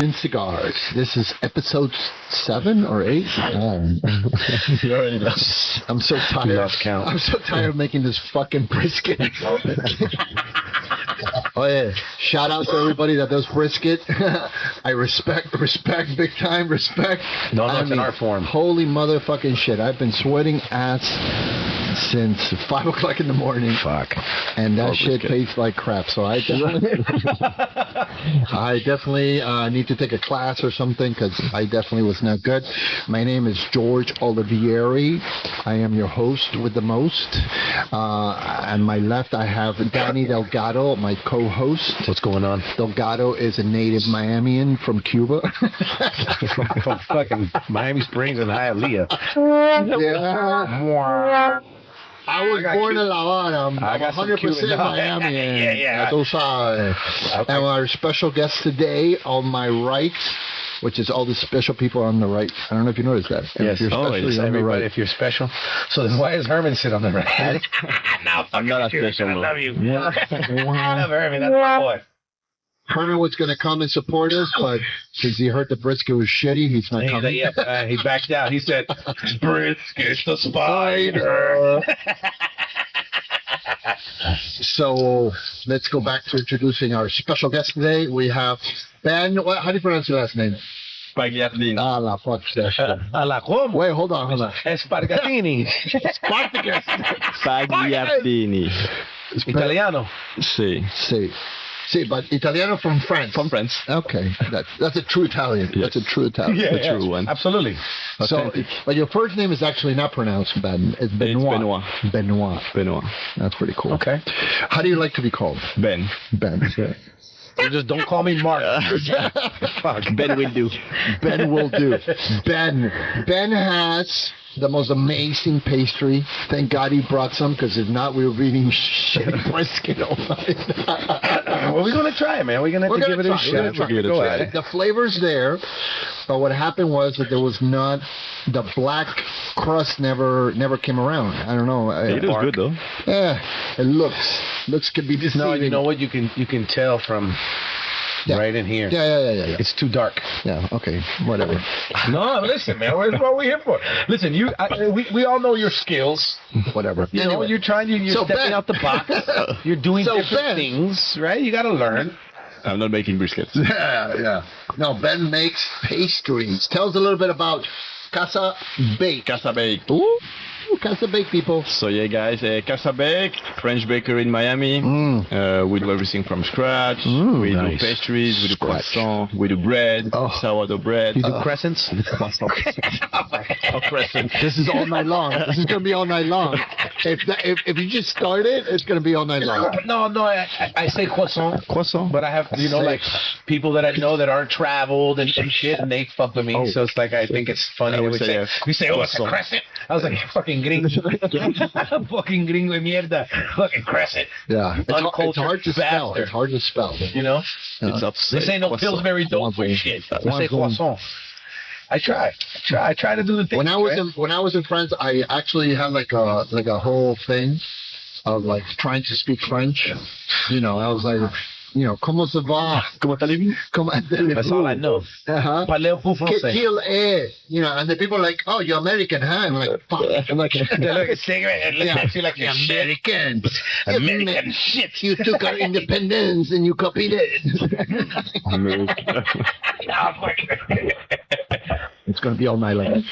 Herman Cigars. This is episode 7 or 8. You already lost. I'm so tired. Lost count. I'm so tired of making this fucking brisket. Oh yeah! Shout out to everybody that does brisket. I respect, big time respect. No, it's an art form. Holy motherfucking shit! I've been sweating ass since 5 o'clock in the morning. Fuck. And that shit tastes like crap. So I definitely, need to take a class or something because I definitely was not good. My name is George Olivieri. I am your host with the most. On my left, I have Danny Delgado, my co-host. What's going on? Delgado is a native Miamian from Cuba. From fucking Miami Springs and Hialeah. Yeah. I was born in La Habana. I'm 100% Miami. Yeah. And our special guest today on my right, which is all the special people on the right. I don't know if you noticed that. Yes, always. Everybody, if you're special. So then why is Herman sit on the right? No, I'm not special. I love you. Yeah. I love Herman. That's my boy. Herman was going to come and support us, but since he heard the brisket was shitty, he's not coming. He backed out. He said, "Brisket the spider." So let's go back to introducing our special guest today. We have Ben. How do you pronounce your last name? Spagliatini. Ah, la fuck that shit. La como? Wait, hold on. Spargatini. Spartacus. Spagliatini. Italiano. See, but Italiano from France. From France. Okay, that's a true Italian. Yes. That's a true Italian. The true one. Absolutely. So, but your first name is actually not pronounced Ben. It's Benoit. Benoit. That's pretty cool. Okay. How do you like to be called? Ben. You just don't call me Mark. Fuck. Ben will do. Ben will do. Ben has the most amazing pastry. Thank God he brought some, because if not, we were eating shitty brisket all night. Well, we're going to try it, man. We're going to give it a shot. Go ahead. The flavor's there, but what happened was that there was not, the black crust never came around. I don't know. It is good, though. Yeah, it looks could be deceiving. No, you know what? You can tell from... Yeah. Right in here. Yeah. It's too dark. Yeah, okay, whatever. No, listen, man. What are we here for? Listen, we all know your skills. Whatever. You know, you're stepping out the box. You're doing different things, right? You got to learn. I'm not making briskets. Yeah. No, Ben makes pastries. Tell us a little bit about Casa Bake. Casa Bake. Ooh, Casa Bake, people. So yeah, guys, Casa Bake, French bakery in Miami. We do everything from scratch. We do pastries, we do croissants, we do bread, sourdough bread. You do crescents? Crescent. This is all night long. This is going to be all night long. If you just start it, it's going to be all night long. No, I say croissant. Croissant. But I have, like people that I know that aren't traveled and shit, and they fuck with me. So it's like, I think it's funny. We say, it's a crescent. I was like, fucking gringo. Fucking gringo de mierda. Fucking crescent. Yeah. It's hard to spell. It's hard to spell. You know? This ain't no Pillsbury Doughboy shit. We say croissant. I try to do the thing. When I was in France, I actually had like a whole thing of like trying to speak French. You know, I was like, comment ça va? Comment allez-vous? Comment allez-vous? That's all I know. Parlez un peu français. Qu'il est? And the people are like, oh, you're American, huh? I'm like, fuck. I'm like, they look at cigarette and look at you like you're American. American shit. You took our independence and you copied it. It's going to be all night long.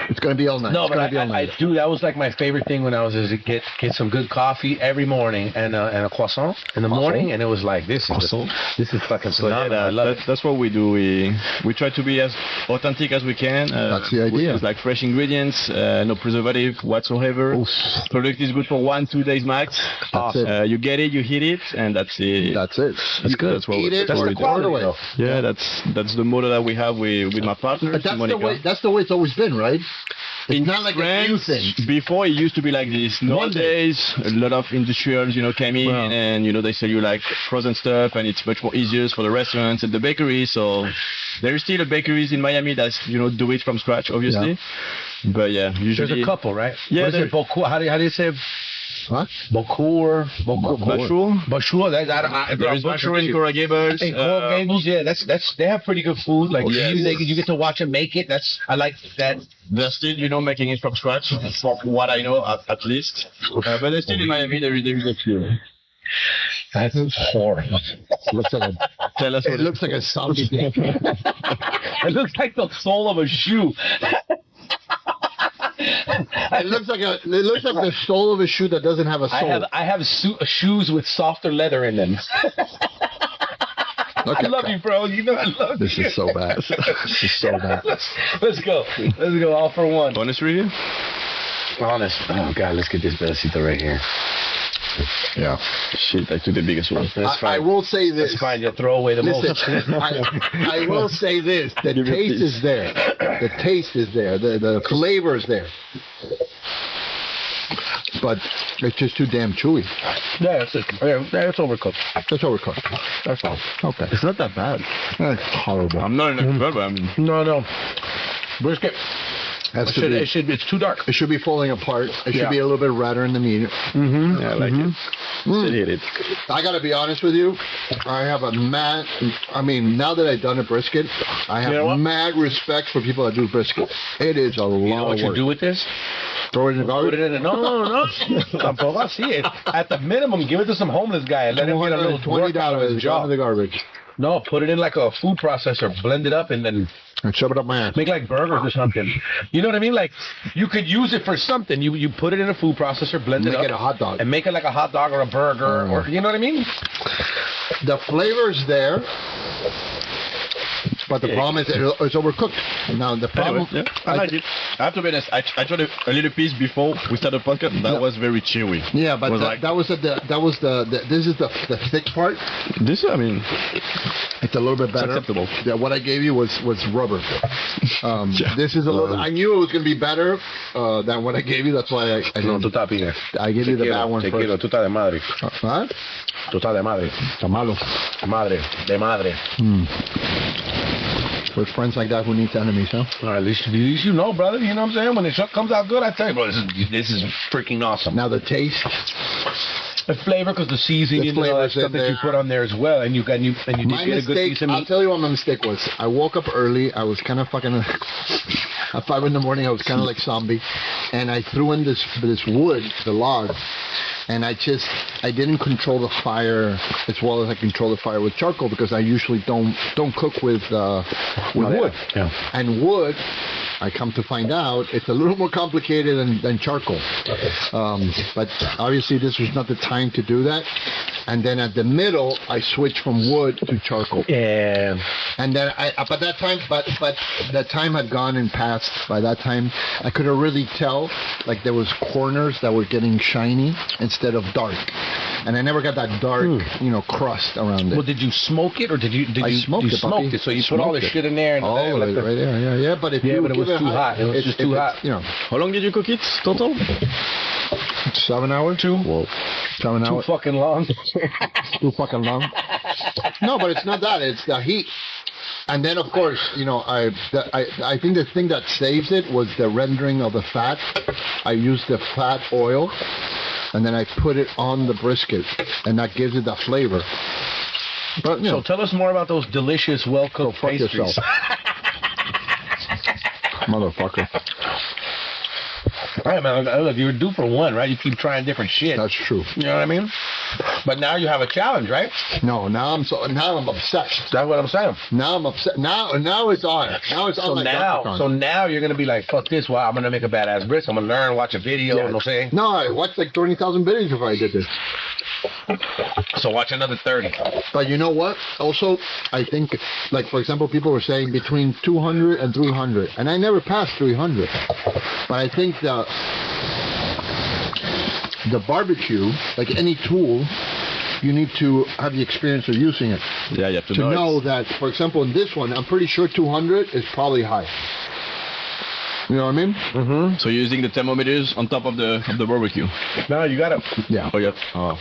It's going to be all night. No, but I do. That was like my favorite thing when I was a kid. Get some good coffee every morning and a croissant in the morning, and it was like this is fucking phenomenal. Yeah, that's what we do. We try to be as authentic as we can. That's the idea. With like fresh ingredients, no preservative whatsoever. Oof. Product is good for 1-2 days max. That's it. You get it, you hit it, and that's it. That's it. That's good. That's the quality. Yeah, that's the model that we have with my partner. But that's the way it's always been, right? It's not like a new thing. Before it used to be like this. Nowadays, a lot of industrials, came in and they sell you like frozen stuff, and it's much more easier for the restaurants and the bakeries. So there is still a bakeries in Miami that do it from scratch, obviously. Yeah. But yeah, usually there's a couple, right? Yeah. How do you say? What? Bokur. Bashur. There is Bashur in Coral Gables. In Coral Gables, yeah, that's they have pretty good food. Like you get to watch them make it. I like that. They're still, making it from scratch, from what I know, at least. But they're still in Miami. There is a few. That's horrible. It looks like a zombie. It looks like the sole of a shoe. It looks like the sole of a shoe that doesn't have a sole. I have shoes with softer leather in them. Okay. I love you, bro. You know I love you. This is so bad. This is so bad. Let's go. Let's go. All for one. Honest review? Honest. Oh, God. Let's get this pedacito right here. Yeah. Shit, I took the biggest one. That's fine. I will say this. That's fine. You'll throw away the most. I will say this. The taste is there. The taste is there. The flavor is there. But it's just too damn chewy. Yeah, that's it. Yeah, it's overcooked. It's overcooked. That's all. Okay. It's not that bad. That's horrible. I'm not an expert, but I mean... No. Brisket. It's too dark. It should be falling apart. It should be a little bit redder in the meat. Mm-hmm. Yeah, I like it. Hit it. I gotta be honest with you. I have now that I've done a brisket, I have mad respect for people that do brisket. It is a lot of work. You know what you do with this? Throw it in the garbage? Put it in the... No. Tampoco así. At the minimum, give it to some homeless guy and let him get a little $20 drop in the garbage. No, put it in like a food processor, blend it up, and then... And shove it up my ass. Make like burgers or something. You know what I mean? Like, you could use it for something. You put it in a food processor, blend it up. Make it a hot dog. And make it like a hot dog or a burger, or you know what I mean? The flavor's there. But the problem is it's overcooked. Now the problem, I like it. I have to be honest. I tried a little piece before we started the podcast. That was very chewy. Yeah, but this is the thick part. This, I mean, it's a little bit better. It's acceptable. Yeah, what I gave you was rubber. This is a little. I knew it was going to be better than what I gave you. That's why I No, tú estás bien. I gave you the bad one first. Tú estás de madre. Huh? Tú estás de madre. Está malo. De madre. With friends like that, who needs enemies, huh? At least you know, brother. You know what I'm saying? When the shit comes out good, I tell you, bro, this is freaking awesome. Now the taste, the flavor, because the seasoning and all that stuff that you put on there as well, and you did get a good piece of meat. I'll tell you what my mistake was. I woke up early. I was kind of fucking at 5 a.m. I was kind of like zombie, and I threw in this wood, the log. And I didn't control the fire as well as I control the fire with charcoal, because I usually don't cook with wood. Yeah. And wood, I come to find out, it's a little more complicated than charcoal. But obviously this was not the time to do that. And then at the middle, I switched from wood to charcoal. Yeah. And then but that time had gone and passed. By that time, I could have really tell, like there was corners that were getting shiny instead of dark. And I never got that dark, crust around it. Well, did you smoke it, or did you smoked it? So you put all the shit in there, and all of it right there. Yeah. But it was too hot. It was just too hot. How long did you cook it total? 7 hours. 2. Whoa. 7 hours. Too fucking long. Too fucking long. No, but it's not that. It's the heat. And then, of course, I think the thing that saves it was the rendering of the fat. I used the fat oil, and then I put it on the brisket, and that gives it that flavor. But so tell us more about those delicious, well-cooked pastries. Yourself. Motherfucker. All right, man. Look, you're due for one, right? You keep trying different shit. That's true. You know what I mean? But now you have a challenge, right? No, now I'm obsessed. That's what I'm saying. Now I'm upset. Now it's on. Now it's on. So now you're gonna be like, fuck this. Well, I'm gonna make a badass brisket. I'm gonna learn, watch a video. You know what I'm saying? No, I watched like 20,000 videos before I did this. So watch another 30. But you know what? Also, I think, like for example, people were saying between 200 and 300, and I never passed 300. But I think the barbecue, like any tool, you need to have the experience of using it. Yeah, you have to know that. For example, in this one, I'm pretty sure 200 is probably high. You know what I mean? Mm-hmm. So you're using the thermometers on top of the barbecue. No, you gotta. Yeah. Oh yeah. Oh.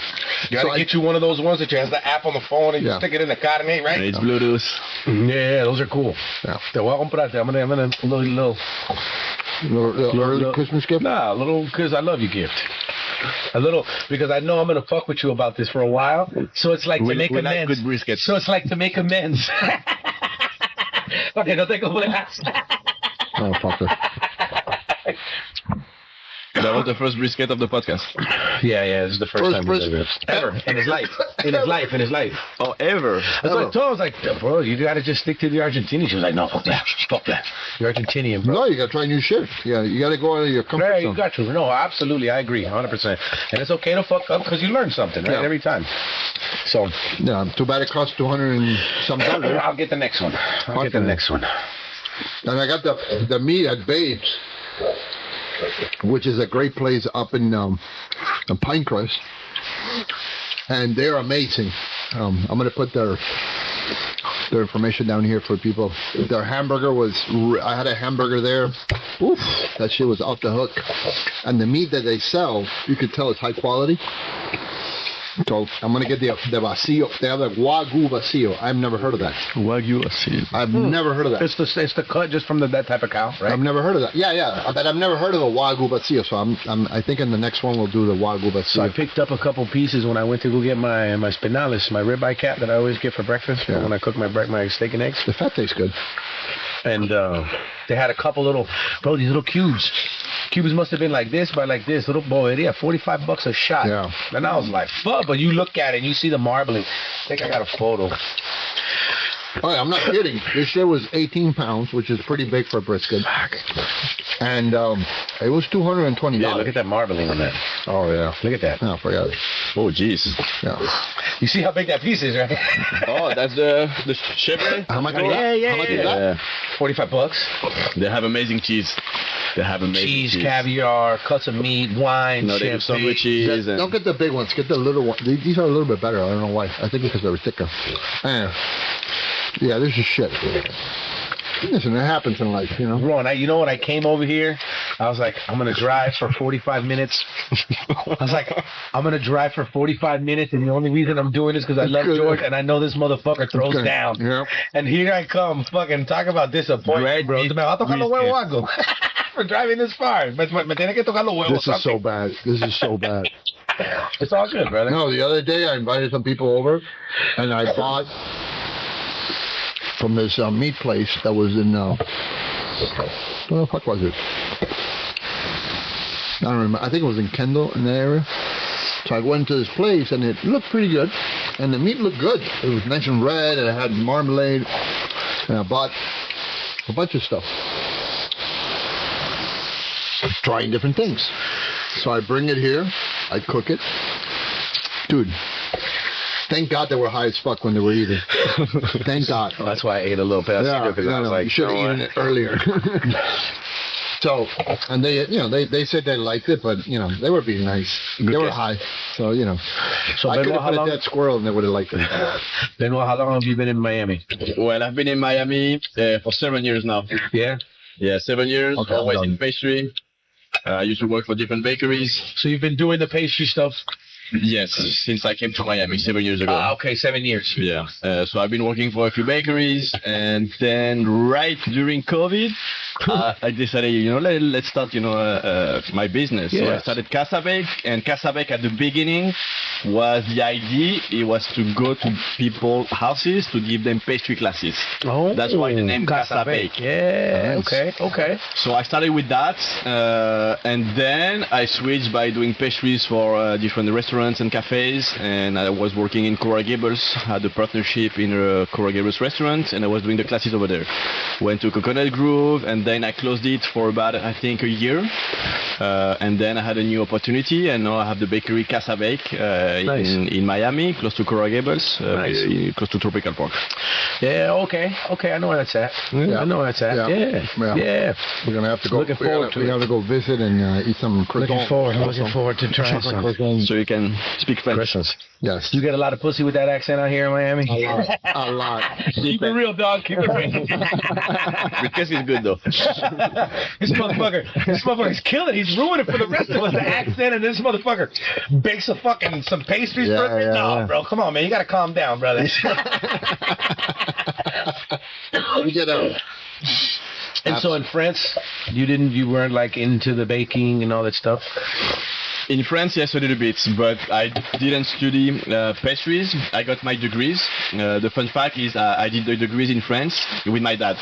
You gotta get you one of those ones that has the app on the phone and you stick it in the carne, right? It's Bluetooth. Yeah, those are cool. Yeah. Te voy a comprarte. I'm gonna little early Christmas gift. Nah, little because I love you gift. A little, because I know I'm gonna fuck with you about this for a while. So it's like to make amends. Like good brisket. So it's like to make amends. Okay, no te complejas. Oh, fucker. That was the first brisket of the podcast. Yeah, this is the first time ever in his life. In his life. Oh, ever? That's what I told her. I was like, bro, you gotta just stick to the Argentinian. She was like, no, fuck that. You're Argentinian, bro. No, you gotta try new shit. Yeah, you gotta go out of your comfort zone. Yeah, you got to. No, absolutely, I agree, 100%. And it's okay to fuck up because you learn something, right? Every time. So. Yeah, too bad it costs $200 and some dollars. I'll get the next one. And I got the meat at Babes, which is a great place up in Pinecrest, and they're amazing. I'm gonna put their information down here for people. Their hamburger I had a hamburger there. Oof, that shit was off the hook. And the meat that they sell, you could tell it's high quality. So I'm gonna get the vacío. They have the Wagyu vacío. I've never heard of that. Wagyu vacío. I've never heard of that. It's the cut just from that type of cow, right? I've never heard of that. Yeah. But I've never heard of a Wagyu vacío. So I think in the next one we'll do the Wagyu vacío. So I picked up a couple pieces when I went to go get my spinales, my ribeye cap that I always get for breakfast when I cook my steak and eggs. The fat tastes good. And they had a couple these little cubes. Cubes must have been like this by like this. Little boy, they had $45 a shot. Yeah. And I was like, fuck, but you look at it and you see the marbling. I think I got a photo. Oh, yeah, I'm not kidding. This shit was 18 pounds, which is pretty big for a brisket. And it was $220. Yeah, look at that marbling on that. Oh, yeah. Look at that. Oh, I forgot it. Oh, jeez. Yeah. You see how big that piece is, right? Oh, that's the shepherd. How much is that? Yeah. How much is that? $45. They have amazing cheese. They have amazing cheese. Caviar, cuts of meat, wine, no, they do some with cheese. Don't get the big ones. Get the little ones. These are a little bit better. I don't know why. I think because they're thicker. Yeah, this is shit. Listen, it happens in life, you know. Ron, you know when I came over here, I was like, I'm going to drive for 45 minutes. I was like, I'm going to drive for 45 minutes, and the only reason I'm doing this is because I love George, and I know this motherfucker throws down. Yep. And here I come, fucking talk about disappointment, bro. Me va a tocar los huevos for driving this far. Me tiene que tocar los huevos. This is so bad. This is so bad. It's all good, brother. No, the other day I invited some people over, and I bought from this meat place that was in, what the fuck was it? I don't remember. I think it was in Kendall, in that area. So I went to this place, and it looked pretty good, and the meat looked good. It was nice and red, and it had marmalade, and I bought a bunch of stuff. Trying different things. So I bring it here, I cook it. Dude. Thank God they were high as fuck when they were eating. Thank God. Well, that's why I ate a little bit. Yeah, I was like, you should have eaten it earlier. So, and they said they liked it, but they were being nice. They were high, so So I could have put a dead squirrel and they would have liked it. Benoit, how long have you been in Miami? Well, I've been in Miami for 7 years now. Yeah. Yeah, 7 years. Okay, always in pastry. I used to work for different bakeries. So you've been doing the pastry stuff? Yes, since I came to Miami 7 years ago. Okay, 7 years. Yeah. So I've been working for a few bakeries, and then right during COVID, I decided, let's start, my business. Yes. So I started Casa Bake, and Casa Bake at the beginning was the idea. It was to go to people's houses to give them pastry classes. Oh, that's why the name Casa Bake. Yeah. Nice. Okay. So I started with that, and then I switched by doing pastries for different restaurants and cafes, and I was working in Coral Gables, had a partnership in a Coral Gables restaurant, and I was doing the classes over there. Went to Coconut Grove, and then I closed it for about, I think, a year, and then I had a new opportunity, and now I have the bakery Casa Bake in Miami, close to Coral Gables, close to Tropical Park. Yeah, okay, I know where that's at. Yeah. I know where that's at. Yeah. We're gonna have to go. Looking forward to it. We have to go visit and eat some croissants. Looking forward to trying some. So you can speak French. Croissants. Yes. You get a lot of pussy with that accent out here in Miami? A lot. Keep it real, dog. Keep it real. Because it's good though. This motherfucker's killing. He's ruining it for the rest of us. The accent, and this motherfucker bakes some pastries. Bro, come on, man. You gotta calm down, brother. Get out. And so in France, you weren't like into the baking and all that stuff? In France, yes, a little bit, but I didn't study pastries. I got my degrees. The fun fact is I did the degrees in France with my dad.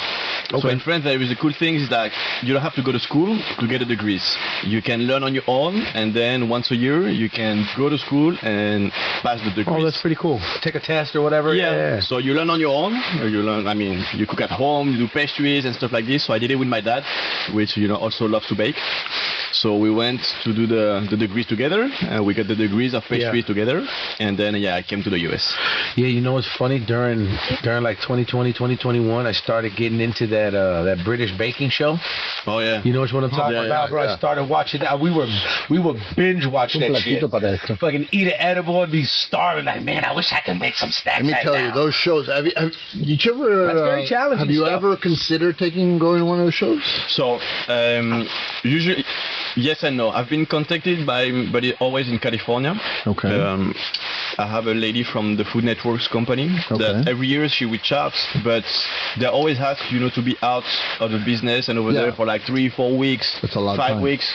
Okay. So in France, there is a cool thing is that you don't have to go to school to get the degrees. You can learn on your own, and then once a year, you can go to school and pass the degrees. Oh, that's pretty cool. Take a test or whatever. Yeah. So you learn on your own. You cook at home, you do pastries and stuff like this. So I did it with my dad, which, also loves to bake. So we went to do the degrees together, and we got the degrees of pastry together, and then I came to the US. Yeah, it's funny during like 2020, 2021, I started getting into that British baking show. Oh yeah. You know what I'm talking about, bro? I started watching that. We were binge watching that shit. Fucking eat an edible and be starving. Like, man, I wish I could make some snacks. Let me tell you, those shows. Did you ever? That's very challenging. Have you ever considered going to one of those shows? So usually. Yes and no. I've been contacted but always in California. Okay. I have a lady from the Food Networks company that every year she reaches out, but they always have to be out of the business and over there for like 3-4 weeks, that's a lot 5 weeks.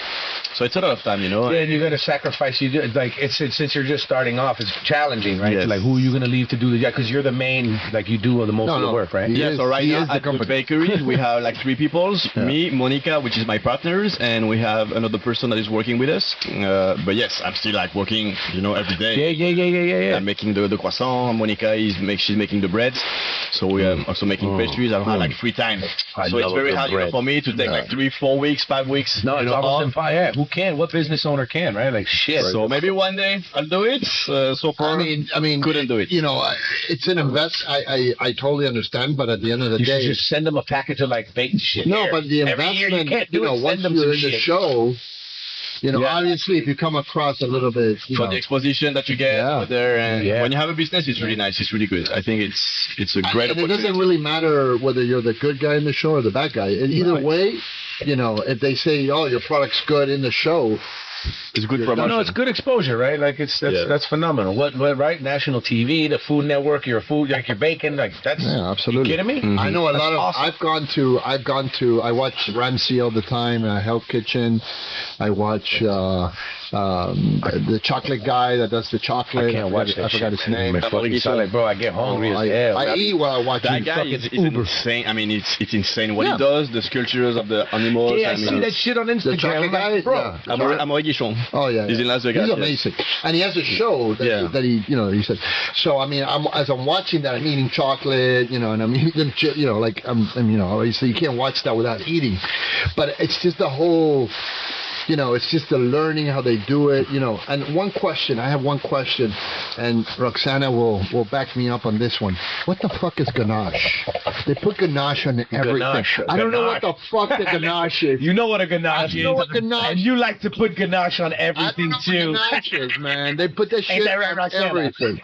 So it's a lot of time, Yeah, and you're gonna sacrifice. Since you're just starting off, it's challenging, right? Yes. Like, who are you gonna leave to do the job? Because you're the main, you do the most of the work, right? Yeah. So right now at the bakery, we have like 3 people: me, Monica, which is my partners, and we have another person that is working with us. But yes, I'm still working, every day. Yeah. I'm making the croissant. Monica she's making the breads. So we are also making pastries. I don't have free time. So it's very hard for me to take 3-4 weeks, 5 weeks. No, it's almost impossible. Who can? What business owner can, right? Like, shit. So maybe one day I'll do it. So far, I mean, couldn't do it. It's an invest. I totally understand, but at the end of the day, you should just send them a package of baked shit. No, but the investment, once you're in the show. Obviously, if you come across a little bit, for the exposition that you get there, and when you have a business, it's really nice. It's really good. I think it's a great. And it doesn't really matter whether you're the good guy in the show or the bad guy. In either way, if they say, "Oh, your product's good in the show," it's good promotion. No, it's good exposure, right? Like that's phenomenal. What right? National TV, the Food Network, your food, you're baking, that's absolutely. You kidding me? Mm-hmm. I know a lot of. Awesome. I've gone to. I watch Ramsey all the time. Hell's Kitchen. I watch the chocolate guy that does the chocolate. I can't watch that. I forgot his name. Bro, I get hungry as hell. I eat while I watch that guy. It's insane. I mean, it's insane what he does. The sculptures of the animals. Yeah, I see that shit on Instagram. The chocolate guy, bro. Oh yeah, he's in Las Vegas. He's amazing, and he has a show that he said. So I mean, as I'm watching that, I'm eating chocolate, and I'm eating, obviously you can't watch that without eating, but it's just the whole. It's just the learning how they do it, And I have one question, and Roxana will back me up on this one. What the fuck is ganache? They put ganache on everything. I don't know what the fuck the ganache is. You know what a ganache is. I know what ganache. And you like to put ganache on everything too. Ganache is, man. They put that shit on everything.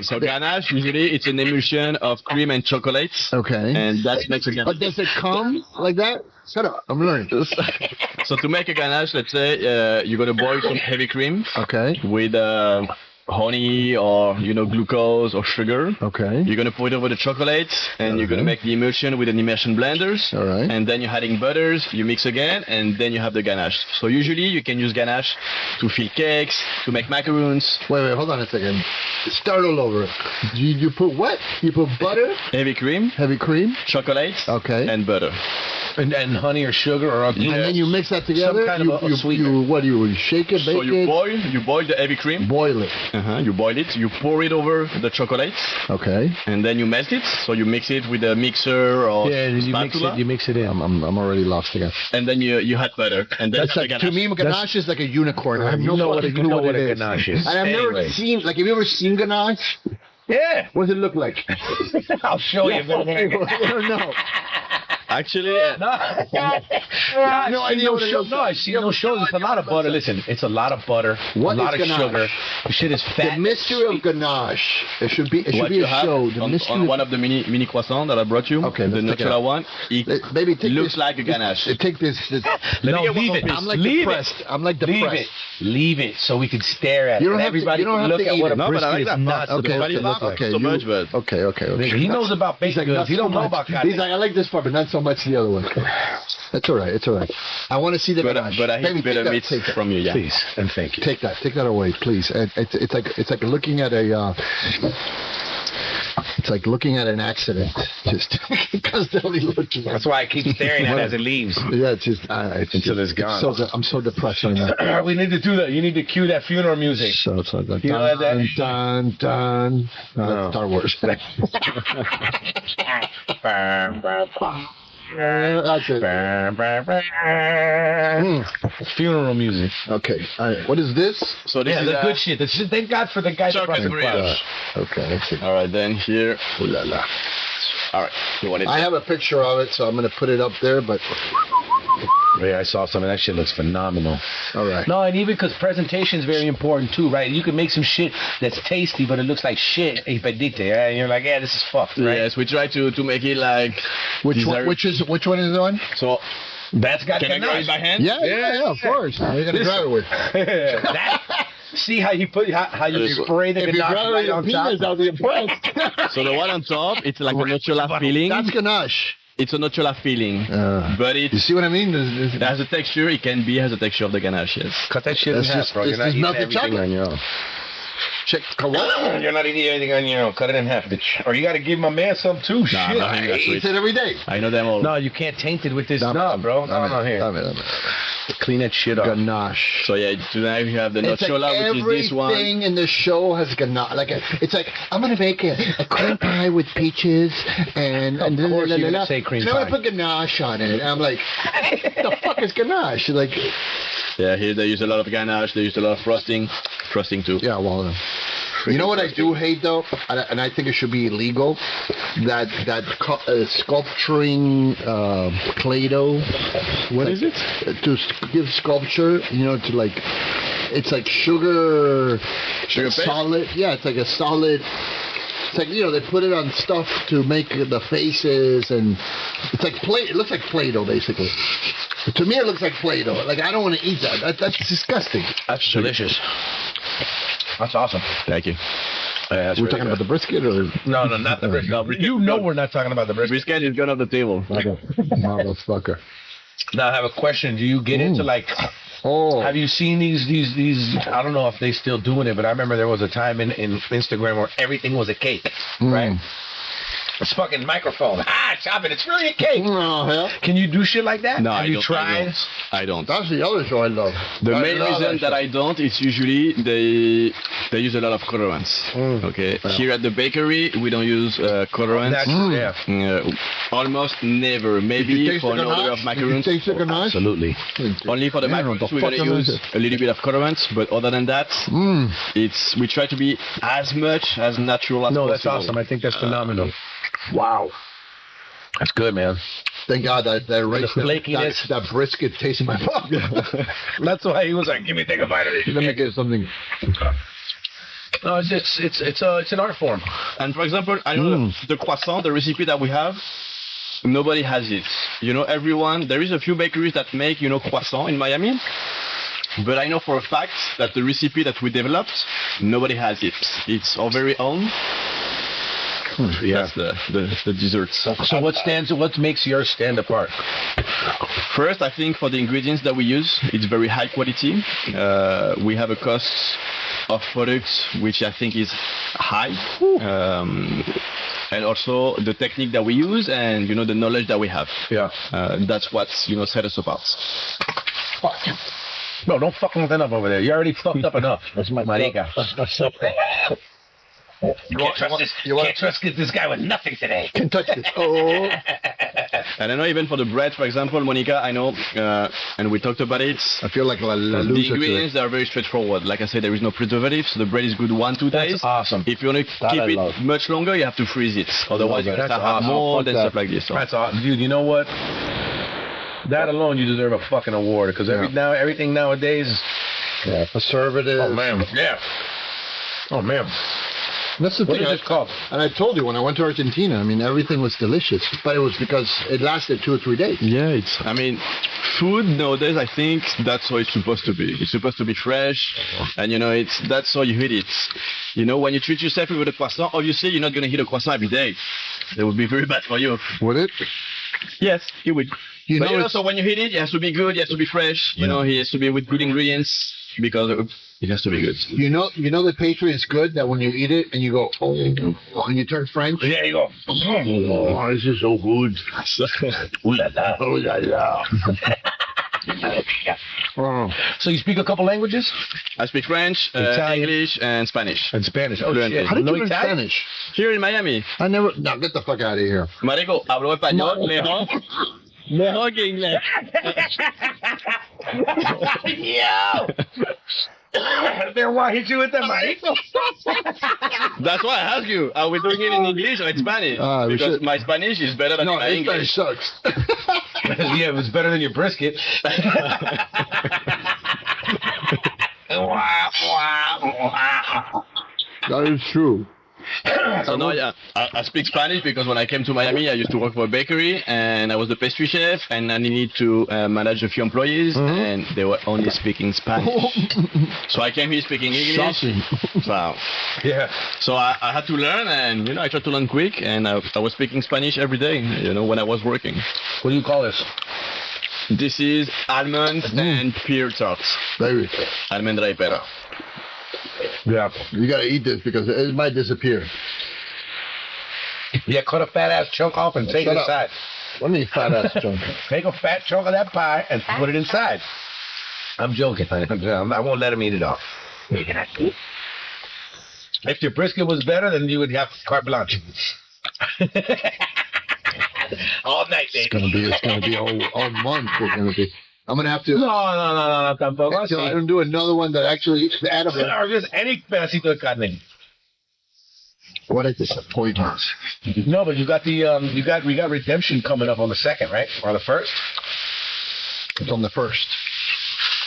So ganache, usually it's an emulsion of cream and chocolate. Okay. And that makes a ganache. But does it come like that? Shut up, I'm learning this. So to make a ganache, let's say you're going to boil some heavy cream. Okay. With honey or glucose or sugar. Okay. You're going to put it over the chocolate and you're going to make the emulsion with an immersion blenders. All right. And then you're adding butters, you mix again, and then you have the ganache. So usually you can use ganache to fill cakes, to make macaroons. Wait, hold on a second. Start all over. You put what? You put butter? Heavy cream. Chocolate. Okay. And butter. And honey or sugar or and then you mix that together. Some kind of a sweetener. You shake it, bake it. So you boil the heavy cream. Boil it. You boil it. You pour it over the chocolate. Okay. And then you melt it. So you mix it with a mixer or spatula. You mix it in. I'm already lost again. And then you add butter. And then that's to me, ganache is like a unicorn. I have no clue what it is. Ganache is. And I've never seen. Have you ever seen ganache? Yeah. What does it look like? I'll show you. I don't know. Actually, no idea what it looks like. No, I've seen those shows. It's a lot of butter. Listen, it's a lot of butter, a lot of sugar. The shit is fat. The mystery of ganache. It should be a show. The mystery on one of the mini croissants that I brought you. Okay, the natural one. It looks like a ganache. Take this. No, leave it. I'm like depressed. I'm like depressed. Leave it so we can stare at it. Everybody can look at what a brisket is not supposed to look like. So much, but okay. He knows about bacon goods. He don't know about He's like, I like this part, but not so much. much the other one. That's all right. It's all right. I want to see the ganache. But I hate better meat from you, yeah. Please, and thank you. Take that away, please. It's like looking at a. It's like looking at an accident, just constantly looking. That's why I keep staring at it as it leaves. Yeah, it's just until it's gone. I'm so depressed right now. We need to do that. You need to cue that funeral music. So dun, You know that? dun. No. Star Wars. That's it. Funeral music. Okay. All right. What is this? So this is the good shit. The shit. Thank God for the guy that brought the brioche. Okay. Let's see. All right, then here. Ooh la la. All right. You want it? I have a picture of it, so I'm going to put it up there. But yeah, I saw some, and that shit looks phenomenal. all right. No, and even because presentation is very important too, right? You can make some shit that's tasty, but it looks like shit. Right? And you're like, yeah, this is fucked, right? Yes, we try to make it like. Which one is the one? So. That's got Can I grab it by hand? Yeah, of course. How are you going to grab it with? See how you spray the If you grab it with your penis, I'll be impressed. So the one on top, it's like a nocciolo filling. That's ganache. It's a nocciolo filling, but You see what I mean? it has a texture. It has a texture of the ganache. Yes. Cut that shit in half, bro. You're not eating melted everything chocolate on your own. Check. You're not eating anything on your own. Cut it in half, bitch. Or you got to give my man some too. Shit. I eat it every day. I know them all. No, you can't taint it with this stuff, bro. No, here. Clean that shit up. Ganache. So yeah, tonight we have the nocciolo, which is this one. Everything in the show has ganache. It's like I'm gonna make a cream pie with peaches and of course you're gonna say cream pie. pie. I'm gonna put ganache on it. And I'm like, the fuck is ganache? Like, yeah, here they use a lot of ganache. They use a lot of frosting too. yeah, well. You know what I do hate though, and I think it should be illegal. That sculpturing Play-Doh. What is it? To give sculpture, to like, it's like sugar solid. Yeah, it's like a solid. It's like they put it on stuff to make the faces, and it's like It looks like Play-Doh basically. To me, it looks like Play-Doh. Like I don't want to eat that. That's disgusting. That's delicious. That's awesome. Thank you. We're talking about the brisket, or no, not the brisket. No, you know we're not talking about the brisket. Brisket is gone off the table. Motherfucker. Now I have a question. Do you get into like? Oh. Have you seen these? I don't know if they still doing it, but I remember there was a time in Instagram where everything was a cake, right? It's fucking microphone. Chop it. It's really a cake. No, hell. Can you do shit like that? No, Have I you don't. tried? I don't. That's the other show I love. The main reason that I don't is usually they use a lot of colorants. Okay. Yeah. Here at the bakery, we don't use colorants. Almost never. Maybe for an order of macaroons. Absolutely. Only for the macaroons we're gonna use a little bit of colorants, but other than that, we try to be as much as natural as possible. No, that's awesome. I think that's phenomenal. Wow. That's good, man. Thank God that that brisket tastes in my mouth. That's why he was like, "Give me take a bite of it." Let me get something. No, it's an art form. And for example, I know the croissant, the recipe that we have, nobody has it. There is a few bakeries that make croissant in Miami. But I know for a fact that the recipe that we developed, nobody has it. It's our very own. Yeah. That's the desserts. So what makes yours stand apart? First, I think for the ingredients that we use, it's very high quality. We have a cost of products which I think is high. And also the technique that we use and the knowledge that we have. Yeah. That's what set us apart. Fuck. No, don't fuck nothing up over there. You already fucked up enough. That's my marica. That's myself. You can't trust this guy with nothing today. Can't touch this. Oh. And I know even for the bread, for example, Monica, I know, and we talked about it. I feel like the ingredients are very straightforward. Like I said, there is no preservative, so the bread is good 1-2 days. That's awesome. If you want to keep it much longer, you have to freeze it. Otherwise, you start having mold and stuff like this. So. That's awesome. Dude, you know what? That alone, you deserve a fucking award, because everything nowadays... Yeah, preservative. Oh, man. Yeah. Oh, man. That's the thing. What is it called? And I told you when I went to Argentina, everything was delicious, but it was because it lasted 2 or 3 days. Yeah, food nowadays, I think that's how it's supposed to be. It's supposed to be fresh, and that's how you eat it. When you treat yourself with a croissant, obviously you're not going to eat a croissant every day. It would be very bad for you. Would it? Yes, he would. You But know, so when you hit it, it has to be good. It has to be fresh. You know, it has to be with good ingredients because it has to be good. you know the pastry is good that when you eat it and you go, oh, and you turn French. Yeah, you go. Oh, this is so good. Ooh la la, ooh la la. Oh. So you speak a couple languages? I speak French, Italian. English, and Spanish. And Spanish. Oh, Fluently. shit. How did you No learn Italian? Spanish? Here in Miami. I never. No, get the fuck out of here. Marico, hablo español mejor. Mejor que inglés. Yo! Then why hit you with the mic? That's why I asked you, are we doing it in English or in Spanish? We Because should- my Spanish is better than No, my this English. Spanish sucks. Yeah, it was better than your brisket. That is true. So no, yeah, I speak Spanish because when I came to Miami, I used to work for a bakery and I was the pastry chef and I needed to manage a few employees and they were only speaking Spanish. So I came here speaking English. Shocking. Wow. Yeah. So I had to learn and, I tried to learn quick and I was speaking Spanish every day, when I was working. What do you call this? This is almond and pear tarts. Baby, Almendra y pera. Yeah. you gotta eat this because it might disappear. Yeah, cut a fat ass chunk off and take Shut it up. inside. Let me fat ass chunk. Take a fat chunk of that pie and put it inside. I'm joking. I won't let him eat it off. If your brisket was better, then you would have carte blanche. All night, baby. It's gonna be all month. It's gonna be. I'm gonna have to. No, tampoco Until I así. don't do another one that actually is edible. Or just any pedacito de carne. What a disappointment. No, but you got we got redemption coming up on the 2nd, right? Or the 1st? It's on the 1st.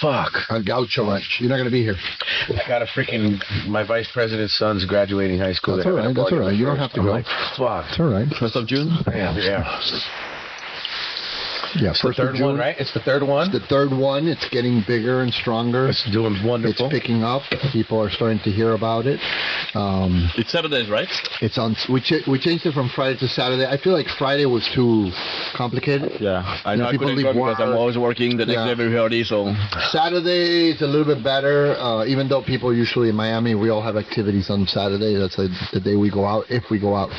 Fuck. On Gaucho Ranch. You're not gonna be here. I got my vice president's son's graduating high school. That's all right. That's all right. You don't have to I'm go. like, fuck. It's all right. 1st of June? Yeah. Yeah, It's the 3rd one, right? It's the 3rd one. The 3rd one. It's getting bigger and stronger. It's doing It's wonderful. picking up. People are starting to hear about it. It's Saturdays, right? It's on. We changed it from Friday to Saturday. I feel like Friday was too complicated. Yeah. I know I people couldn't leave go because I'm work. always working the next day very early, so... Saturday is a little bit better, even though people usually in Miami, we all have activities on Saturday. That's the day we go out, if we go out.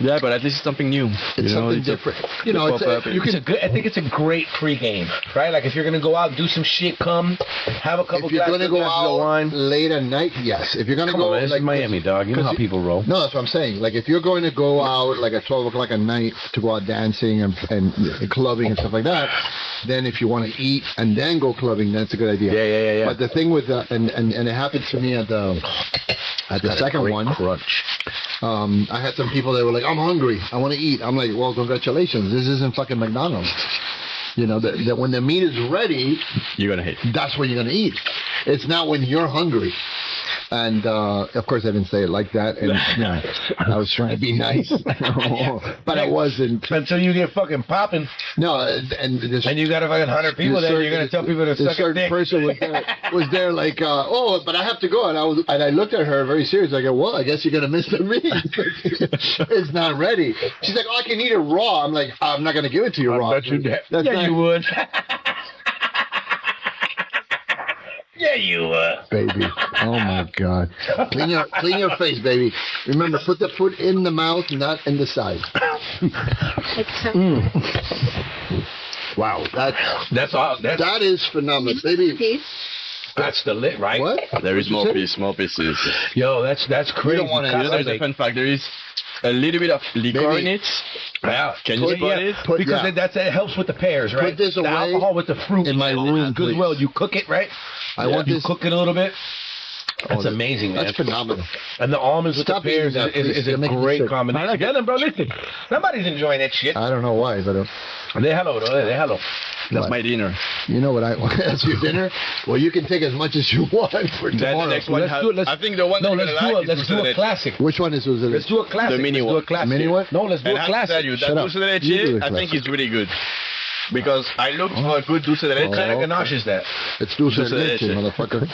Yeah, but at least it's something new. It's something different. I think it's a great pregame, right? Like if you're gonna go out and do some shit, come have a couple. If you're going to go glasses of out wine. late at night, yes. If you're going to Come go on, man, this like is Miami, dog. You know how people roll. No, that's what I'm saying. Like if you're going to go out like at 12 o'clock at night to go out dancing and clubbing and stuff like that, then if you want to eat and then go clubbing, that's a good idea. Yeah. But the thing with and it happened to me at the second one. Crunch. I had some people that were like, I'm hungry. I want to eat. I'm like, well, congratulations. This isn't fucking McDonald's. That when the meat is ready, You're going to hate. that's when you're going to eat. It's not when you're hungry. And, of course, I didn't say it like that. And I was trying to be nice. But I wasn't. Until you get fucking popping. No, and you got a fucking 100 people there, you're going to tell people to suck a certain dick. person was there like, but I have to go. And I looked at her very serious. I go, well, I guess you're going to miss the meat. It's not ready. She's like, oh, I can eat it raw. I'm like, I'm not going to give it to you raw. Bet you did. That's Yeah, not- you would. Yeah, you would. Baby. Oh my God. Clean your face, baby. Remember, put the food in the mouth, not in the side. Wow, That's all. that is phenomenal, baby. That's the lit, right? What? There is What'd you say? more pieces. Yo, that's crazy. don't wanna- Casa There's a Bake. fun fact. There is a little bit of liquor Baby. in it. Yeah. Can you spot it? Because it helps with the pears, right? this the away alcohol with the fruit in my room, is good as please. well. You cook it, right? I want you this. cook it a little bit. That's amazing, man. That's phenomenal. And the almonds with Stop the pears eating that, is please. a You're making me great sick. combination. Get them, bro. Listen, nobody's enjoying that shit. I don't know why, but Déjalo, bro. Déjalo. That's my dinner. you know what I want? That's your dinner? Well, you can take as much as you want for Then tomorrow. the next one Let's do it. I think the one No, that let's you're do gonna a like let's is do dulce a de leche. classic. Which one is it? Let's do a classic. The mini let's do one. a classic. Mini one? No, let's do And a I have to classic. tell you, that Shut up. dulce de leche, You do it I think classic. is really good. Because I looked for a good dulce de leche. What kind of ganache is that? It's dulce de Dulce de leche, leche. motherfucker.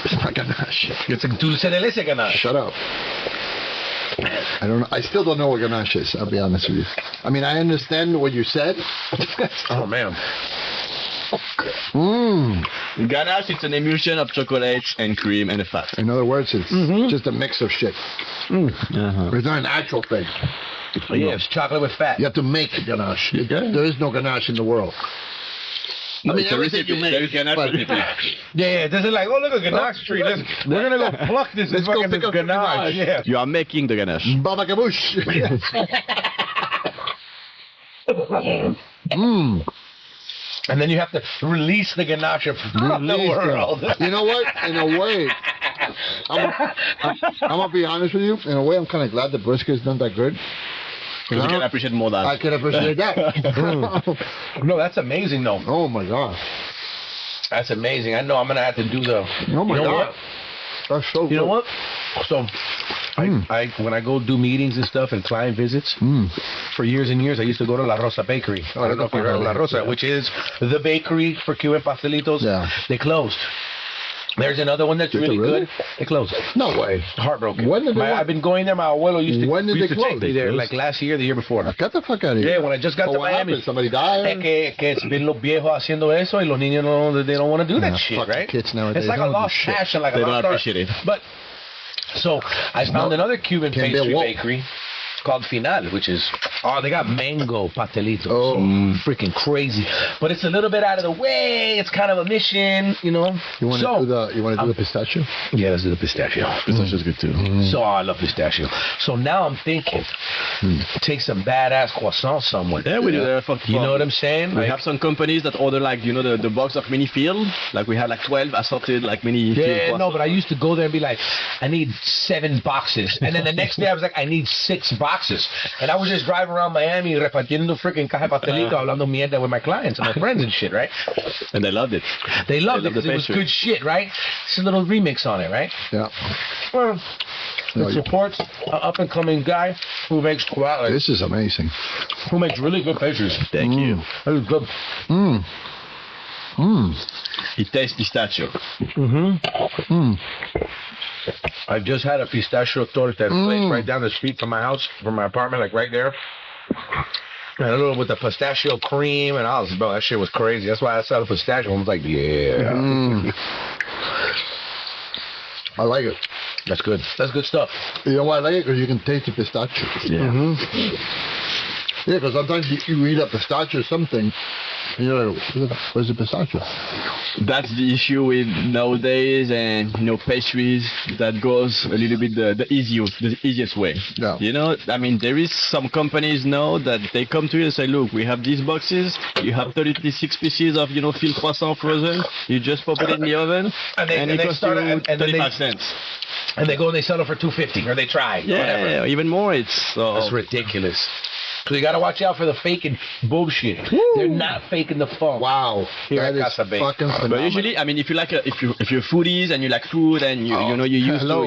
It's not ganache. It's a dulce de leche ganache. Shut up. I don't know. I still don't know what ganache is. I'll be honest with you. I mean, I understand what you said. Oh man. Ganache, it's an emulsion of chocolates and cream and a fat. In other words, it's just a mix of shit. It's not an actual thing. Oh, yeah, it's chocolate with fat. You have to make ganache. There is no ganache in the world. I mean, everything you make. Yeah, this is like, oh, look at ganache tree. We're going to go pluck this. Let's go pick up ganache. Yeah. You are making the ganache. Baba Gaboosh. And then you have to release the ganache from the world. You know what? In a way, I'm going to be honest with you. In a way, I'm kind of glad the brisket is not that good. Because you can appreciate more that. I can appreciate that. No, that's amazing, though. Oh, my God. That's amazing. I know I'm going to have to do the... Oh, my God. What? That's so good. You know what? So, I when I go do meetings and stuff and client visits, for years and years, I used to go to La Rosa Bakery. I don't know if you heard of La Rosa, which is the bakery for Cuban pastelitos. Yeah. They closed. There's another one that's really good. They closed. No way. Heartbroken. When did they I've been going there. My abuelo used to. When did they close? Take me there like last year, the year before. Get the fuck out of here. Yeah, when I just got to what Miami. happened? Somebody died? Que it's been los viejos haciendo eso y los niños they don't want to do that shit, right? Kids nowadays. It's like a lost passion, like they a don't lost appreciate it. But so I found another Cuban pastry bakery called Final, which is they got mango pastelitos. Oh, freaking crazy! But it's a little bit out of the way. It's kind of a mission, you know. You want to do the pistachio? Yeah, let's do the pistachio. Pistachio's good too. So I love pistachio. So now I'm thinking, take some badass croissants somewhere. Yeah, we do that. You know what I'm saying? We have some companies that order like the box of mini field. Like we have like 12 assorted like mini. Yeah, no, but I used to go there and be like, I need 7 boxes, and then the next day I was like, I need 6 boxes, and I was just driving around Miami repartiendo freaking caja pastelito, hablando mierda with my clients and my friends and shit, right? And they loved it. They loved it because it was good shit, right? It's a little remix on it, right? Yeah. Well, it supports an up-and-coming guy who makes quality. This is amazing. Who makes really good pastries. Thank you. That was good. It tastes pistachio. I just had a pistachio torta at a place right down the street from my house, from my apartment, like right there. And a little with the pistachio cream, and I was, bro, that shit was crazy. That's why I saw the pistachio. I was like, yeah. I like it. That's good. That's good stuff. You know why I like it? Because you can taste the pistachio. Yeah. Yeah, because sometimes you eat a pistachio or something, and you're like, where's the pistachio? That's the issue with nowadays, and pastries that goes a little bit the easiest way. Yeah. I mean, there is some companies now that they come to you and say, look, we have these boxes, you have 36 pieces of filled croissant frozen, you just pop it in the oven, and it costs you 35 cents. And they go and they sell it for $2.50, or they try. Yeah, even more. It's ridiculous. So you got to watch out for the faking bullshit. Woo. They're not faking the funk. Wow, here that at is Casa Bake. fucking phenomenal. But usually, I mean, if you're foodies and you like food and you used to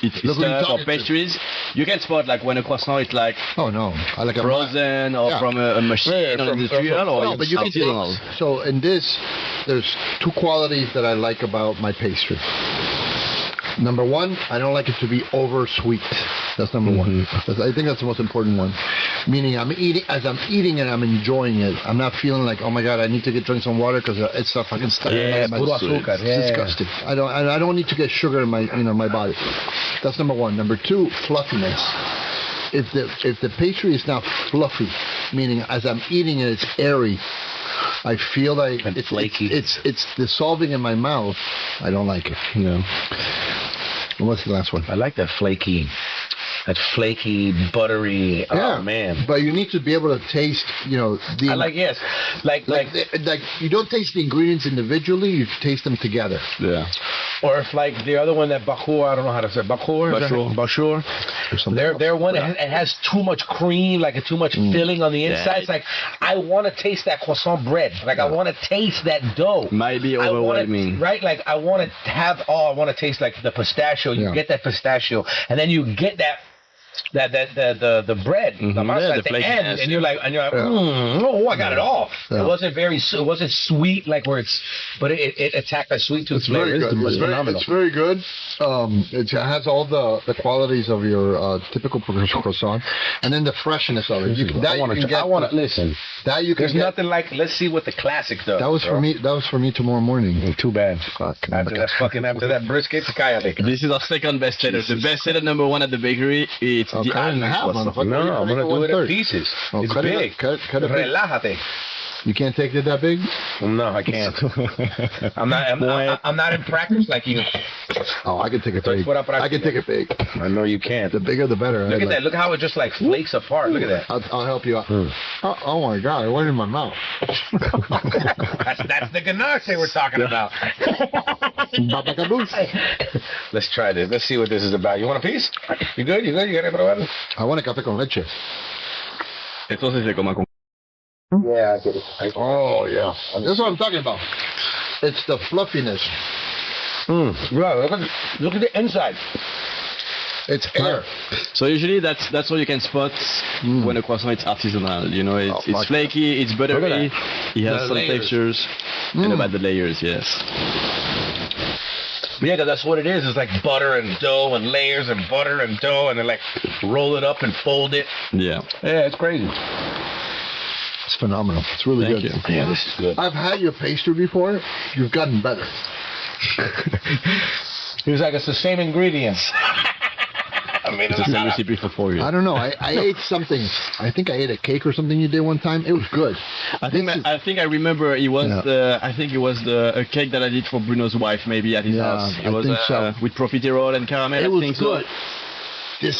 it's stuff or pastries, you can spot like when a croissant is like I like frozen or from a machine or industrial or but you can artisanal. So in this, there's 2 qualities that I like about my pastry. Number 1, I don't like it to be over sweet. That's number 1. I think that's the most important one. Meaning, as I'm eating it, I'm enjoying it. I'm not feeling like, oh my god, I need to drink some water because it's so fucking stuck. Yeah, puro azúcar. It's disgusting. I don't need to get sugar in my body. That's number 1. Number 2, fluffiness. If the pastry is not fluffy, meaning as I'm eating it, it's airy. I feel like it's flaky. It's dissolving in my mouth. I don't like it. What's the last one? I like that flaky, buttery. Yeah, oh man! But you need to be able to taste. Like you don't taste the ingredients individually. You taste them together. Yeah. Or if like the other one that Bachur, I don't know how to say Bachur. Their one it has too much cream, like too much filling on the inside. It's like I want to taste that croissant bread. Like I want to taste that dough. Might be overwhelming, right? Like I want to taste like the pistachio. You get that pistachio, and then you get that the bread, the masa at the end, and you're like, oh, I got it all. Yeah. It wasn't sweet like where it's, but it attacked that sweet tooth flavor. It's very good. It has all the qualities of your typical croissant, and then the freshness of it. Listen. There's nothing like. Let's see what the classic does. That was for me. That was for me tomorrow morning. Too bad. After that brisket, Casa Bake. This is our second bestseller. The bestseller number one at the bakery. It's the I'm gonna do it in pieces. It's big. Cut it. Relájate. You can't take it that big? No, I can't. I'm not in practice like you. Oh, I can take it big. I can take it big. I know you can't. The bigger, the better. Look at that. Look how it just like flakes apart. Look at that. I'll help you out. Oh my God! It went in my mouth. That's the ganache they were talking about. Let's try this. Let's see what this is about. You want a piece? You good? You got it, probar? I want a café con leche. Entonces se coma con. Yeah, I get it. Oh, yeah. That's what I'm talking about. It's the fluffiness. Right, look at the inside. It's air. So usually that's all you can spot when a croissant is artisanal. You know, it's flaky, it's buttery, it has some textures, and about the layers, yes. Yeah, that's what it is. It's like butter and dough and layers and butter and dough, and then like roll it up and fold it. Yeah. Yeah, it's crazy. It's phenomenal. It's really good. Thank you. Yeah, this is good. I've had your pastry before. You've gotten better. He was like, it's the same ingredients. It's the same recipe for 4 years. I don't know. I ate something. I think I ate a cake or something you did one time. It was good. I think I remember it was a cake that I did for Bruno's wife maybe at his house. It was with profiterole and caramel. It was good.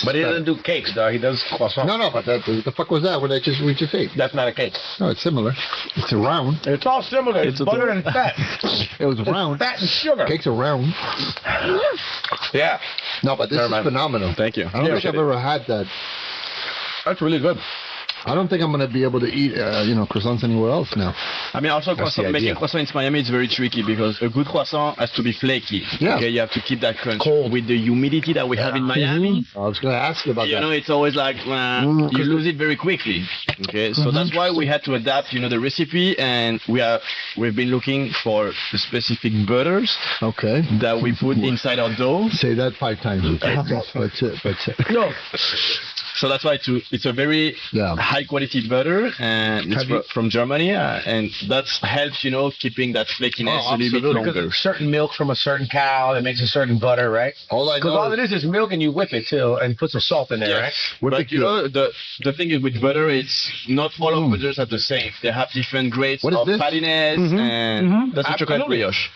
But he doesn't do cakes, dog. He does croissants. No, but the fuck was that? What we just ate? That's not a cake. No, it's similar. It's a round. It's all similar. It's butter and fat. It was round. Fat and sugar. Cakes are round. Yeah. No, but this is phenomenal. Thank you. I don't think I've ever had that. That's really good. I don't think I'm going to be able to eat, croissants anywhere else now. I mean, also making croissant in Miami is very tricky because a good croissant has to be flaky. Yeah. Okay, you have to keep that crunch. Cold. With the humidity that we have in Miami. I was going to ask you about that. You know, it's always like, you lose it very quickly. Okay, so that's why we had to adapt, the recipe, and we've been looking for the specific butters. Okay. That we put inside our dough. Say that 5 times. That's it. No. So that's why it's a very high quality butter, and it's from Germany, and that helps, keeping that flakiness a little bit longer. Because it's certain milk from a certain cow that makes a certain butter, right? Because all it is milk, and you whip it too, and put some salt in there, right? But the thing is with butter, it's not all of butters are the same. They have different grades of fattiness, and that's a chocolate brioche.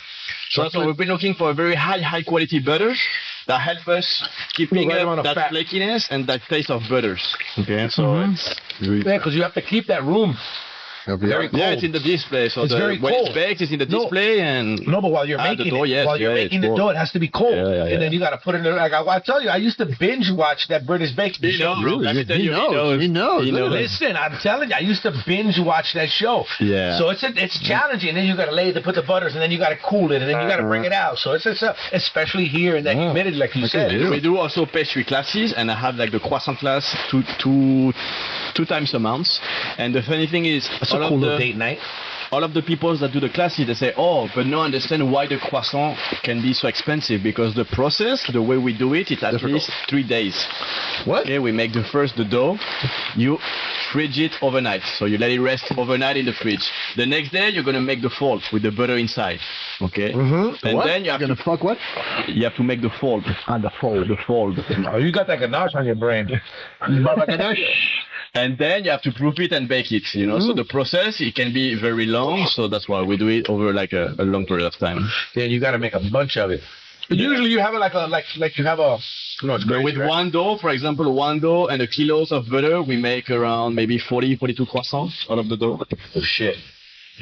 So that's why we've been looking for a very high quality butter that help us keeping up that flakiness and that taste of butters. Okay, so because you have to keep that room very cold. Yeah, it's in the display. So it's very cold. When it's baked, it's in the display, and but while you're making making the dough, it has to be cold, and then you got to put it in there. Like I tell you, I used to binge watch that British Baking show. He knows. Listen, I'm telling you, I used to binge watch that show. Yeah. So it's challenging. And then you got to put the butters, and then you got to cool it, and then you got to bring it out. So it's especially here in that humidity, like you said. We do also pastry classes, and I have like the croissant class two times a month. And the funny thing is, that's a cool little date night. All of the people that do the classes, they say, but now I understand why the croissant can be so expensive, because the process, the way we do it, it's at least 3 days. What? Okay, we make the dough, you fridge it overnight. So you let it rest overnight in the fridge. The next day, you're going to make the fold with the butter inside. Okay? Mm-hmm. And then you have You have to make the fold. The fold. Oh, you got that ganache on your brain. And then you have to proof it and bake it, So the process, it can be very long, so that's why we do it over like a long period of time. Yeah, you got to make a bunch of it. But usually you have it like you have a... No, it's great, with one dough, for example, and a kilos of butter, we make around maybe 42 croissants out of the dough. Oh, shit.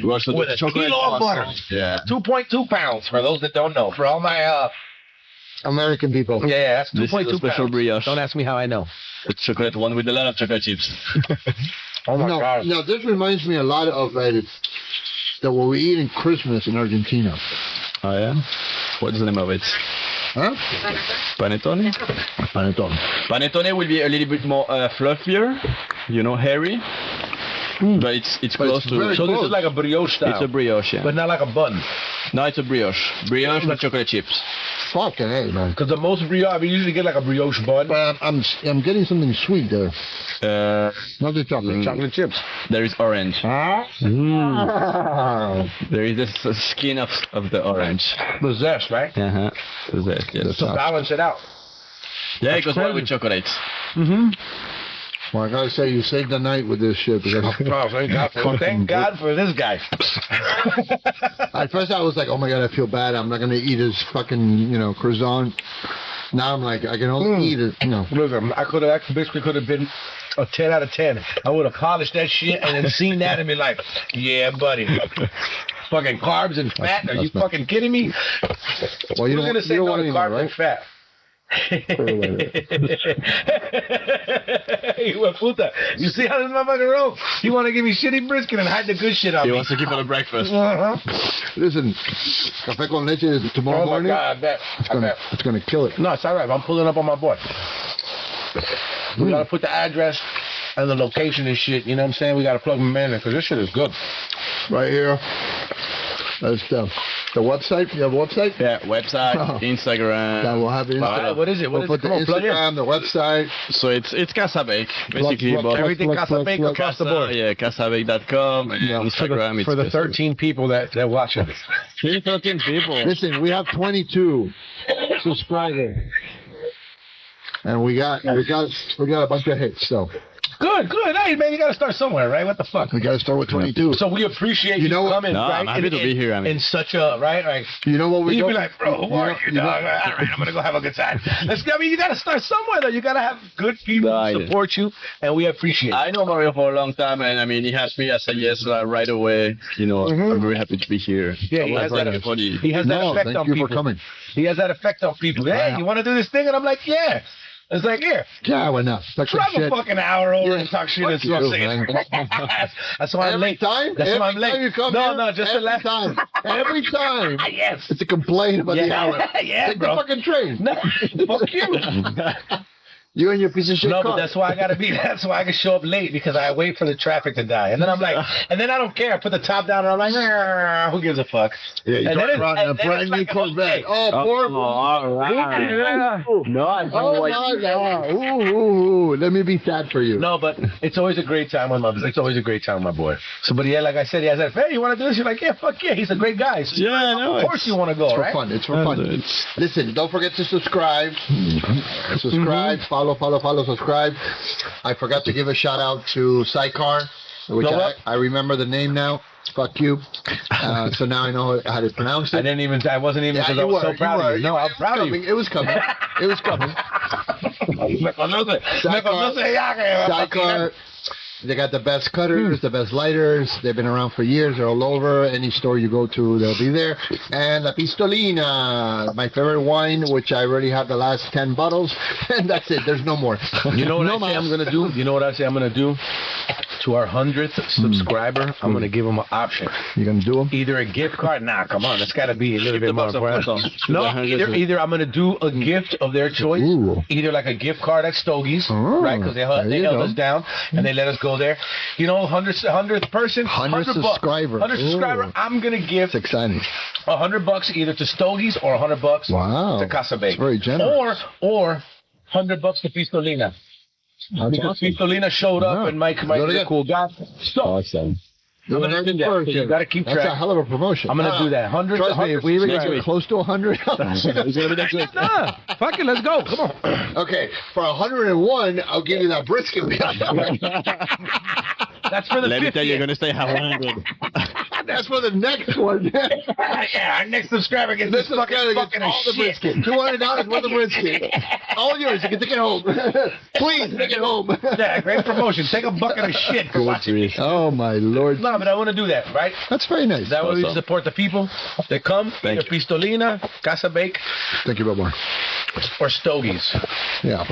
We also with a kilo of butter. Yeah. 2.2 pounds, for those that don't know. For all my... American people. Yeah, that's 2.2 special brioche. Don't ask me how I know. The chocolate one with a lot of chocolate chips. Oh my God. No, this reminds me a lot of that what we eat in Christmas in Argentina. Oh yeah? What's the name of it? Huh? Panettone. Panettone. Panettone will be a little bit more fluffier, hairy. But it's close to. So this is like a brioche style. It's a brioche, yeah. But not like a bun. No, it's a brioche. Brioche with chocolate chips. Fucking hey, man. Because the most brioche, we usually get like a brioche bun. But I'm getting something sweet there. Not the chocolate. Chocolate chips. There is orange. Huh? There is this skin of the orange. The zest, right? Uh-huh. The zest, yes. To balance it out. Yeah, it goes well with chocolate. Mm-hmm. Well, I gotta say, you saved the night with this shit. Because thank God for this guy. At first, I was like, "Oh my God, I feel bad. I'm not gonna eat his fucking, croissant." Now I'm like, I can only eat it. Listen, that basically could have been a 10 out of 10. I would have polished that shit and then seen that and be like, "Yeah, buddy." Fucking carbs and fat? Are you fucking kidding me? Well, you Who's gonna say no to carbs right? and fat? You see how this motherfucker rolls? He want to give me shitty brisket and hide the good shit on me. He wants to keep it a breakfast. Listen, café con leche is tomorrow morning. God, It's gonna kill it. No, it's all right. I'm pulling up on my boy. We gotta put the address and the location and shit. You know what I'm saying? We gotta plug them in because this shit is good. Right here. That's the website. You have a website? Yeah, website, Instagram. Yeah, we'll have Instagram. What is it? We'll put the Instagram, the website. So it's Casa Bake, basically. Everything Casa Bake across the board. Yeah, casabake.com and Instagram. For the 13 people that watch it. 13 people. Listen, we have 22 subscribers, and we got a bunch of hits. So good. Hey, man, you got to start somewhere, right? What the fuck? we got to start with 22. So we appreciate you coming, no, right? I'm happy to be here. In such a, right? Like, you know what we you'd go? be like, bro, who are you, dog? All right, I'm going to go have a good time. You got to start somewhere, though. You got to have good people who support you, and we appreciate it. I know Mario for a long time, and he asked me. I said yes right away. I'm very happy to be here. Yeah, he has that effect on people. Thank you for coming. He has that effect on people. Hey, you want to do this thing? And I'm like, yeah. It's like, here. Yeah, why not? Drive a fucking hour over and talk shit. That's what I'm saying. That's why I'm late. That's why I'm late. No, just the last time. Every time. Yes. It's a complaint about the hour. Yeah, Take bro. the fucking train. No, fuck you. You and your piece of shit No, car. but that's why I can show up late because I wait for the traffic to die. And then I'm like, and then I don't care. I put the top down and I'm like, who gives a fuck? Yeah, you drive around in a brand new Corvette. all right. No, I don't Ooh, let me be sad for you. No, but it's always a great time with my boy. So, but yeah, like I said, he has that, hey, you want to do this? You're like, yeah, fuck yeah, he's a great guy. So yeah, I know. Of course you want to go, right? It's for fun. Listen, don't forget to subscribe. Subscribe, follow, subscribe. I forgot to give a shout out to Cigars, which I remember the name now. Fuck you. So now I know how to pronounce it. I wasn't even because I was so proud of you. No, I'm proud of you. It was coming. Cigars. They got the best cutters, the best lighters. They've been around for years. They're all over. Any store you go to, they'll be there. And La Pistolina, my favorite wine, which I already have the last 10 bottles. And that's it. There's no more. You know what I say I'm going to do? You know what I say I'm going to do? To our 100th subscriber, I'm going to give them an option. You're going to do them? Either a gift card. Nah, come on. That's got to be a little bit more important. No, either I'm going to do a gift of their choice. Ooh. Either like a gift card at Stogie's, right? Because they held us down and they let us go there. 100th person, 100 subscriber. 100 subscriber. I'm going to give $100 either to Stogie's or $100 to Casa Bake. That's very generous. Or $100 to Pistolina. Because Pistolina showed up and Mike is a cool guy. So, awesome. I'm going to do that. So you got to keep track. That's a hell of a promotion. I'm going to do that. 100. Trust me, if we even get close to 100, fuck it, let's go. Come on. Okay, for 101, I'll give you that brisket. That's for the 50th. Let me tell you, you're going to say 100. That's for the next one. Yeah, our next subscriber gets this fucking all the brisket. $200 worth of brisket. All yours. You can take it home. Please, take it home. Yeah, great promotion. Take a bucket of shit. Oh, my Lord. No, but I want to do that, right? That's very nice. That way we support the people that come. Either Pistolina, Casa Bake. Thank you, Bob. Or Stogie's. Yeah.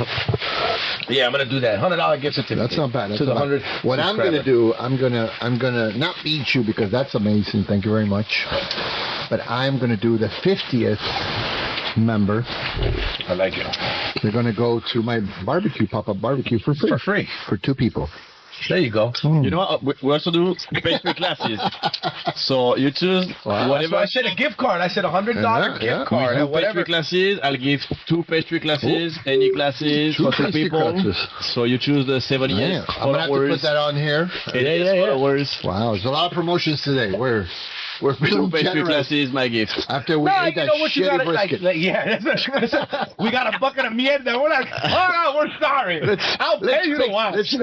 Yeah, I'm gonna do that. $100 gift certificate. That's not bad. That's to the 100. What I'm gonna do, I'm gonna not beat you because that's amazing. Thank you very much. But I'm gonna do the 50th member, I like it. they're going to go to my barbecue, pop-up barbecue for free. For free. For 2 people. There you go. You know what? We also do pastry classes. So you choose whatever. I said a gift card. I said $100 gift card. We do pastry classes. I'll give 2 pastry classes, any classes for 2 people. Classes. So you choose the 78 I'm going to have to put that on here. Yeah. Wow, there's a lot of promotions today. We're feeling pastry classes, my gift. After we ate that shitty brisket. We got a bucket of mierda. We're like, oh no, we're sorry. I'll pay you to watch.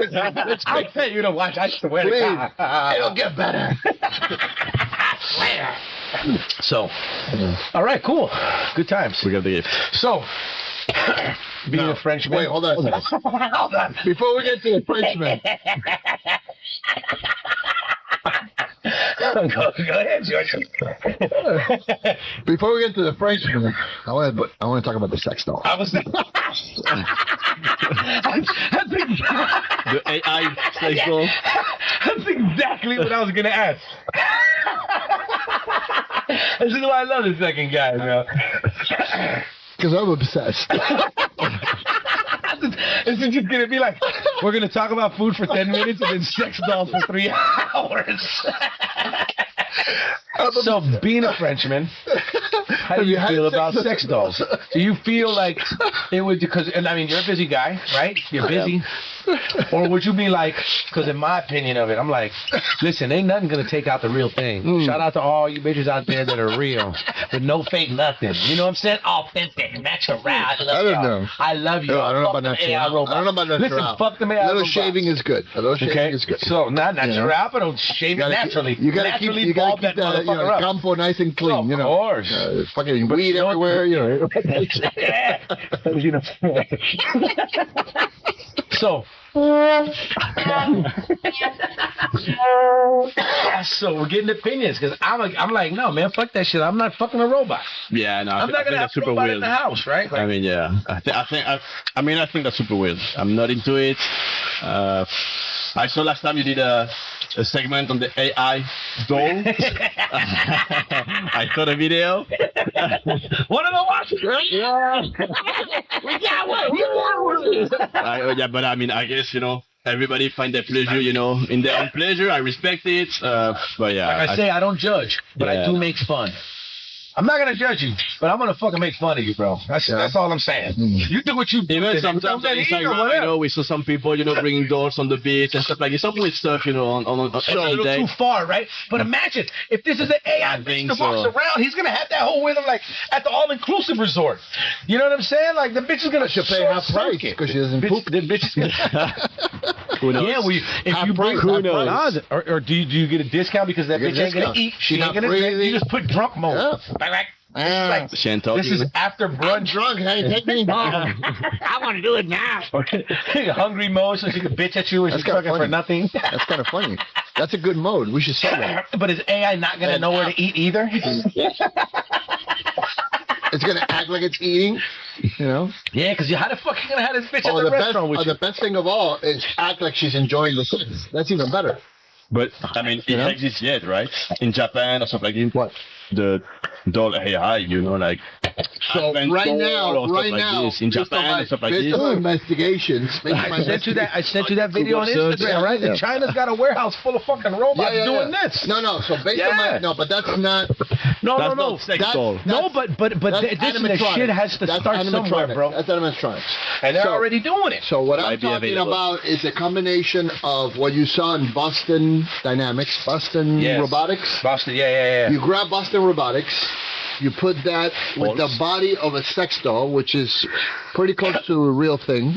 I'll pay you to watch. I swear to God. It'll get better. So, all right, cool. Good times. We got the gift. So, being a Frenchman. Wait, hold on. Hold on. Before we get to the Frenchman. Go ahead, George. Before we get to the Frenchman, I want to talk about the sex doll. I was. The AI sex doll. That's exactly what I was gonna ask. This is why I love the second guy, man. Because I'm obsessed. This is just gonna be like, we're gonna talk about food for 10 minutes and then sex dolls for 3 hours. So, being a Frenchman, how do you feel about sex dolls? Do you feel like it would, because, and I mean, you're a busy guy, right? You're busy. Or would you be like, because in my opinion of it, I'm like, listen, ain't nothing going to take out the real thing. Shout out to all you bitches out there that are real, with no fake nothing. You know what I'm saying? Authentic, natural. I don't know. I love you. No, I don't know about natural. I don't know about natural. Listen, fuck the AI A little robot. shaving is good. A little shaving is good. So, not natural, but don't shave it naturally. You got to keep that campo nice and clean. Of course. Fucking weed everywhere. So, so we're getting opinions because I'm like, no, man, fuck that shit. I'm not fucking a robot. Yeah, no, I'm not gonna have a robot in the house, right? Like, I mean, yeah, I think that's super weird. I'm not into it. I saw last time you did a segment on the AI doll. I saw the video. One of the watch. Yeah. We got one. Yeah, but I mean, I guess, everybody find their pleasure, in their own pleasure. I respect it. But yeah. Like I say, I don't judge, but I do make fun. I'm not gonna judge you, but I'm gonna fucking make fun of you, bro. That's all I'm saying. You do what you do. Even sometimes on Instagram, we saw some people, bringing dolls on the beach and stuff like this. Some weird stuff, on a little too far, right? But imagine if this is an AI bitch that walks around, he's gonna have that whole with him like at the all-inclusive resort. You know what I'm saying? Like the bitch is gonna pay half price because she doesn't poop. The bitch is gonna. Who knows? Yeah, if you bring who knows? Or do you get a discount because that bitch ain't gonna eat? She ain't gonna drink. You just put drunk mode. Yeah. Like, this is after brunch. I'm drunk. Hey, take me down. I want to do it now. Hungry mode, so she can bitch at you and she's fucking for nothing. That's kind of funny. That's a good mode. We should sell that. But is AI not gonna know where to eat either? It's gonna act like it's eating, Yeah, because how the fuck you gonna have this bitch at the restaurant with you? The best thing of all is act like she's enjoying the food. That's even better. But I mean, it exists yet, right? In Japan or something like that. What? The doll AI, like. So right now, in Japan and stuff like this. Based on investigations, I sent you that video on Instagram, right? Yeah. China's got a warehouse full of fucking robots doing this. No. So based on but that's not. No. Sex doll. No, but this shit has to start somewhere, bro. That's animatronics, and they're already doing it. So what I'm talking about is a combination of what you saw in Boston Dynamics, Boston Robotics. Boston, yeah. You grab Boston Robotics. You put that with the body of a sex doll, which is pretty close to a real thing.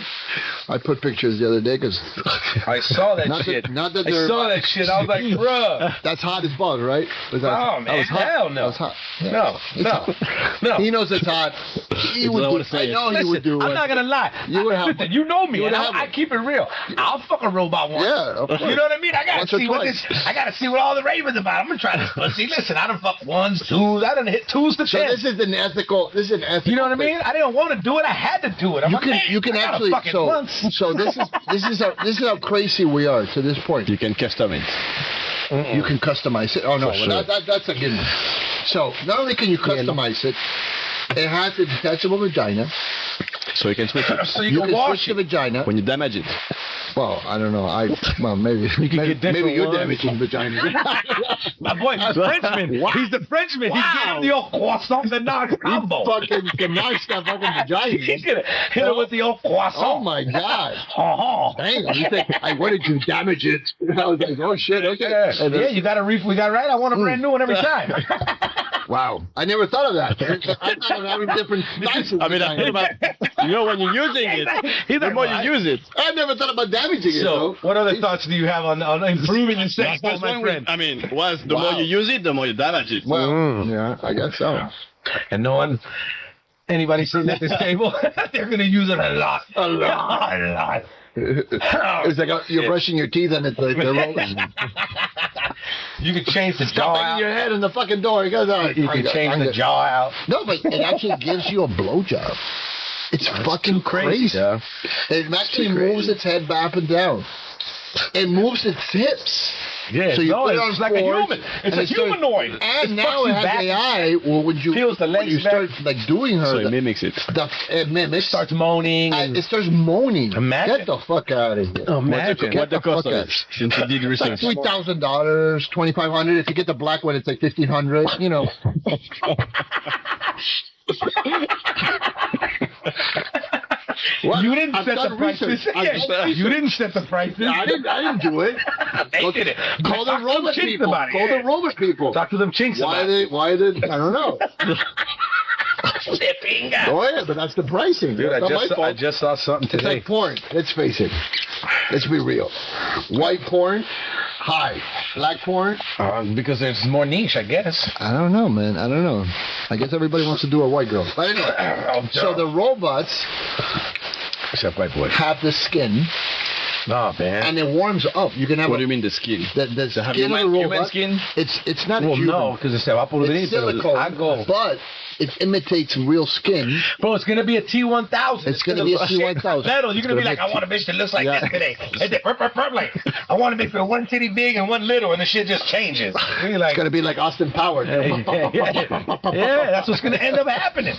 I put pictures the other day because I saw that shit. I saw that shit. I was like, bruh. That's hot as balls, right? Oh, man. That was hot. Hell no. That was hot. No. He knows it's hot. He would do, I know he would do it. I'm not going to lie. Listen, you know me. I keep it real. I'll fuck a robot once. Yeah. You know what I mean? I got to see what all the ravens about. I'm going to try this pussy. Listen, I done fucked ones, twos. I done hit twos to 10. So this is an ethical. You know what I mean? I didn't want to do it. I had to do it. You can actually. So this is how crazy we are to this point. You can customize. You can customize it. Oh no, that's a given. So not only can you customize it, It has a detachable vagina. So you can switch it. So you can wash switch the vagina. When you damage it. Well, I don't know. Maybe you're damaging vagina. My boy, he's Frenchman. Wow. He's the Frenchman. Wow. He's getting the old croissant de nage combo. Fucking can knock that fucking vagina. He's gonna hit it with the old croissant. Oh my god. Oh. Dang, you think I wanted to damage it? I was like, oh shit, okay. Yeah, you got a we got right. I want a brand new one every time. Wow, I never thought of that. I thought of having different sizes. I mean, when you're using it, the more you use it. I never thought about damaging it. So, what other thoughts do you have on improving the sex, my friend? I mean, the more you use it, the more you damage it. Well, yeah, I guess so. And anybody sitting at this table, they're gonna use it a lot. A lot. It's like you're brushing your teeth and it's like they're rolling. You can change the Stop jaw banging out. your head in the fucking door. It goes out. You can change the jaw out. No, but it actually gives you a blowjob. It's fucking crazy. Yeah. It actually moves its head back and down. It moves its hips. Yeah, so you put it on it's like a human. It's a humanoid. And now it has AI. Well, when you start like doing her, so it mimics it. It mimics. It starts moaning. It starts moaning. Imagine. Get the fuck out of here. Imagine. What the cost of it? Since you did research. Like $3,000, $2,500. If you get the black one, it's like $1,500. You know. What? You didn't set the prices. You didn't set the prices. I didn't do it. They did it. Call the robot people. Call the robot people. Talk to them chinks about it. Why did I don't know. Flipping. Oh yeah, but that's the pricing. Dude, I just saw something today. It's like porn. Let's face it. Let's be real. White porn, high. Black porn? Because there's more niche, I guess. I don't know, man. I don't know. I guess everybody wants to do a white girl. But anyway, so the robots except white boy have the skin. Oh man! And it warms up. You can have. What do you mean the skin? The skin of the robot. Skin? It's not. Well, human. no, because it's silicone. But it imitates real skin. Bro, it's gonna be a T1000. It's gonna be a T1000. Metal. You're gonna be like, I want a bitch that looks like this today. Like, I want a bitch with one titty big and one little, and the shit just changes. It's gonna be like Austin Powers. Yeah, that's what's gonna end up happening.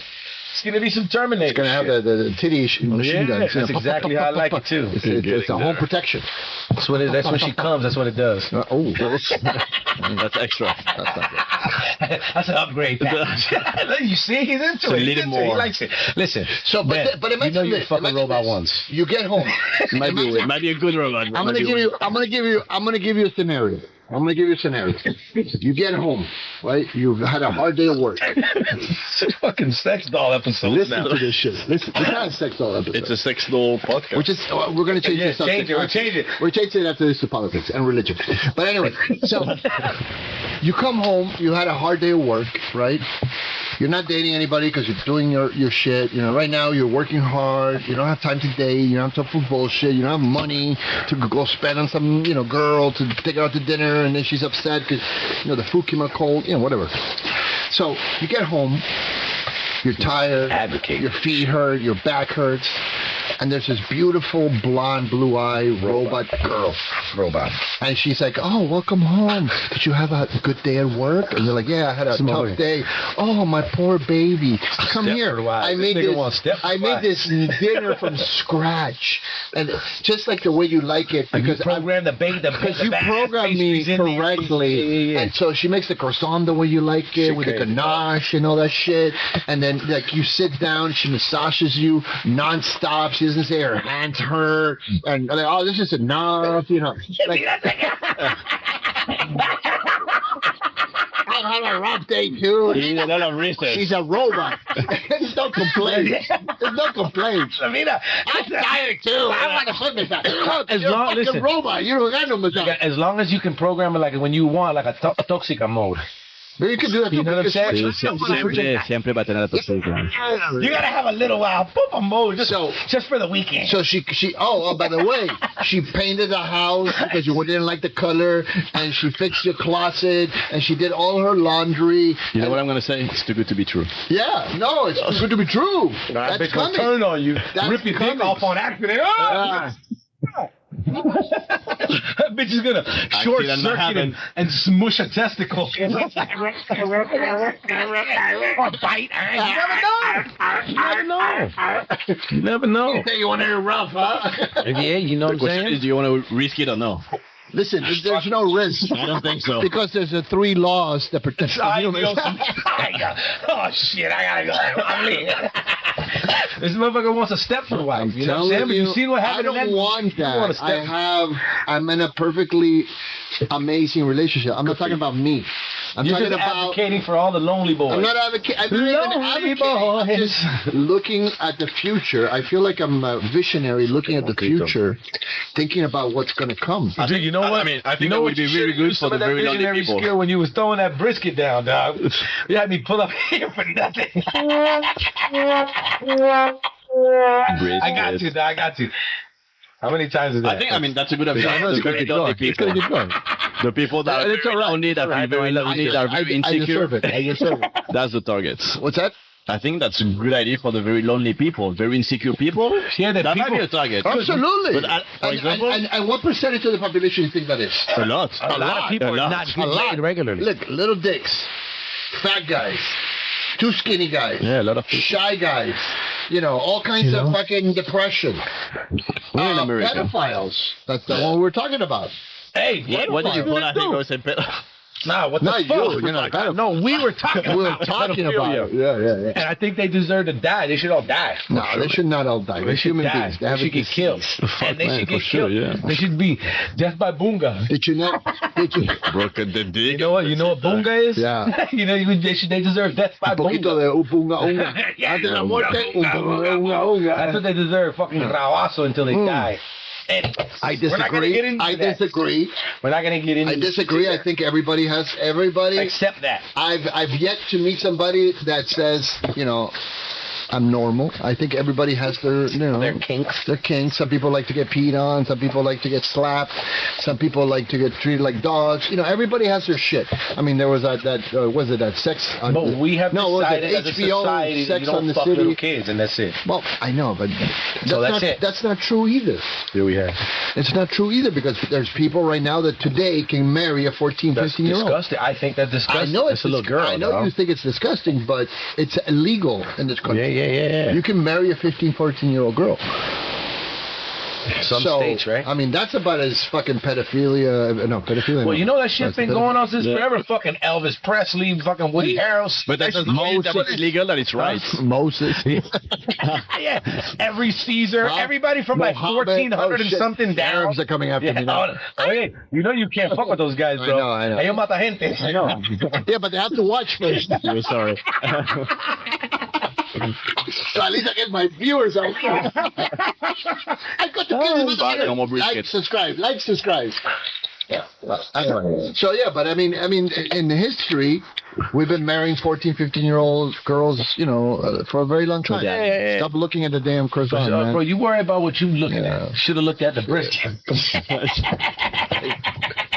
It's gonna be some Terminator. It's gonna have the titty machine guns. That's exactly how I like it too. It's a home protection. That's what that's when she comes. That's what it does. That's extra. That's not good. That's an upgrade. You see, he's into it. A little more. He likes it. Listen. So, but you know you fucking robot once. You get home. Might be a good robot. I'm gonna give you a scenario. You get home, right? You've had a hard day of work. It's a fucking sex doll episode. Listen to this shit. Listen, it's not a sex doll episode. It's a sex doll podcast. We're going to change this subject. We'll change it. We're changing it after this to politics and religion. But anyway, so you come home, you had a hard day of work, right? You're not dating anybody because you're doing your shit. You know, right now you're working hard. You don't have time to date. You don't have time for bullshit. You don't have money to go spend on some, girl to take her out to dinner, and then she's upset because, the food came out cold. Whatever. So you get home. You're tired. Advocate. Your feet hurt. Your back hurts. And there's this beautiful blonde, blue-eyed robot girl. And she's like, "Oh, welcome home. Did you have a good day at work?" And you're like, "Yeah, I had a tough day." "Oh, my poor baby. Come here. I made this dinner from scratch, and just like the way you like it, because you programmed you programmed me correctly." And so she makes the croissant the way you like it, with the ganache and all that shit. And then like you sit down, she massages you nonstop. She doesn't say her hands hurt, and like, "Oh, this is enough," Like, I had a rough day too. She's a robot. There's no complaint. I'm tired too. I want to put massage. You're a robot. You don't got no massage. As long as you can program it like when you want, like a toxica mode. But you can do that. You know what I'm saying? Siempre va a tener la toxicidad. You gotta have a little mode just for the weekend. So she by the way, she painted the house because you didn't like the color, and she fixed your closet, and she did all her laundry. You know what I'm gonna say? It's too good to be true. Yeah, no, it's too good to be true. That's coming. Turn on you. Rip your dick off on accident. That bitch is gonna short circuit and smush a testicle. Or bite. You never know. You want to hear rough, huh? Yeah, you know what I'm saying? Do you want to risk it or no? Listen, there's no risk. I don't think so. Because there's the 3 laws that protect humans. Oh shit! I gotta go. I'm leaving. This motherfucker wants a stepford wife. You know what I'm saying? But you see what happened? I don't want that. I'm in a perfectly amazing relationship. I'm not talking about me. I'm talking about advocating for all the lonely boys. I'm not advocating. I'm just looking at the future. I feel like I'm a visionary, looking at the future, thinking about what's going to come. You know what? I mean, I think that would be really good for the very lonely people. Skill when you was throwing that brisket down, dog. You had me pull up here for nothing. I got you, dog. I got you. How many times is that? I mean, that's a good option. The very lonely people. The people that are very lonely, that are very lonely, that are very insecure. I deserve it. That's the target. What's that? I think that's a good idea for the very lonely people, very insecure people. Yeah, that might be a target. Absolutely. But for example, and what percentage of the population do you think that is? A lot. A lot of people are not getting regularly. Look, little dicks, fat guys, too skinny guys, yeah, a lot of people. Shy guys. You know, all kinds of fucking depression. We're in America. Pedophiles. That's the one we're talking about. Hey, what did you pull out? He goes and Nah, what the Not fuck? you know, No, we were talking. We were talking about it. Yeah. And I think they deserve to die. They should all die. No, they should not all die. They're human beings. They should get killed. And they should get killed. They should be death by bunga. Did you know? Broken the dick. You know what? You know what bunga is? Yeah. You know, they deserve death by bunga. That's what they deserve. Fucking rabazo until they die. Anyways, I disagree. We're not gonna get into. I disagree. I think everybody accept that. I've yet to meet somebody that says, you know, I'm normal. I think everybody has their, you know, their kinks. Their kinks. Some people like to get peed on. Some people like to get slapped. Some people like to get treated like dogs. You know, everybody has their shit. I mean, there was that sex. But we have decided as a HBO society Sex you don't on the fuck City. little kids, and that's it. Well, I know, but that's not true either. Here we have. It's not true either, because there's people right now that today can marry a 14, 15-year-old. Disgusting. I think that's disgusting. I know it's a little girl. I know you think it's disgusting, but it's illegal in this country. Yeah. You can marry a 15, 14-year-old girl. Some states, right? I mean, that's about as fucking pedophilia. No, pedophilia. Well, you know that shit's been going on since forever. Fucking Elvis Presley, fucking Woody Harrelson. But that doesn't mean that it's legal, that it's right. Moses. Yeah. Every Caesar, everybody from like 1400 and something down. Arabs are coming after me now. Oh, yeah. You know you can't fuck with those guys, bro. I know. Ellos mata gente. I know. Yeah, but they have to watch first. We're sorry. So at least I get my viewers out. I got to no more brisket. Like, subscribe. Yeah. So yeah, but I mean, in history, we've been marrying 14, 15-year-old girls, you know, for a very long time. Yeah. Stop looking at the damn croissant, man. Bro, you worry about what you looking at. Should have looked at the brisket.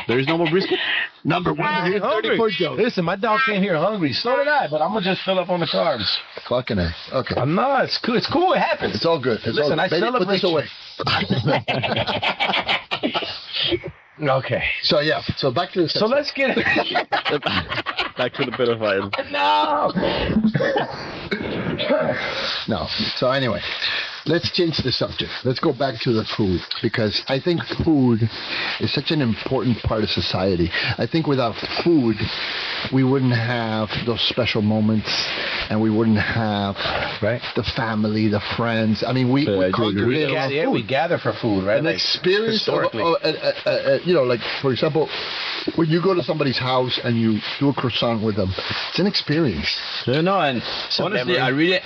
There is no more brisket? Number 134 Joe. Listen, my dog came here hungry. So did I, but I'm going to just fill up on the carbs. Fucking A. Okay. I'm not. It's cool. It's cool. It happens. It's all good. Listen, I celebrate. Put this away. Okay. So, yeah. So, back to the... So, let's get... Back to the pedophile. No. So, anyway... Let's change the subject. Let's go back to the food, because I think food is such an important part of society. I think without food, we wouldn't have those special moments, and we wouldn't have the family, the friends. I mean, we gather for food, right? An experience of, you know, like, for example, when you go to somebody's house and you do a croissant with them, it's an experience. You know, and honestly, I really...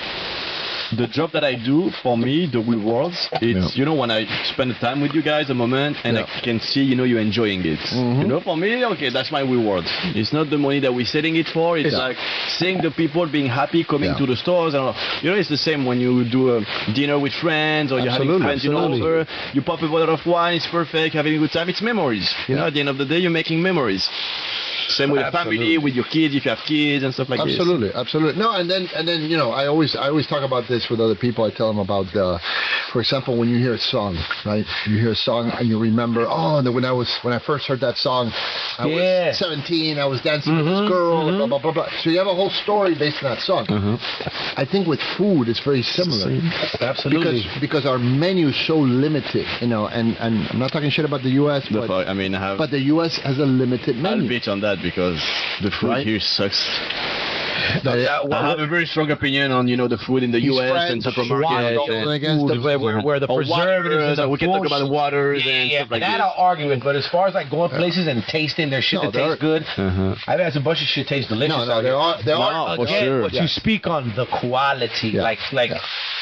The job that I do, for me, the rewards, it's, you know, when I spend the time with you guys a moment and I can see, you know, you're enjoying it. You know, for me, okay, that's my reward. It's not the money that we're setting it for. It's like seeing the people being happy coming to the stores. And, you know, it's the same when you do a dinner with friends or you're having friends, you know, over. You pop a bottle of wine, it's perfect, having a good time. It's memories. You know, at the end of the day, you're making memories. Same with your family, with your kids, if you have kids and stuff like this. Absolutely. No, and then I always talk about this with other people. I tell them about for example, when you hear a song, right? You hear a song and you remember, when I first heard that song, I was 17, I was dancing with this girl, blah blah blah blah. So you have a whole story based on that song. I think with food it's very similar. Absolutely. Because our menu is so limited, and I'm not talking shit about the U.S. But the U.S. has a limited menu. I'll bitch on that because the food here sucks. I have a very strong opinion on the food in the U.S. and supermarkets where the preservatives and we can talk about waters and stuff like that. I'll argue it, but as far as like going places and tasting their shit that tastes good, I've had some bunch of shit taste delicious. There are for sure. But you speak on the quality, like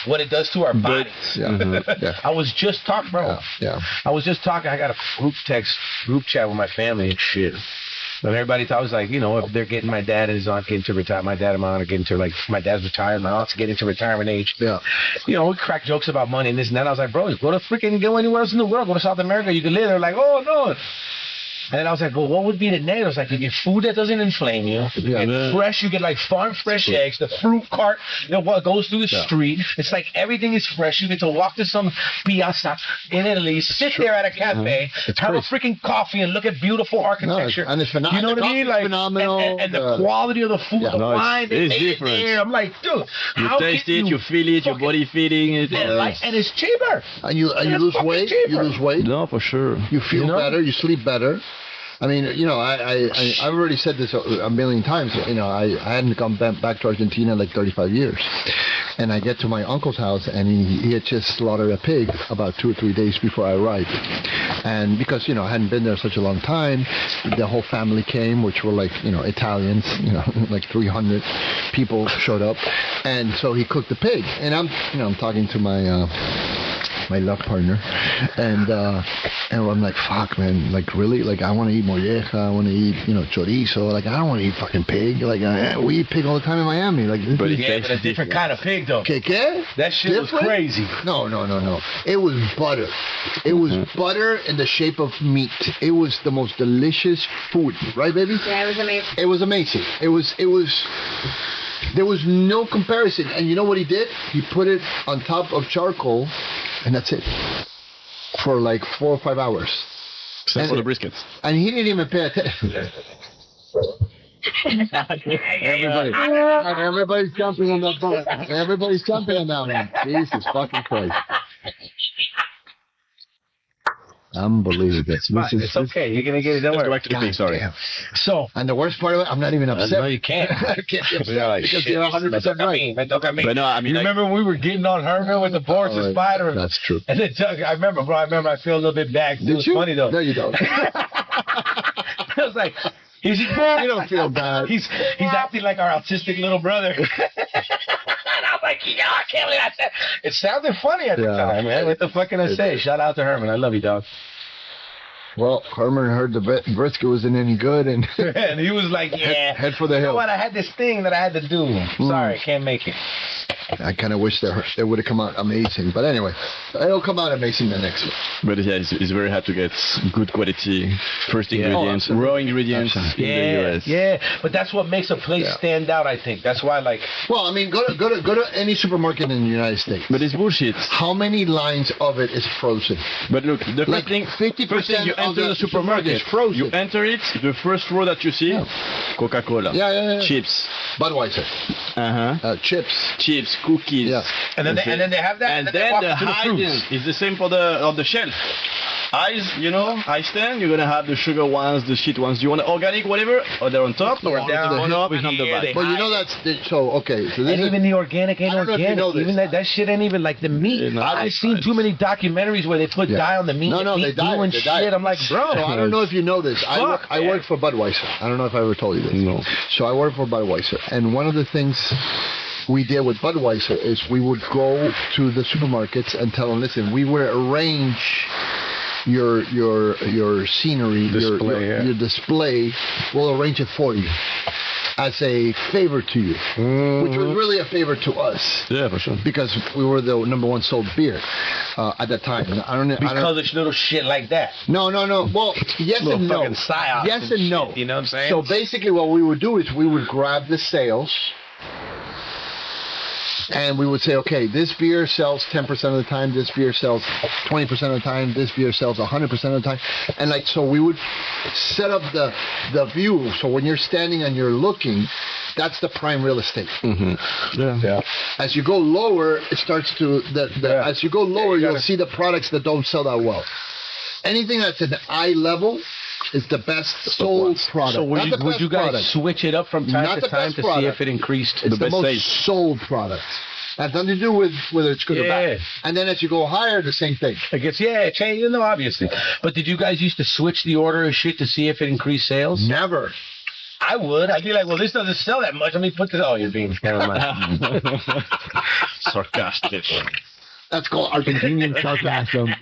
what it does to our bodies. I was just talking, bro. I was just talking. I got a group chat with my family and shit. And everybody thought, I was like, if they're getting, my dad and his aunt getting to retire, my dad and my aunt are getting to, like, my dad's retired, my aunt's getting to retirement age. We crack jokes about money and this and that. I was like, bro, go to freaking go anywhere else in the world. Go to South America. You can live. They're like, oh, no. And then I was like, well, what would be the negative? I was like, you get food that doesn't inflame you. You get fresh. You get like farm fresh eggs. The fruit cart what goes through the street. It's like everything is fresh. You get to walk to some piazza in Italy, sit there at a cafe, have a freaking coffee, and look at beautiful architecture. And it's phenomenal. You know what I mean? Like, phenomenal. And the quality of the food, the wine, it's different. I'm like, dude, you taste it, you feel it, your body feeling it, and it's cheaper. And you lose weight. Cheaper. You lose weight. No, for sure. You feel better. You sleep better. I mean, I've already said this a million times. I hadn't gone back to Argentina in like 35 years. And I get to my uncle's house, and he had just slaughtered a pig about 2 or 3 days before I arrived. And because, I hadn't been there such a long time, the whole family came, which were like, Italians, like 300 people showed up. And so he cooked the pig. And I'm talking to my love partner, and I'm like, fuck, man, like really, like I want to eat molleja, I want to eat, chorizo, like I don't want to eat fucking pig, like we eat pig all the time in Miami, like. But a different kind of pig though. ¿Qué? That shit was crazy. No. It was butter. It was butter in the shape of meat. It was the most delicious food, right, baby? Yeah, it was amazing. It was amazing. It was. There was no comparison. And you know what he did? He put it on top of charcoal, and that's it. For like 4 or 5 hours. Except for the briskets. And he didn't even pay attention. Everybody's jumping on that boat. Everybody's jumping on that one. Jesus fucking Christ. Unbelievable. It's okay. You're going to get it. Don't worry. Go back to the pig, sorry. So, and the worst part of it, I'm not even upset. No, you can't. I can't be upset because you're 100% right. But no, I mean, you remember when we were getting on Herman with the boards and spider? That's true. And then I remember I feel a little bit bad. It was funny though. No, you don't. I was like, you don't feel bad. He's acting like our autistic little brother. And I was like, I can't believe I said. It sounded funny at the time, man. What the fuck can I say? Shout out to Herman. I love you, dog. Well, Herman heard the brisket wasn't any good, and and he was like, "Yeah, head for the hill." You know what? I had this thing that I had to do. Sorry, can't make it. I kind of wish it would have come out amazing, but anyway, it'll come out amazing the next one. But yeah, it's very hard to get good quality first ingredients, raw ingredients in the US. Yeah, but that's what makes a place stand out. I think that's why, like. Well, I mean, go to any supermarket in the United States. But it's bullshit. How many lines of it is frozen? But look, the first thing, 50% you enter the supermarket, frozen. You enter it, the first row that you see, Coca-Cola. Yeah. Chips. Budweiser. Chips, cookies. Yeah. And then they have that. And then the hygiene is the same for the shelf. Ice stand, you're gonna have the sugar ones, the shit ones. Do you want organic, whatever, or they're on top, or down, on up, and on the back. But that's okay. So this and even the organic ain't organic. You know even that shit ain't even like the meat. I've seen too many documentaries where they put dye on the meat. No, they dye. Shit. I'm like, bro. So I don't know if you know this. I work for Budweiser. I don't know if I ever told you this. No. So I work for Budweiser, and one of the things we did with Budweiser is we would go to the supermarkets and tell them, listen, we would arrange your scenery, your display, we'll arrange it for you. as a favor to you, which was really a favor to us. Yeah, for sure. Because we were the number one sold beer at that time. Because of little shit like that. No. Well, yes and no. Yes and no. Shit, you know what I'm saying? So basically, what we would do is we would grab the sales. And we would say, okay, this beer sells 10% of the time, this beer sells 20% of the time, this beer sells 100% of the time. And like, so we would set up the view. So when you're standing and you're looking, that's the prime real estate. Yeah. As you go lower, it starts to, as you go lower, you'll see the products that don't sell that well. Anything that's at the eye level is the best sold product. So would you guys switch it up from time to time to see if it increased? It's the most sold product. Has nothing to do with whether it's good or bad. And then as you go higher, the same thing. I guess, it changed, obviously. But did you guys used to switch the order of shit to see if it increased sales? Never. I would. I'd be like, well, this doesn't sell that much. Let me put this. Oh, you're being sarcastic. That's called Argentinian sarcasm.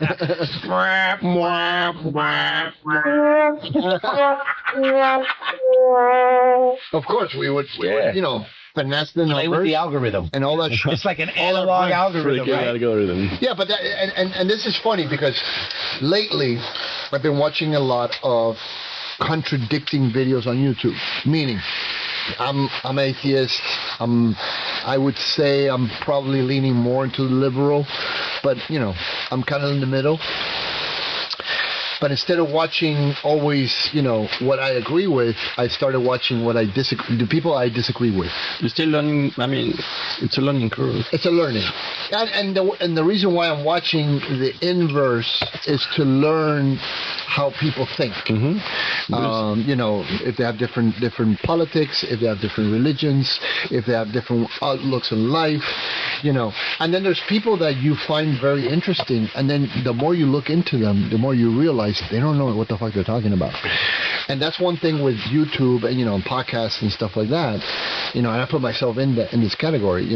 Of course, we would finesse the numbers. Play with the algorithm. And all that shit. It's like an analog algorithm, right? Yeah, but and this is funny because lately I've been watching a lot of contradicting videos on YouTube. Meaning, I'm atheist. I would say I'm probably leaning more into the liberal, but I'm kind of in the middle. But instead of watching always, what I agree with, I started watching the people I disagree with. You're still learning. I mean, it's a learning curve. It's a learning. And the reason why I'm watching the inverse is to learn how people think. If they have different politics, if they have different religions, if they have different outlooks on life, And then there's people that you find very interesting, and then the more you look into them, the more you realize they don't know what the fuck they're talking about. And that's one thing with YouTube and, and podcasts and stuff like that. And I put myself in this category.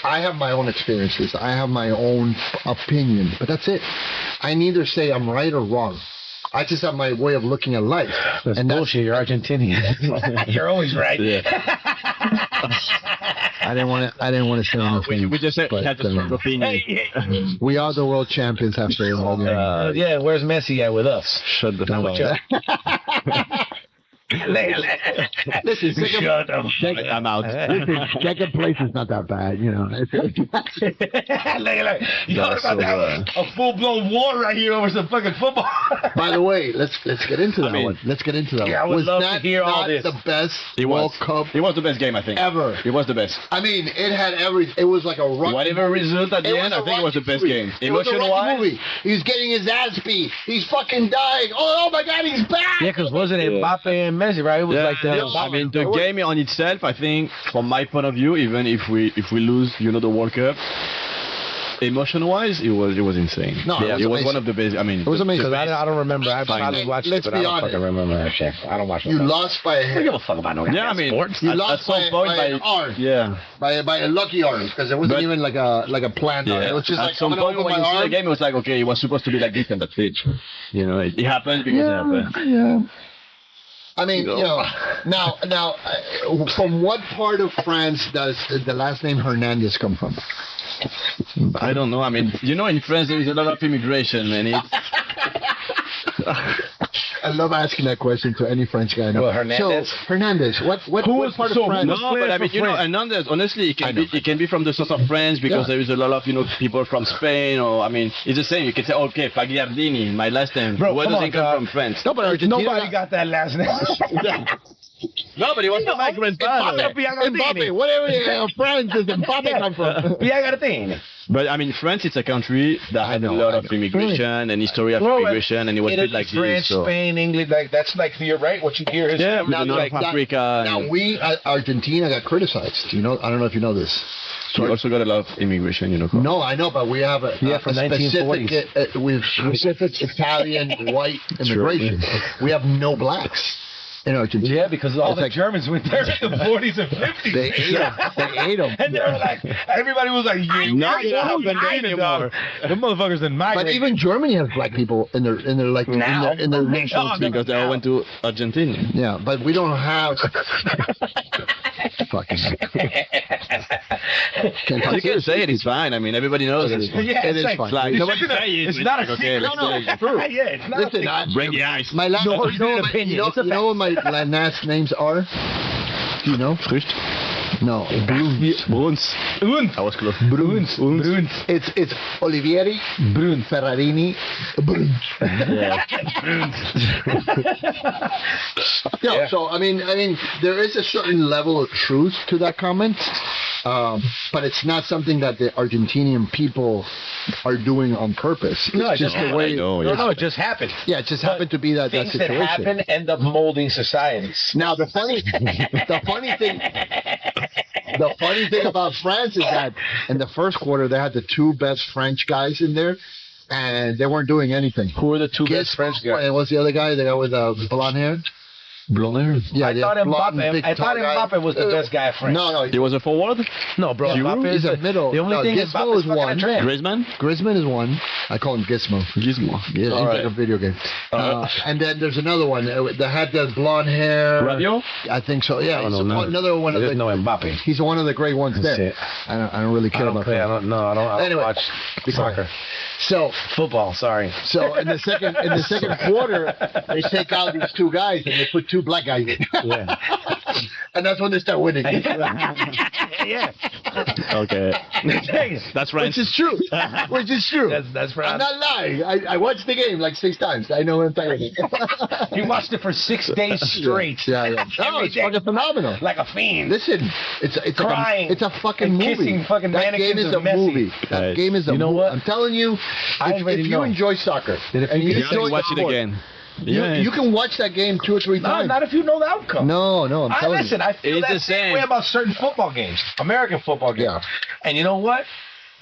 I have my own experiences. I have my own opinion, but that's it. I neither say I'm right or wrong. I just have my way of looking at life. That's bullshit. You're Argentinian. You're always right. Yeah. I didn't want to say anything. We just said we had the opinion. We are the world champions after all. Where's Messi at with us? Shut the fuck up. Listen, shut up. I'm out. Listen, second place is not that bad, You know a full-blown war right here over some fucking football. By the way, let's get into that one. Let's get into that one. I would love to hear all this. The best World Cup? It was the best game, I think. Ever. It was the best. I mean, it had it was like a rugby. Whatever result at the end, I think it was the best game. Emotional-wise, he's getting his ass beat. He's fucking dying. Oh my God, he's back. Yeah, because wasn't it Mbappe and Messi, right? It was like that. I mean, the game on itself, I think, from my point of view, even if we lose, the World Cup, emotion-wise, it was insane. No, it was one of the best. I mean, it was amazing. I don't remember. I probably watched it, but I don't fucking remember that shit. I don't watch it. You lost by a I don't give a fuck about no sports. You lost by an arm. Yeah. By a lucky arm, because it wasn't even like a plant. Yeah. It was just at some point when you see the game, it was like, okay, it was supposed to be like this and that's it. It happened because it happened. Yeah. I mean, now, from what part of France does the last name Hernandez come from? I don't know. I mean, in France there is a lot of immigration, man. I love asking that question to any French guy I know. Well, Hernandez? So, Hernandez, what part of France? No, but I mean, Hernandez, honestly, it can be from the south of France because there is a lot of, people from Spain, or, I mean, it's the same. You can say, okay, Pagliardini, my last name. Bro, where does it come from? France? No, but Argentina. Nobody got that last name. No, but it was not my grandfather. Mbappe, whatever France does Mbappe come from? But I mean, France is a country that had a lot of immigration and history of immigration, and it was built like France, this. Spain, England, that's you're right. What you hear is Africa. Now we, Argentina, got criticized. I don't know if you know this. We also got a lot of immigration, No, I know, but we have from specific Italian white immigration. We have no blacks. Yeah, because all the Germans went there in the 40s and 50s. They ate them. And they were like, everybody was like, not anymore. The motherfuckers didn't migrate. But even Germany has black people in their national team. Because they all went to Argentina. Yeah, but we don't have. Fucking. You can say it. It's fine. I mean, everybody knows it. Yeah, It is fine. Like, it's not a secret. let's do it. True. Yeah, it's not. Listen, Bring the ice. my last. No, you know, it's an opinion. It's a you know what my last names are? Do you know? Vrucht. No. Bruns. I was close. Bruns. It's Olivieri, Brun, Ferrarini, Brun. Yeah. So I mean, there is a certain level of truth to that comment, but it's not something that the Argentinian people are doing on purpose. It's No, it just just the way. No, it just happened. Yeah, it just happened to be that Things that situation. happen end up molding societies. Now the funny thing about France is that in the first quarter they had the two best French guys in there, and they weren't doing anything. Who are the two best French guys? And what's the other guy? The guy with blonde hair. Blonde hair? Yeah, I thought Mbappe was the best guy of France. No, He was a forward? No, bro. Mbappe he's is a middle. The only thing is Gizmo is one. Griezmann? Griezmann is one. I call him Gizmo. Gizmo. Yeah, he's like a video game. And then there's another one that had the blonde hair. Rabiot? I think so. Yeah, he's another one. I just know Mbappe. He's one of the great ones That's there. it. I don't really care about that. I don't Anyway. watch soccer. So Football, sorry. So in the second quarter, they take out these two guys and they put two black guys in. Yeah. And that's when they start winning. Yeah. Okay. That's right. Which is true. That's right. I'm not lying. I watched the game like 6 times. I know what I'm telling you. He watched it for 6 days straight. Yeah. No, it's fucking phenomenal. Like a fiend. Listen, it's Crying. it's a fucking and movie. kissing fucking That game mannequins is a of Messi. movie. That game is a movie. You know what? I'm telling you, if you enjoy soccer and you You enjoy can watch it sport, again. you can watch that game 2 or 3 No, times. not if you know the outcome. No, I'm telling Listen, I feel It's that the same same. way about certain football games, American football games. Yeah. And you know what?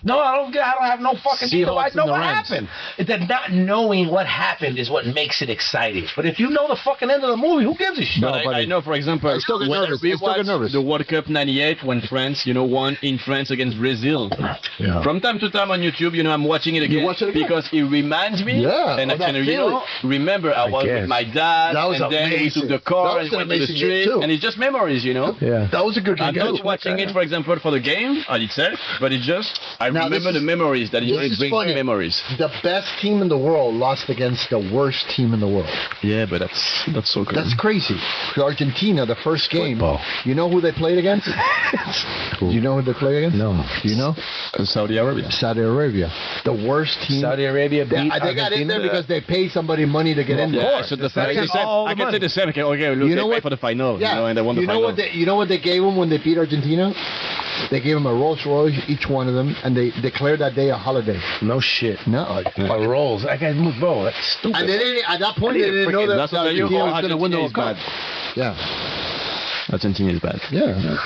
No, I don't have no fucking need to Seahawks know and the what Rams. happened. It's that not knowing what happened is what makes it exciting. But if you know the fucking end of the movie, who gives a shit? But I know, for example, I still get when nervous. we I still get watched nervous. the World Cup '98 when France, won in France against Brazil. Yeah. From time to time on YouTube, I'm watching it again, watch it again? because it reminds me. Yeah, And I of that can, feeling. remember I was guess. with my dad, That was and then we amazing. took the car That and was an went to the amazing game, street, too. and it's just memories, Yeah. That was a good I'm game. not watching it, for example, for the game on itself, but it's just I Now, remember this the is- memories that this it is brings funny. memories. The best team in the world lost against the worst team in the world. Yeah, but that's so good. That's crazy. Argentina, the first game. Football. You know who they played against? Do you know who they played against? No. Do you know? Saudi Arabia. Saudi Arabia. The worst team. Saudi Arabia They, beat they got in Argentina. there because they paid somebody money to get in there. Yeah, so the fact That's is that all I the can say money. the same. Okay, look, You know they what? pay for the final, Yeah. and they won the you know final. what? You know what they gave them when they beat Argentina? They gave them a Rolls Royce, each one of them, and they declared that day a holiday. No shit. No. My rolls. I got moved, bro. That's stupid. And they didn't, at that point, they didn't know that That's what you Argentina call was going to win the World Argentina Cup. is Yeah. Argentina is bad. Yeah,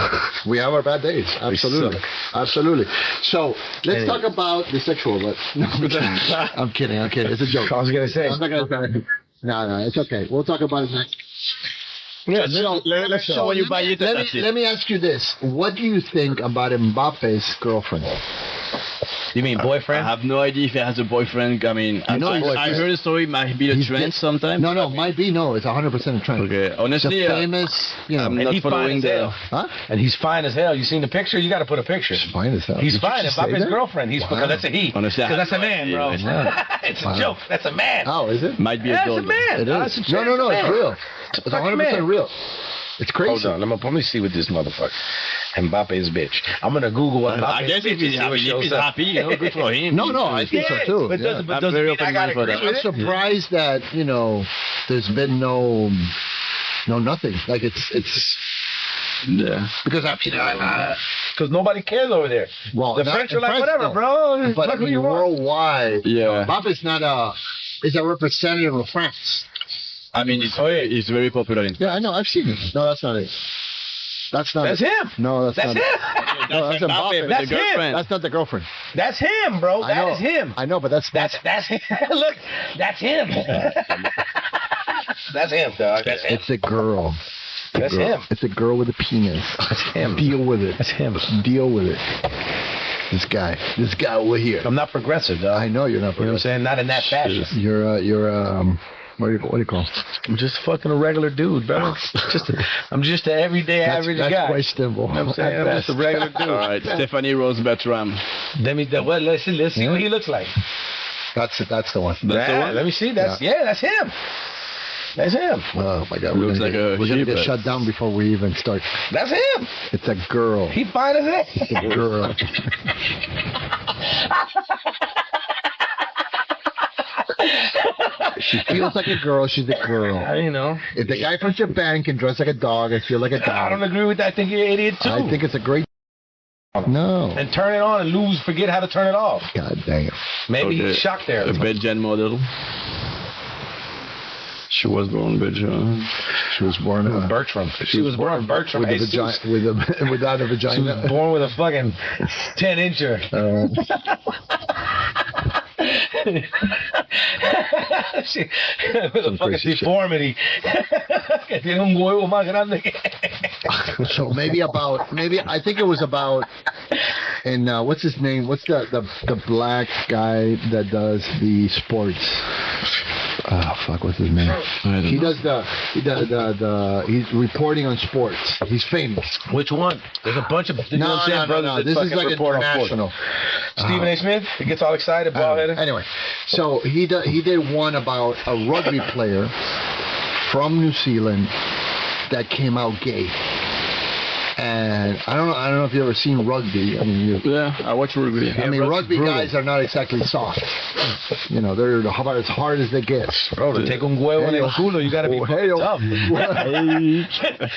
we have our bad days. Absolutely, absolutely. So let's talk about the sexual. But no, I'm kidding. It's a joke. I was gonna say. I'm not gonna say. No, it's okay. We'll talk about it next. Yeah, so when you buy it, that's it. Let me ask you this: what do you think about Mbappe's girlfriend? You mean I boyfriend? have no idea if he has a boyfriend. I mean, You know I heard a story. Might be a He's trend dead. sometime. No, might be no. It's 100% a trend. Okay, It's honestly, a famous, I'm And not he's fine following as the. hell. Huh? And he's fine as hell. You seen the picture? You got to put a picture. Fine as hell. He's Did you fine. just If say I'm his that? girlfriend, he's Wow. because that's a he. Honestly, I Because that's a have no man, idea. bro. Wow. It's Wow. a joke. That's a man. Oh, is it? Might be a That's a dog. man. It That's is. a No, man. it's real. It's fucking 100% man. real. It's crazy. Hold on, let me see what this motherfucker. Mbappe's bitch. I'm gonna Google what Mbappe's I guess bitch if he's is, see what happy, if shows he's up. happy, good for him. No, I think so too. But Yeah. doesn't, but I'm doesn't very mean I gotta open-minded for agree that. with I'm it. surprised that there's been no nothing. Like it's Yeah. because I Because nobody cares over there. well The not French are in like, France, whatever, though. bro. But Fuck who you want. worldwide, Yeah. Mbappe's not is a representative of France. I mean, it's very popular in. Yeah, I know. I've seen it. No, that's not it. That's not. That's it. him. No, that's That's not. him. It. No, that's Mbappe. That's the girlfriend. That's not the girlfriend. That's him, bro. I know. That is him. I know, but that's That's him. Look, that's him. That's him, dog. That's him. It's a girl. That's Girl. him. It's a girl with a penis. That's him. Deal with it. That's him. Deal with it. This guy over here. I'm not progressive, dog. I know you're not. You know what I'm saying? Not in that fashion. You're What do you call? I'm just fucking a regular dude, bro. I'm just an everyday average guy. That's questionable. You know what I'm saying? I'm just a regular dude. All right, Stephanie Rose Bertram. Let's see what he looks like. That's the one. That's the one? Let me see. That's him. That's him. Oh my God! Looks like we're gonna get shut down before we even start. That's him. It's a girl. He fine as it. It's a girl. She feels like a girl. She's a girl. You know. If the guy from Japan can dress like a dog, I feel like a dog. I don't agree with that. I think you're an idiot too. I think it's a great. No. And turn it on and forget how to turn it off. God damn. Maybe he's shocked there. A Belgian model. She was born Belgian. She was born Bertram. She was born Bertram. With without a vagina. She was born with a fucking 10-incher. With a fucking deformity. Que tiene un huevo más grande que... So maybe I think it was about, and what's his name? What's the black guy that does the sports? Oh fuck, what's his name? He does he's reporting on sports. He's famous. Which one? There's a bunch of no. This is like international. Stephen A. Smith. He gets all excited, bald-headed. Anyway, so he did one about a rugby player from New Zealand that came out gay. And I don't know if you've ever seen rugby. I mean, yeah, I watch rugby. I mean, rugby guys are not exactly soft. You know, they're about as hard as they get. Bro, to take un huevo en el culo, you gotta be tough.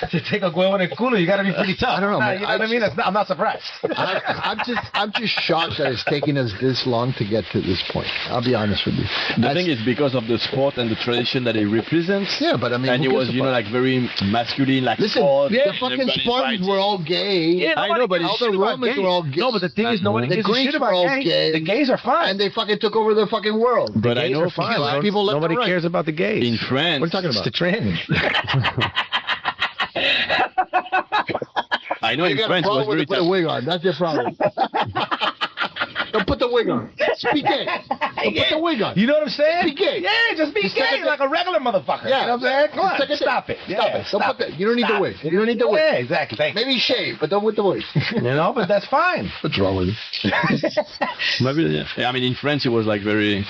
To take a huevo en el culo, you gotta be pretty tough. I don't know, man. You know what I mean? I'm not surprised. I'm just shocked that it's taking us this long to get to this point. I'll be honest with you. The thing is because of the sport and the tradition that it represents. Yeah, but I mean, and it was, like very masculine, like listen, sport. the fucking Spartans were all gay. Yeah, I know, but all the Romans were all gay. No, but the thing is, nobody gives a shit about gay. The gays are fine. And they fucking took over the fucking world. But I know fine. People nobody cares about the gays. In France. What are you talking about? It's the trend. I know in France it was very put a wig on. That's your problem. Don't put the wig on. Be gay. Don't put the wig on. You know what I'm saying? Be gay. Yeah, just be gay like a regular motherfucker. Yeah. You know what I'm saying? Come on, stop it. Stop it. You don't need the wig. You don't need the wig. Yeah, exactly. Thanks. Maybe shave, but don't with the wig. You know, but that's fine. What's wrong with you? Maybe, yeah. I mean, in France it was like very,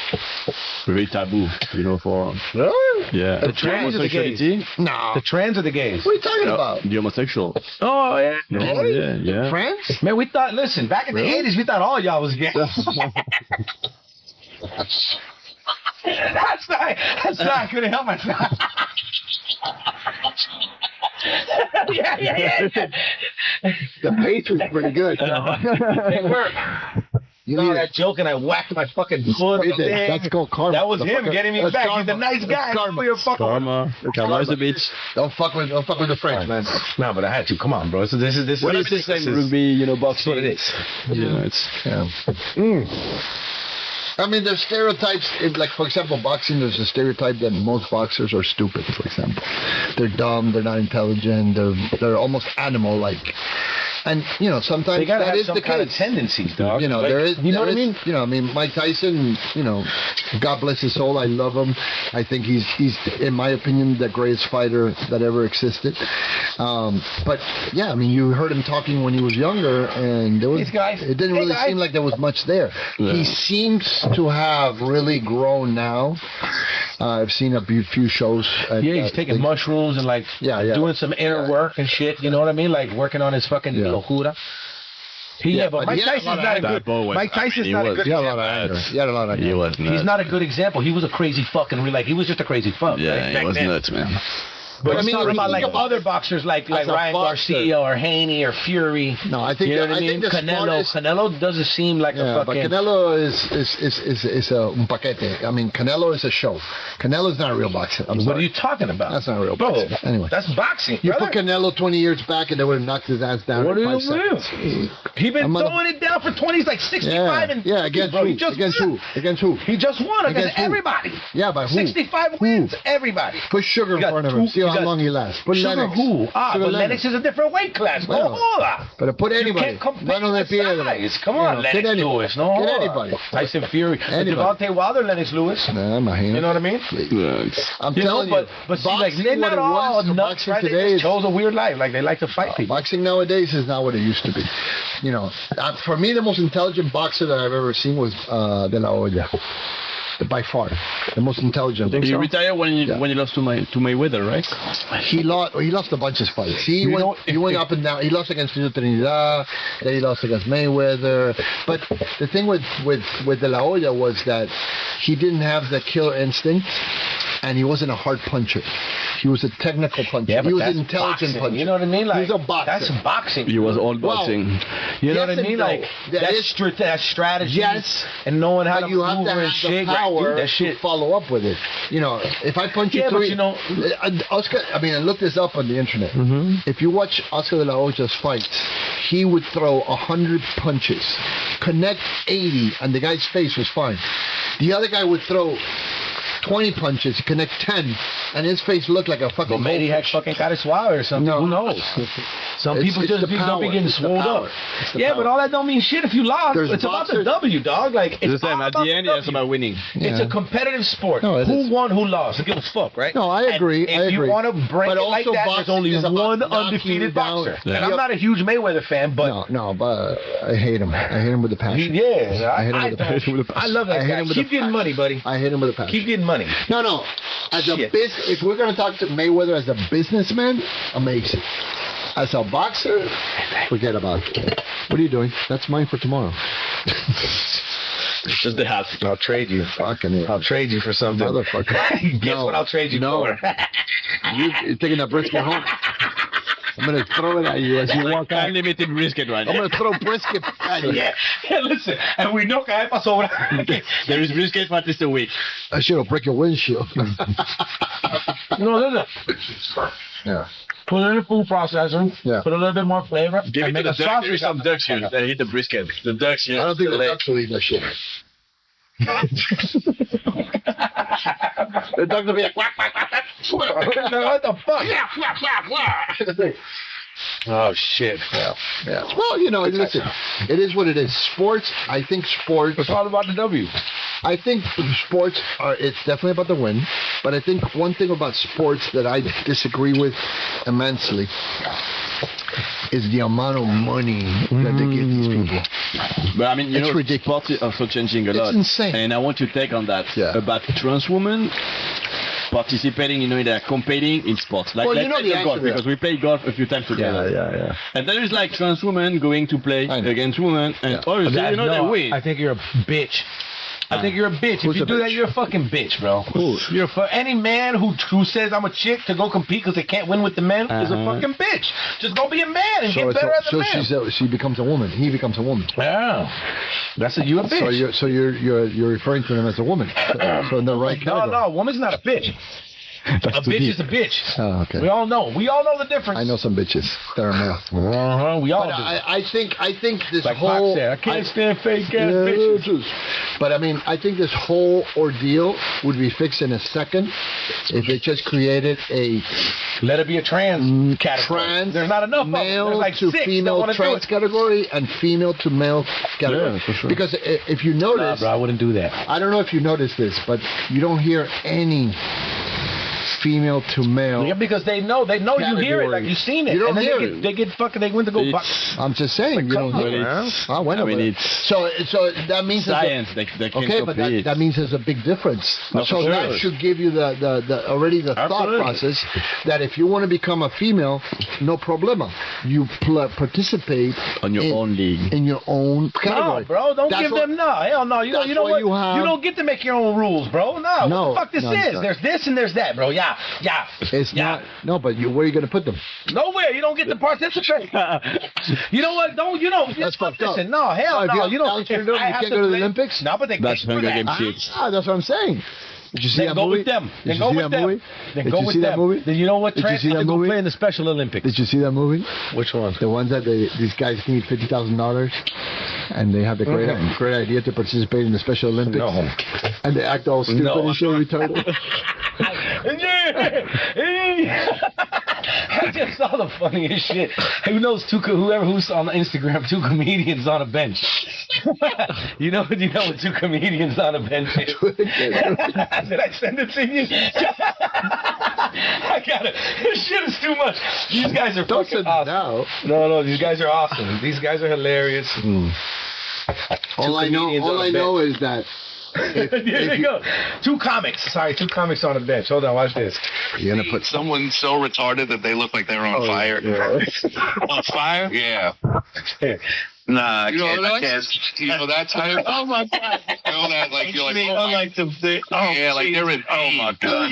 very taboo, for... Really? Yeah. The trans or the gays? No. The trans or the gays? What are you talking about? The homosexual. Oh, yeah. No, yeah. France? Man, we thought, listen, back in the 80s, we thought all y'all was gay. That's not, I couldn't help myself. Yeah. The pace was pretty good. They were. You know that joke, and I whacked my fucking foot. That's called karma. That was him getting me back. He's a nice guy. Karma is a bitch. Don't fuck with the French, man. No, but I had to. Come on, bro. So this is. What is the same rugby, boxing? What it is. I mean, there's stereotypes. Like, for example, boxing, there's a stereotype that most boxers are stupid, for example. They're dumb, they're not intelligent, they're almost animal-like. And, sometimes that is the kind case. Of tendencies, dog. There is. You know what I mean? Mike Tyson, God bless his soul, I love him. I think he's in my opinion, the greatest fighter that ever existed. But, yeah, I mean, you heard him talking when he was younger, and there was, it didn't really seem like there was much there. Yeah. He seems to have really grown now. I've seen a few shows. He's taking mushrooms and doing some inner work and shit. You know what I mean? Like working on his fucking locura. But Mike Tyson's not a good. Mike Tyson's not a good. He had a lot of anger. He had a lot of anger. He's not a good example. He was a crazy fucking. He was just a crazy fuck. Yeah, he was nuts, man. But I mean, talking about other boxers like Ryan Garcia or Haney or Fury. No, I think I mean. Canelo doesn't seem like a fucking. But Canelo is un paquete. I mean, Canelo is a show. Canelo's not a real boxer. What are you talking about? That's not a real boxer. Anyway, that's boxing. You put Canelo 20 years back and they would have knocked his ass down. What are you doing? He been throwing it down for 20. He's like 65 and against who? Against who? He just won against everybody. Yeah, but who? 65 wins. Everybody. Put sugar in front of him. See how long he lasts. Put Sugar Lennox. who? Sugar But Lennox is a different weight class. No Well, joda. But put anybody. You can't compare the size. Come You on, know, Lennox get any- Lewis. No get joda. anybody. Tyson Fury. Anybody. Devontae Wilder, Lennox Lewis. Nah, imagino. You know what I mean? I'm You know, telling you. but see, like, boxing, they're what not it all was, nuts, boxing right? They today just is- chose a weird life. Like, they like to fight people. Boxing nowadays is not what it used to be. You know, for me, the most intelligent boxer that I've ever seen was De La Hoya. By far, the most intelligent. He retired when he lost to Mayweather, right? He lost a bunch of fights. He went up and down. He lost against Tito Trinidad, then he lost against Mayweather. But the thing with De La Hoya was that he didn't have the killer instinct, and he wasn't a hard puncher. He was a technical puncher. Yeah, but he was that's an intelligent boxing. puncher. You know what I mean? Like, he was a boxer. That's boxing. He was all boxing. You know yes what I mean? no. Like, that's strategy. Yes. And knowing how But to you have maneuver to and have shit. the power right? That to shit. follow up with it. You know, if I punch you Yeah, but three, you know- Oscar. I mean, I looked this up on the internet. Mm-hmm. If you watch Oscar De La Hoya's fights, he would throw 100 punches, connect 80, and the guy's face was fine. The other guy would throw 20 punches, connect 10, and his face looked like a fucking. But maybe he had fucking cauliflower or something. No. Who knows? Some It's- people it's just the don't be power. getting It's the swole power. up. It's the Yeah, power. but all that don't mean shit if you lost. There's It's about the boxers- W, dog. Like, It's the it's same. all At about the end, the it's about winning. It's Yeah. a competitive sport. No, it Who is. won, who lost? I give a fuck, right? No, I agree. And I if agree. you want to break But it like also that, there's boxing only is about one knocking undefeated down. boxer. Yeah. And I'm not a huge Mayweather fan, but No, but I hate him. I hate him with a passion. yeah, I hit him with a passion. I love I that hit guy. him with Keep a getting passion. money, buddy. I hit him with a passion. Keep getting money. No. As a Shit. if we're gonna talk to Mayweather as a businessman, amazing. As a boxer, forget about it. What are you doing? That's mine for tomorrow. Just the hat. I'll trade you. Fucking I'll trade you for something. motherfucker. Guess what I'll trade you for? You're taking that brisket home. I'm gonna throw it at you as you walk out. Unlimited brisket, right? I'm gonna throw brisket at you. Yeah, listen, and we know que hay para sobrar. There is brisket for at least a week. That shit'll break your windshield. No, listen. Yeah. Put it in a food processor. Yeah. Put a little bit more flavor. Give and it to make the a ducks. sausage. Give some ducks here. They eat the brisket. The ducks here. I don't think the ducks will eat that shit. The ducks will be like, quack, quack, quack, quack. What the fuck? Yeah, quack, quack, quack. Oh shit. Yeah. Well, you know, listen, it is what it is. Sports, I think sports. It's all about the W. I think sports are, it's definitely about the win, but I think one thing about sports that I disagree with immensely is the amount of money that they give these people. But I mean, you It's know, ridiculous. sports is also changing a It's lot. insane. And I want to take on that Yeah. about trans women participating, they're competing in sports. Like, Well, you let's know take the the golf, answer to that. because we play golf a few times together. yeah. And there is like trans women going to play I know. against women, and Yeah. obviously, they win. I think you're a bitch. I think you're a bitch. Who's If you a do that, bitch? you're a fucking bitch, bro. You're any man who says I'm a chick to go compete because they can't win with the men is a fucking bitch. Just go be a man and get better as a man. she becomes a woman. He becomes a woman. Yeah, that's a you a bitch. So you're referring to them as a woman. So in the right category. No, a woman's not a bitch. A bitch is a bitch. Oh, okay. We all know the difference. I know some bitches that are male. We all But do. I think this Like whole. Pac said, I can't stand fake ass Yeah, bitches. But I mean, I think this whole ordeal would be fixed in a second if they just created a Let it be a trans category. trans There's not enough of them. male There's like to 6 that female wanna do trans it. category and female to male category. Yeah, for sure. Because if you Nah, notice, bro, I wouldn't do that. I don't know if you noticed this, but you don't hear any female to male. Yeah, because they know you hear it, like you've seen it. You don't and then hear they get fucking, they went to go. I'm just saying, you don't hear it. I went I mean, over it. it's So that means science. They can okay, but copy it. that means there's a big difference. No, So for sure. that should give you the already the thought Absolutely. process that if you want to become a female, no problema. You participate on your own league. in your own category. No, bro, don't That's give what- them hell no. You that's know why what? you have- You don't get to make your own rules, bro. No, No, what the fuck this no, is? no. There's this and there's that, bro. Yeah. It's not. No, but where are you going to put them? Nowhere. You don't get to participate. You know what? That's fucked up. Listen, no, hell Oh, if no. you You don't. have Down syndrome, I you have can't go to the play- Olympics? No, but they That's can't do Hunger that. Games shit. That's what I'm saying. Did you see Then that go movie? with them. Did Then you go see with that them. movie? Then Did go you with see that them. movie? Then you know what? Did you Trans see that have to go movie? play in the Special Olympics. Did you see that movie? Which one? The ones that these guys need $50,000 and they have the great idea to participate in the Special Olympics. No. And they act all stupid No. and shit retarded. I just saw the funniest shit. Who's on Instagram, two comedians on a bench. you know what two comedians on a bench is? Did I send it to you? I got it. This shit is too much. These guys are fucking awesome. No, these guys are awesome. These guys are hilarious. All I know is that. There you go. Two comics on a bench. Hold on, watch this. You're gonna put someone so retarded that they look like they're on fire. Yeah. On fire? Yeah. Nah, I can't. You know that type? Oh my god! You know that, like you're like, yeah, like they're in. Oh my god!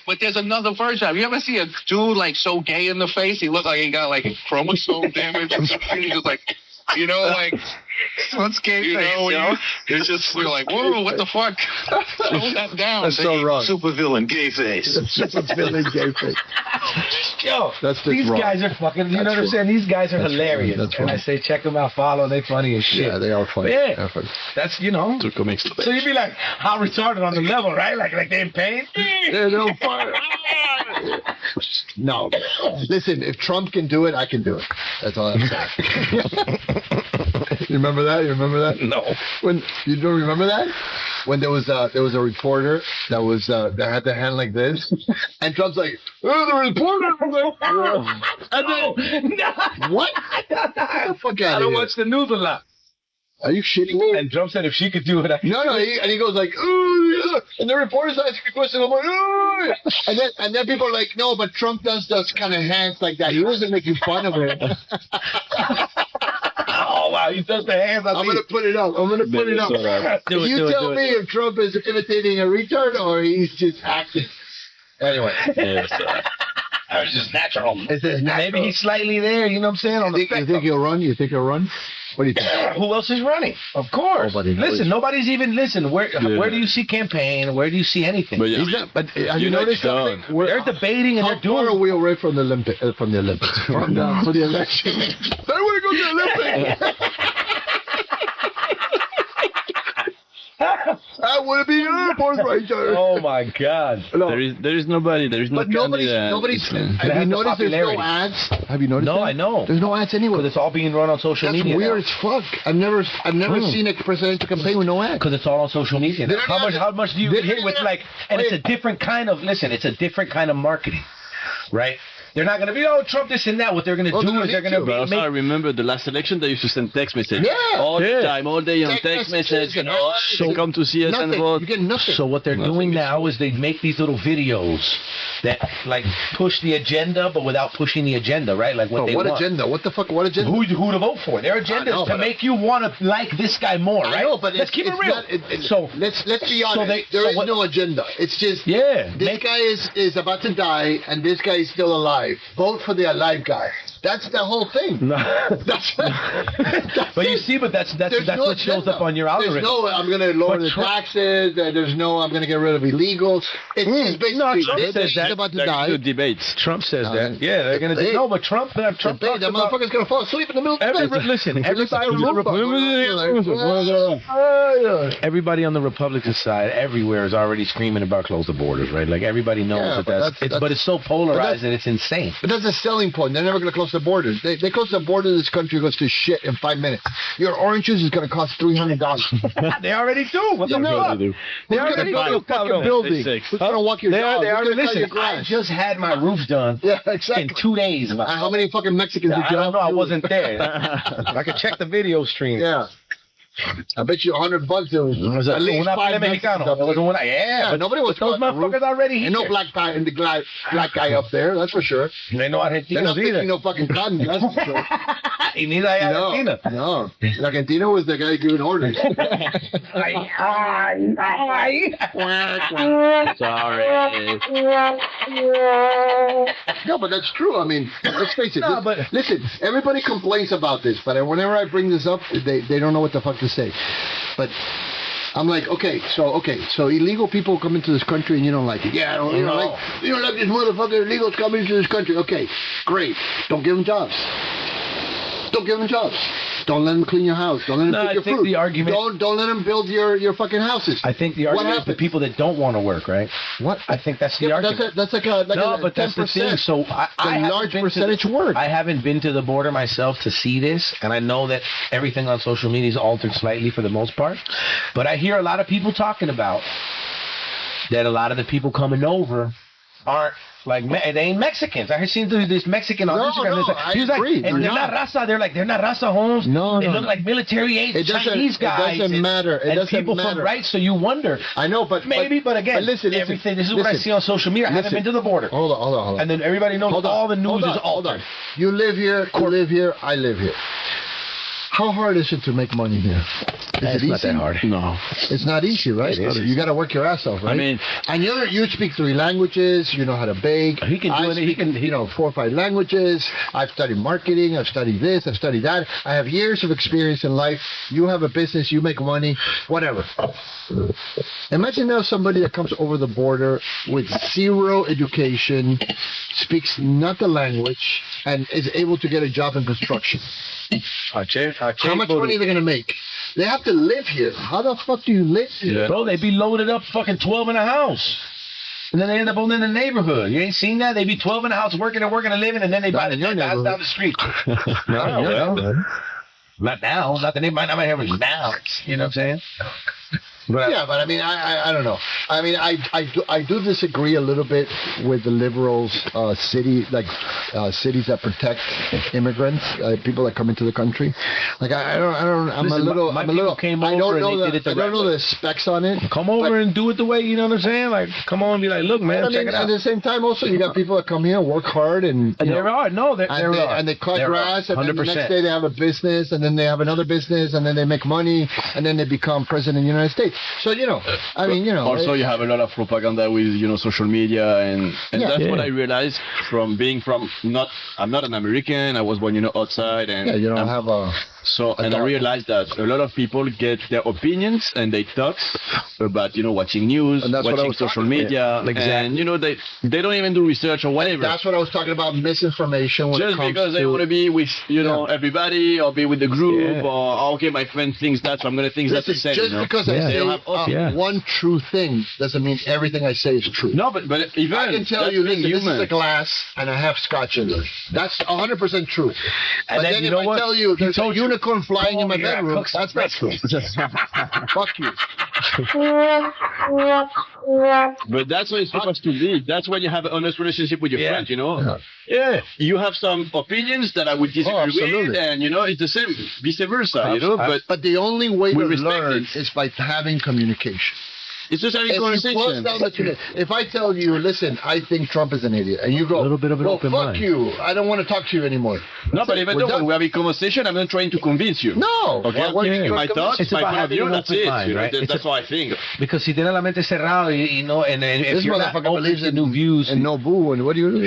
But there's another version. Have you ever see a dude like so gay in the face? He looked like he got like a chromosome damage or something. He just like, like. What's gay face, it's just you're like, whoa, what the fuck? Tone that down. That's so wrong. Super villain, gay face. Super villain, gay face. Yo, these guys are fucking. You know what I'm saying? These guys are hilarious. And I say, check them out, follow. They funny as shit. Yeah, they are funny. Yeah, that's So you'd be like, how retarded on the level, right? Like they in pain. Yeah, they're on fire. No, listen. If Trump can do it, I can do it. That's all I'm saying. You remember that? No. When you don't remember that? When there was a reporter that had the hand like this, and Trump's like, "Oh, the reporter!" And then, what? Get the fuck out of here! I don't watch the news a lot. Are you shitting me? And Trump said if she could do it, No, he goes like, "Ooh, yeah." And the reporter's asking a question. I'm like, "Ooh, yeah." And then people are like, "No, but Trump does those kind of hands like that. He wasn't making fun of it." Oh wow, he does the hands. I'm gonna put it up. You tell me if Trump is imitating a retard or he's just acting. Anyway. It's just natural. Maybe he's slightly there. You know what I'm saying? You think he'll run? What do you think? Who else is running? Of course. Nobody's even Where do you see campaign? Where do you see anything? But, have you noticed something? They're debating and they're doing. How far are we away from the Olympics? From the election. I want to go to the Olympics. I want to be an airport right there. Oh my God! There is nobody. There is no nobody's. Have you noticed there's no ads? Have you noticed? No, that? I know. There's no ads anywhere. Because it's all being run on social media. That's weird as fuck. I've never seen a presidential campaign with no ads. Because it's all on social media. How much do you hit with like? And it's a different kind of. Listen, it's a different kind of marketing, right? They're not going to be, Trump this and that. What they're going to do is they're going to be... I remember the last election, they used to send text messages. Yeah. All the time, all day on text message. So come to see us and vote. You get nothing. So what they're doing now is they make these little videos that, like, push the agenda, but without pushing the agenda, right? Like what they want. What agenda? What the fuck? What agenda? Who to vote for. Their agenda is to make you want to like this guy more, right? I know, but let's keep it real. So let's be honest. There is no agenda. It's just this guy is about to die, and this guy is still alive. Vote for the alive guy. That's the whole thing. No. That's you see, but that's what shows up on your algorithm. There's no, I'm going to lower the taxes. There's no, I'm going to get rid of illegals. It's basically Trump says that. About to die. Debates. Trump says that. Yeah, they're going to do. No, but Trump. That motherfucker's going to fall asleep in the middle of the night. Listen, everybody on the Republican side, everywhere is already screaming about close the borders, right? Like everybody knows but it's so polarized and it's insane. But that's a selling point. They're never going to close the borders. They close the border, this country goes to shit in 5 minutes. Your orange juice is going to cost $300. They already do. What the fuck? They already build a fucking building. Who's going to walk your dog? Listen, I just had my roof done in 2 days. How many fucking Mexicans did you have? I don't know. I wasn't there. I could check the video stream. Yeah. I bet you $100 it was at least 5 Mexicans. Yeah, nobody was those motherfuckers already here. Ain't no black guy up there, that's for sure. They know Argentinos either. No fucking cotton, that's for sure. Neither Argentina. No. Argentina was the guy giving orders. Sorry. No, but that's true. I mean, let's face it. Listen, everybody complains about this, but whenever I bring this up, they don't know what the fuck to say. But I'm like, okay, so illegal people come into this country and you don't like it. Yeah, you don't like these motherfucking illegals coming into this country. Okay, great. Don't give them jobs. Don't let them clean your house. Don't let them pick your fruit. The argument, don't let them build your fucking houses. I think the argument is the people that don't want to work, right? What? I think that's the argument. That's like a but that's the thing. So a large percentage work. I haven't been to the border myself to see this, and I know that everything on social media is altered slightly for the most part. But I hear a lot of people talking about that a lot of the people coming over aren't like they ain't Mexicans. I seen this Mexican on Instagram. He was like, and they're not raza. They're like, they're not raza homes. They look like military age Chinese guys. It doesn't matter. It doesn't people matter. From right, so you wonder. I know, but again, listen, everything. This is what I see on social media. I haven't been to the border. Hold on. And then everybody knows all the news is altered. Hold on. You live here. I live here. How hard is it to make money here? It's not that hard. No. It's not easy, right? You got to work your ass off, right? I mean, and you speak 3 languages. You know how to bake. He can do it. He can, 4 or 5 languages. I've studied marketing. I've studied this. I've studied that. I have years of experience in life. You have a business. You make money. Whatever. Imagine now somebody that comes over the border with 0 education, speaks not the language, and is able to get a job in construction. How much money are they going to make? They have to live here. How the fuck do you live here? Yeah. Bro, they be loaded up fucking 12 in a house. And then they end up in the neighborhood. You ain't seen that? They be 12 in a house working and living, and then they buy the house down the street. Not now. Not the neighborhood. Not my now. You know what I'm saying? But I mean, I don't know. I mean, I do disagree a little bit with the liberals' cities that protect immigrants, people that come into the country. Like I don't. I don't know the specs on it. Come over and do it the way, you know what I'm saying? Like, come on and be like, look, man, check it out. At the same time, also, you got people that come here, work hard, and they cut grass, and then the next day they have a business, and then they have another business, and then they make money, and then they become president of the United States. So, Also, you have a lot of propaganda with, social media, and that's what I realized from I'm not an American. I was born, outside, and you don't have a. So, and I realized that a lot of people get their opinions and they talk about, watching news, watching social media, and, they don't even do research or whatever. That's what I was talking about, misinformation. Just because they want to be with, everybody, or be with the group, or, okay, my friend thinks that, so I'm going to think that's the same. Just because I say one true thing doesn't mean everything I say is true. No, but even I can tell you, listen, this is a glass, and I have scotch in it. That's 100% true. But then if I tell you there's a unicorn flying in my bedroom, that's not true. Fuck you. But that's what it's supposed to be. That's when you have an honest relationship with your friend, Yeah. You have some opinions that I would disagree with, and, it's the same, vice versa, But the only way to learn is by having communication. It's just having conversation. If I tell you, listen, I think Trump is an idiot, and you go, a little bit of an open fuck mind. you, I don't want to talk to you anymore. No, but even though when we're having conversation, I'm not trying to convince you. No. Okay, my thoughts, my point of view, that's it. Right? That's what I think. Because si tiene la mente cerrada, and if you're not open to new views. And no boo, and what do you do?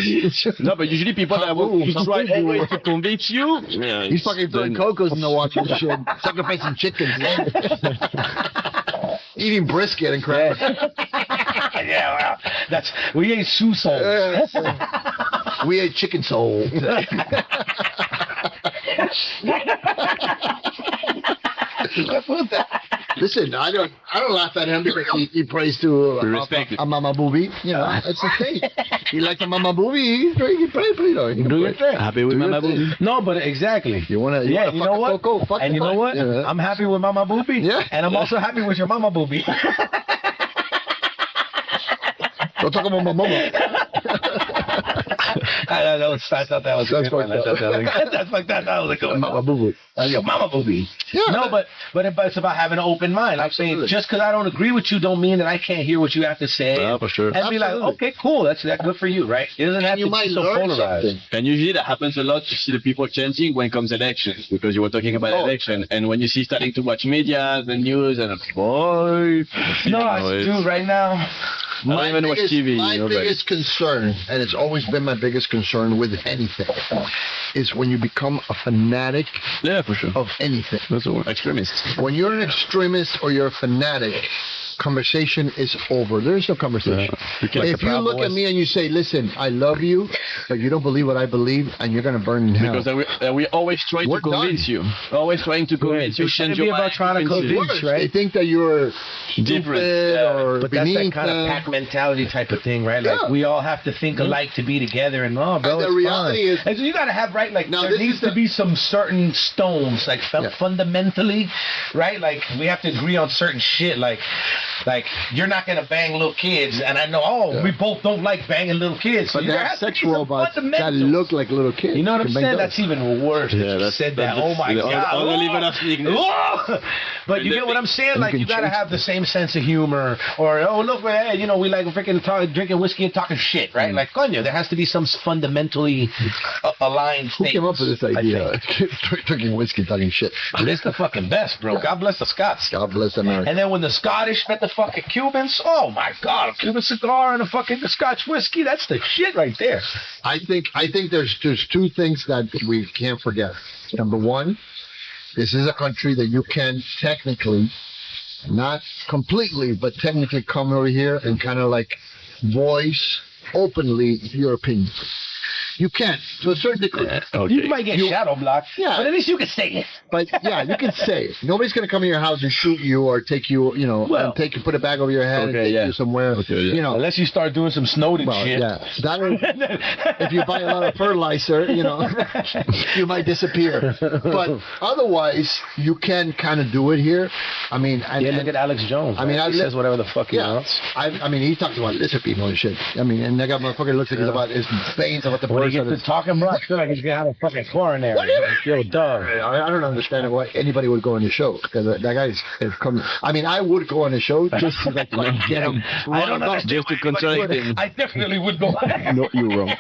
No, but usually people that will try always to convince you. He's fucking throwing cocos in the water and shit, sacrificing chickens. Eating brisket and crap. We ate Sioux soul. We ate chicken soul. Listen, I don't laugh at him because he prays to a mama booby. It's a thing. He likes a mama booby. He prays, do your thing. Happy with mama booby? No, but exactly. You want to? Yeah, you know what? And you know what? Yeah. I'm happy with mama booby. Yeah. And I'm also happy with your mama booby. Don't talk about my mama. I thought that was a good one. That's like that. That was a good one. Mama booby. Your mama booby. Yeah. No, but it's about having an open mind. I'm saying just because I don't agree with you don't mean that I can't hear what you have to say. Yeah, for sure. And be like, okay, cool. That's good for you, right? It doesn't have to be so polarized. And usually that happens a lot to see the people changing when comes elections, because you were talking about election, and when you see starting to watch media, the news, and boy, dude, right now. My biggest concern, and it's always been my biggest concern with anything, is when you become a fanatic for sure. of anything. That's the word. Extremist. When you're an extremist or you're a fanatic, conversation is over. There's no conversation. If you look at me and you say, listen, I love you, but you don't believe what I believe, and you're going to burn in hell. Because we're always trying to convince you. Always trying to convince you. It shouldn't be about trying to convince, right? They think that you're stupid or but beneath that's that kind of pack mentality type of thing, right? Like, we all have to think alike to be together, and bro, the reality is, and so you got to have, right, like, now, there needs to be some certain stones, like, fundamentally, right? Like, we have to agree on certain shit, like you're not gonna bang little kids, and I know, we both don't like banging little kids. So but there are sex robots that look like little kids. You know what I'm saying? That's even worse. Yeah, that's said that. Oh my God. But you get what I'm saying? Like, you gotta have the same sense of humor, or look, hey, we like freaking drinking whiskey and talking shit, right? Like, coño, there has to be some fundamentally aligned. Who came up with this idea? Drinking whiskey, talking shit. It's the fucking best, bro. God bless the Scots. God bless America. And then when the Scottish met the fucking Cubans, oh my God, a Cuban cigar and a fucking Scotch whiskey, that's the shit right there. I think there's two things that we can't forget. Number one, this is a country that you can technically, not completely, but technically come over here and kind of like voice openly your opinion. You can, to a certain degree. You might get shadow blocked, but at least you can say it. But you can say it. Nobody's going to come in your house and shoot you or take you, and take you, put a bag over your head and take you somewhere. Unless you start doing some Snowden shit. If you buy a lot of fertilizer, you might disappear. But otherwise, you can kind of do it here. I mean, look at Alex Jones. I mean, he says whatever the fuck he wants. I mean, he talks about lizard people and shit. I mean, and that guy motherfucker looks like he's about his veins about the. When he gets to talking, bro, I feel like he's gonna have a fucking coronary. What do you mean? Yo, dog. I don't understand why anybody would go on the show, because that guy is coming. I mean, I would go on the show just to get him. I don't know. Just to contradict him. I definitely would go. No, you're wrong.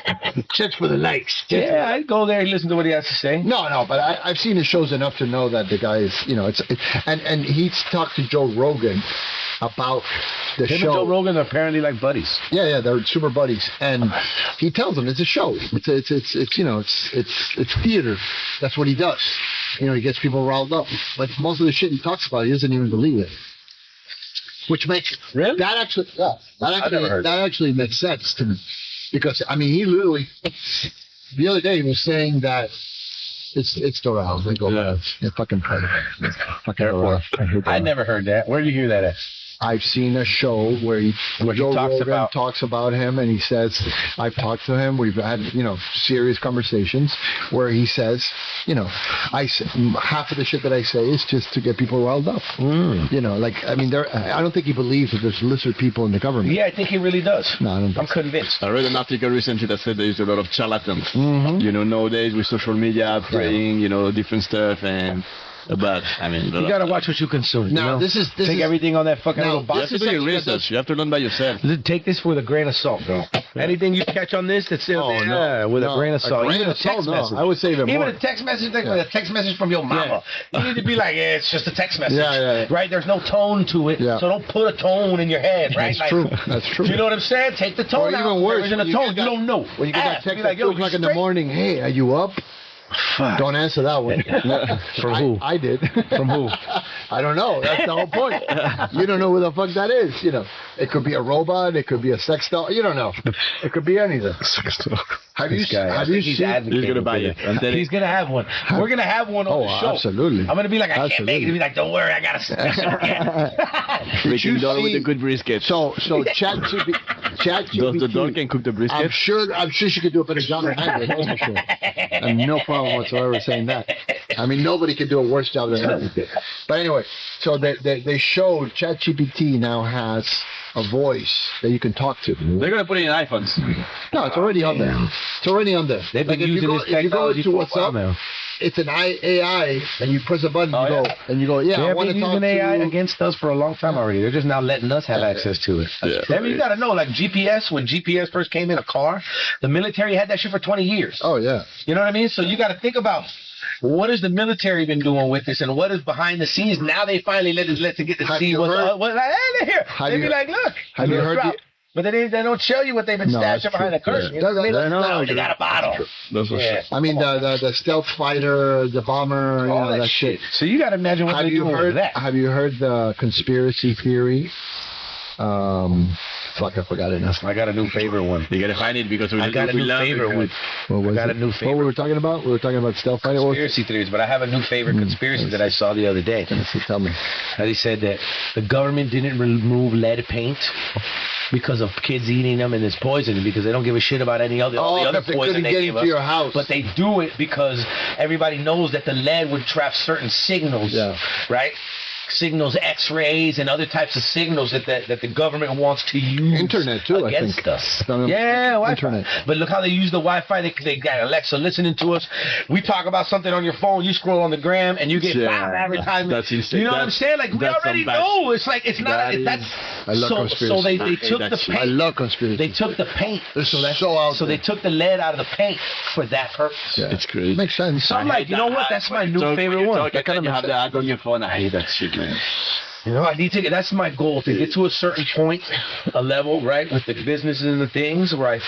Just for the likes. Yeah, I'd go there and listen to what he has to say. No, but I've seen his shows enough to know that the guy is, and he's talked to Joe Rogan about the show. Him and Joe Rogan are apparently like buddies. Yeah, they're super buddies, and he tells them it's a show. It's theater. That's what he does. He gets people riled up. But most of the shit he talks about, he doesn't even believe it. Which makes that actually makes sense to me, because I mean, he literally the other day he was saying that. It's Doral. They go, fucking airport. I never heard that. Where did you hear that at? I've seen a show where Joe Rogan talks about him, and he says, I've talked to him. We've had, serious conversations where he says, half of the shit that I say is just to get people riled up. I don't think he believes that there's lizard people in the government. Yeah, I think he really does. No, I don't think I'm convinced. I read an article recently that said there's a lot of charlatans. Nowadays with social media, praying, different stuff, and... But I mean, you gotta watch what you consume. Now, this take everything on that fucking little box. You have to do your research. You have to learn by yourself. Take this with a grain of salt, bro. Anything you catch on this, that's with a grain of salt. Even a text message. I would say even more. Even a text message, like a text message from your mama. You need to be like, it's just a text message. Right? There's no tone to it, so don't put a tone in your head. Right? That's true. That's true. You know what I'm saying? Take the tone out. Even worse, in a tone you don't know. When you get that text at 2 o'clock in the morning, hey, are you up? Fuck. Don't answer that one. From who? I did. From who? I don't know. That's the whole point. You don't know who the fuck that is. It could be a robot. It could be a sex doll. You don't know. It could be anything. Sex doll. Have you seen? He's gonna buy it. He's gonna have one. We're gonna have one on the show. Absolutely. I'm gonna be like, I can't make it. He'll be like, don't worry, I got a special gift. Making doll with a good brisket. So ChatGPT. Does the dog can cook the brisket? I'm sure she could do a better job than I did. That's for sure. And no problem whatsoever saying that. I mean, nobody can do a worse job than I did. But anyway, so they showed ChatGPT now has a voice that you can talk to. They're gonna put it in iPhones. No, it's already on there. It's already on there. They've been using this technology for a while now. It's an AI, and you press a button, I want to talk to using AI against us for a long time already. They're just now letting us have access to it. I mean, you got to know, like GPS, when GPS first came in a car, the military had that shit for 20 years. Oh, yeah. You know what I mean? So you got to think about what has the military been doing with this, and what is behind the scenes. Now they finally let us get to see what's here. They be like, look. Have you heard But they don't show you what they've been stashing behind the curtain. They got a bottle. I mean, the stealth fighter, the bomber, that shit. So you got to imagine what they're doing with that. Have you heard the conspiracy theory Fuck, I forgot it now. I got a new favorite one. You gotta find it because I got a new favorite one. What was I got it? a new favorite. What we were talking about? We were talking about stealth fighter. Conspiracy theories, but I have a new favorite conspiracy that I saw the other day. Tell me. And he said that the government didn't remove lead paint because of kids eating them and it's poison, because they don't give a shit about any other all the other poison they give us. Your house. But they do it because everybody knows that the lead would trap certain signals, right? Signals, X-rays, and other types of signals that the government wants to use. Internet too, against I think. us. Yeah, Wi-Fi. Internet. But look how they use the Wi-Fi. They got Alexa listening to us. We talk about something on your phone. You scroll on the gram and you get advertisement. That's insane. You know what I'm saying? Like we already know. It's like it's not. That's. I love conspiracy. So they took the paint. I love conspiracy. They took the paint. So they took the lead out of the paint for that purpose. Yeah. It's crazy. Makes sense. So I'm like, you know what? That's my new favorite one. That kind of have the ad on your phone. I hate that shit, man. You know, I need to get, that's my goal, to get to a certain point, a level, right, with the businesses and the things where I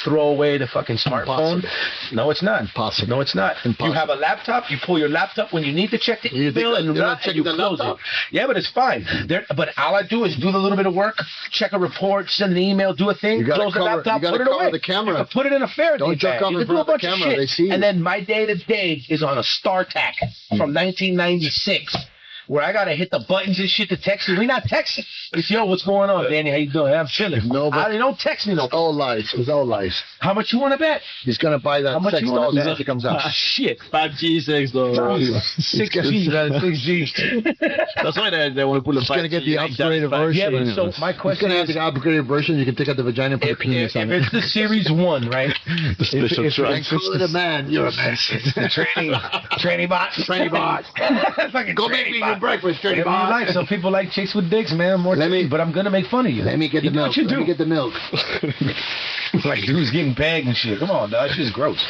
throw away the fucking smartphone. Impossible. No, it's not. Impossible. No, it's not. Impossible. You have a laptop, you pull your laptop when you need to check the You email, think and they're not not checking you the close laptop? it. Yeah, but it's fine. But all I do is do the little bit of work, check a report, send an email, do a thing, close the laptop, put it away. The camera. Put it in a Faraday Don't jerk bag. off You in can do a front of the bunch of camera. shit. They see you. And then my day-to-day is on a StarTAC from 1996. Where I gotta hit the buttons and shit to text you. We not texting. It's yo, what's going on, Danny? How you doing? I'm chilling. No, but don't text me no. It's all lies. It's all lies. How much you want to bet? He's gonna buy that How much sex you wanna doll as bet? it comes out. Shit. 5G, $6. 6G. That's why they want to put a 5G. He's gonna get the upgraded version. Yeah, but so my He's question gonna is, have the upgraded version. You can take out the vagina and put a penis on if it. it's the Series 1, right? The special truck. You're a man. You're a man. Tranny bot. Tranny bot. Fucking Go make me your breakfast, tranny Whatever you bot. like. Some people like chicks with dicks, man. But I'm gonna make fun of you. Let me get the milk. What you do? Let me get the milk. Like dudes getting pegged and shit. Come on, dog. Shit's gross.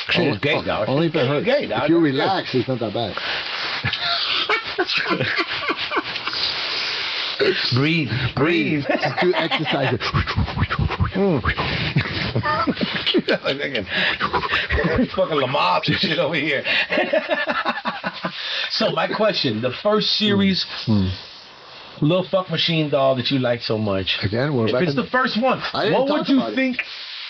Shit's gay, dog. Only if it hurts. Gay, dog. If you relax, it's not that bad. Breathe. Do exercise. Fucking Lamar and shit over here. So my question: the first series little fuck machine doll that you like so much. Again, we're if back it's the first one, what would you think?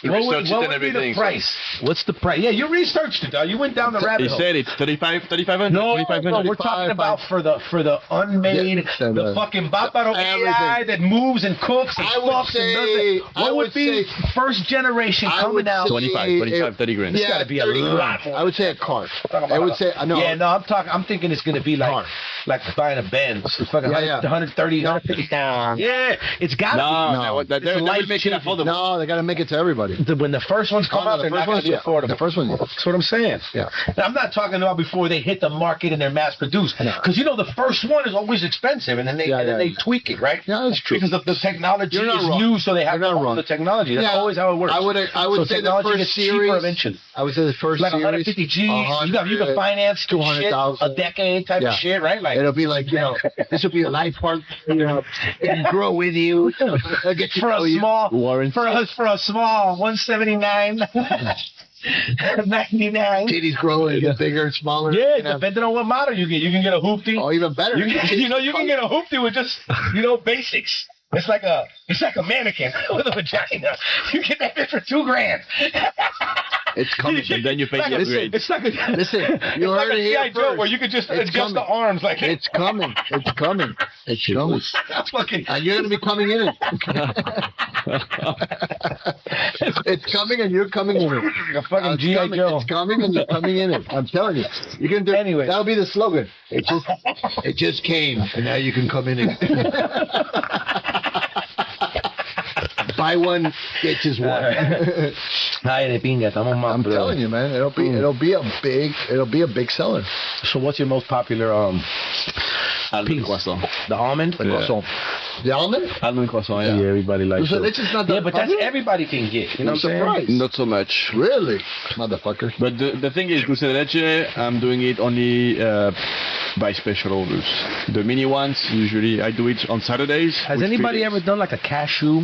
What would be the price? What's the price? Yeah, you researched it, dog. You went down the rabbit hole. He said it's 3,500. No, we're talking about for the unmade, the fucking Baparo AI that moves and cooks and fucks and does it. What would be first generation coming out? 25, 30 grand. It's got to be a lot more. I would say a cart. I would say no. Yeah, no, I'm thinking it's gonna be like buying a Benz. It's fucking 130, 150 down. Yeah, it's got to be. They make it affordable. No, they got to make it to everybody. When the first ones come out, they're not going to be affordable. The first one, That's what I'm saying. Yeah. Now, I'm not talking about before they hit the market and they're mass produced. Because you know the first one is always expensive, and then they tweak it, right? Yeah, that's true. Because the technology is new, so they have to run the technology. That's always how it works. I would say the first series. I would say the first like series. 150 G's. You can finance 200,000 a decade type of shit, right? Like it'll be like this will be a life partner. And grow with you. Get for a small for a small 179. 99. Titties grow and get bigger and smaller. Yeah, depending on what model you get. You can get a hoopty. Oh, even better. You can get a hoopty with just, basics. It's like a mannequin with a vagina. You get that bitch for $2,000. It's coming. And then you pay the upgrade. Listen, you heard it here first. Where you could just adjust the arms like that. It's coming. It's coming. It's coming. That's fucking. And you're gonna be coming in it. It's coming, and you're coming in it. A fucking G.I. Joe. It's coming, and you're coming in it. I'm telling you. You can do. Anyway, that'll be the slogan. It just came, and now you can come in it. Buy one, get just one. I'm telling you, man. It'll be a big seller. So, what's your most popular Almond croissant. The almond? The croissant. The almond? Almond croissant, yeah. Yeah, everybody likes it. It's just not that but that's everybody can get. You know what I'm saying? Not so much. Really? Motherfucker. But the thing is, dulce de leche, I'm doing it only by special orders. The mini ones, usually I do it on Saturdays. Has anybody ever done like a cashew?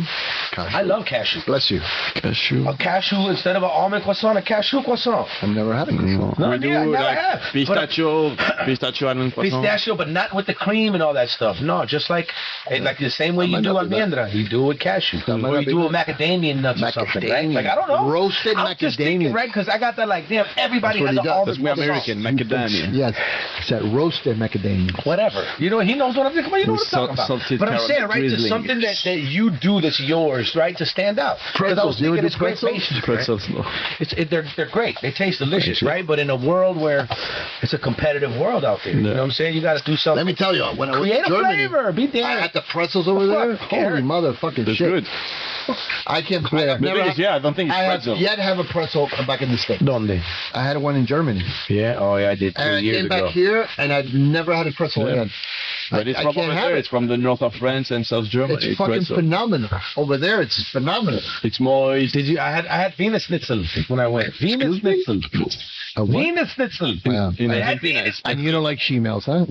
I love cashew. Bless you. Cashew. A cashew instead of an almond croissant, a cashew croissant. I've never had a croissant. No, we do I never like have. pistachio almond croissant. Pistachio, but not with the cream and all that stuff. No, just like the same way you do almendra. You do it with cashew. Or you do it with macadamia nuts or something, right? Like, I don't know. Roasted I'm just thinking, macadamia. right? Because I got that, like, damn, everybody has all this. That's American, macadamia. Yes. It's that roasted macadamia. Whatever. You know, he knows what I'm thinking about. You know what I'm talking about. But I'm saying, right, there's something that you do that's yours, right, to stand out. Pretzels. You ever do it's great pretzels? Pretzels, no. They're great. They taste delicious, right? But in a world where it's a competitive world out there, you know what I'm saying? You got to do something. Let me tell you, when I was Create in a Germany, flavor. Be damned. I had the pretzels over there. Holy motherfucking That's shit. good. I can't play. I don't think it's I pretzel. have yet to have a pretzel back in the States. Donde? I had one in Germany. Yeah? Oh, yeah, I did 2 And I years came ago. back here, and I've never had a pretzel again. But it's from over there. It's from the north of France and South Germany. It's fucking pretzel. phenomenal. Over there, it's phenomenal. It's more. Did you? I had Wiener Schnitzel when I went. Wiener Schnitzel. Wiener Schnitzel. Yeah. In Argentina, And you don't like she-males, huh?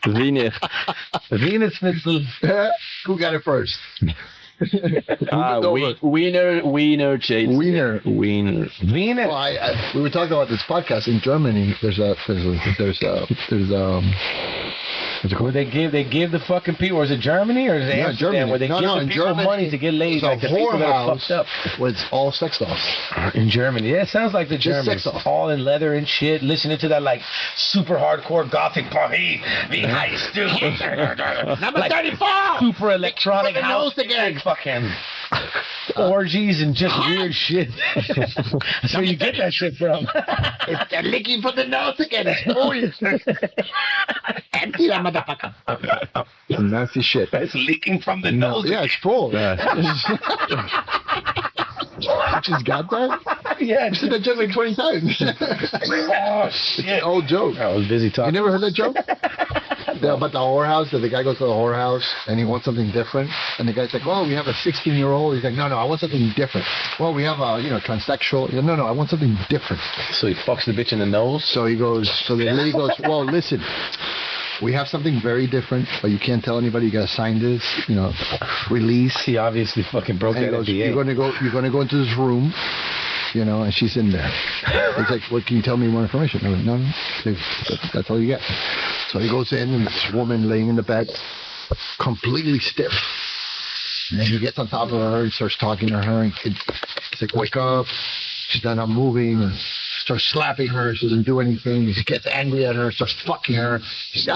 Wiener. Wiener Schnitzel. Who got it first? Wiener chase. Wiener. Wiener. Well, we were talking about this podcast in Germany. Where they give the fucking people, or is it Germany or is it Amsterdam? Germany. Where they give the people money to get laid, like the people that are fucked up. Was all sex dolls. In Germany, yeah, it sounds like the Just Germans, sex dolls. all in leather and shit, listening to that like super hardcore gothic party, the heist, Number like, 34! super electronic Put the house, nose again. fucking orgies and just weird shit. That's where you get that shit from. It's licking for the nose again. Empty that motherfucker. Some nasty shit. It's leaking from the nose. Yeah, it's full. You just got that? Yeah, I said that joke like 20 times. oh shit! Old joke. I was busy talking. You never heard that joke? About the whorehouse, that the guy goes to the whorehouse and he wants something different, and the guy's like, "Oh, we have a 16-year-old." He's like, "No, I want something different." "Well, we have a transsexual." He's like, "No, I want something different." So he fucks the bitch in the nose. So the lady goes, "Well, listen, we have something very different, but you can't tell anybody. You gotta sign this, release." He obviously fucking broke And that he goes, NDA. You're gonna go into this room, and she's in there. He's like, "What, can you tell me more information?" I went, "No. That's all you get." So he goes in, and this woman laying in the bed, completely stiff. And then he gets on top of her and starts talking to her. And he's like, "Wake up." She's not moving. And starts slapping her. She doesn't do anything. He gets angry at her, starts fucking her. She's,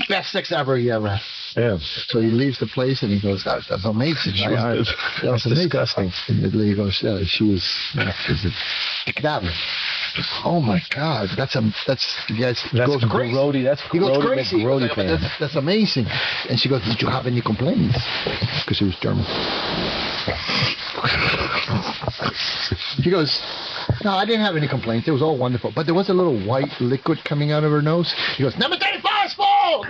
best sex ever he ever had. Yeah. So he leaves the place and he goes, "That's amazing." That was disgusting. And the lady goes, "Yeah, she was a cadaver." Oh my God, that's goes crazy. Grody, that's He goes Grody crazy. McGrody Like, fan. that's amazing. And she goes, "Did you have any complaints?" Because she was German. He goes, "No, I didn't have any complaints. It was all wonderful. But there was a little white liquid coming out of her nose." He goes, "Number 35 is full!"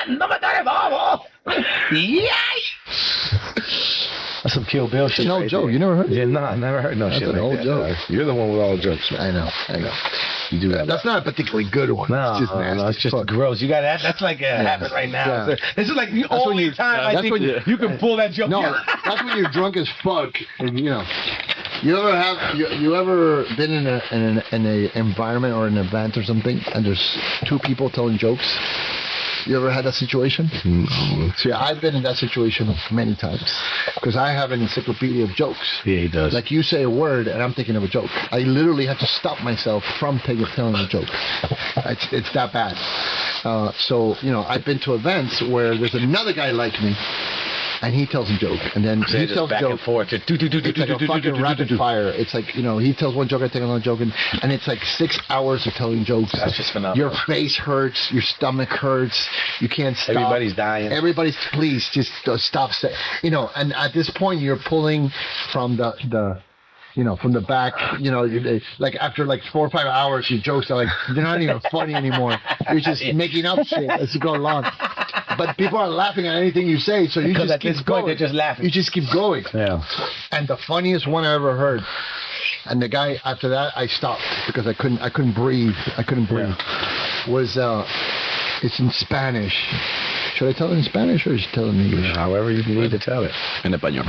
Number 35! Yay! That's some Kill Bill shit. It's an old joke. You never heard it? Yeah, I never heard no That's shit an like old that. joke. You're the one with all the jokes, man. I know. You do that. That's not a particularly good one. No, It's just nasty. it's just Fuck. gross. You got that? That's like a habit right now. Yeah. This is like the only time I think you can pull that joke. No, that's when you're drunk as fuck, and you ever been in an environment or an event or something, and there's two people telling jokes? You ever had that situation? Mm-hmm. See, I've been in that situation many times because I have an encyclopedia of jokes. Yeah, he does. Like you say a word and I'm thinking of a joke. I literally have to stop myself from telling a joke. It's that bad. So I've been to events where there's another guy like me, and he tells a joke, and then he tells a back joke. and forth. It's like a fucking rapid fire. It's like, he tells one joke, I tell another joke, and it's like 6 hours of telling jokes. That's just phenomenal. Your face hurts, your stomach hurts, you can't stop. Everybody's dying. Please just stop. And at this point, you're pulling from the from the back, like after like 4 or 5 hours, your jokes are like, they're not even funny anymore. You're just making up shit as you go along. But people are laughing at anything you say, so you just keep going. They're just laughing. You just keep going. Yeah. And the funniest one I ever heard, and the guy after that, I stopped because I couldn't breathe. Was it's in Spanish. Should I tell it in Spanish or should I tell it in English? However you need to tell it. En español.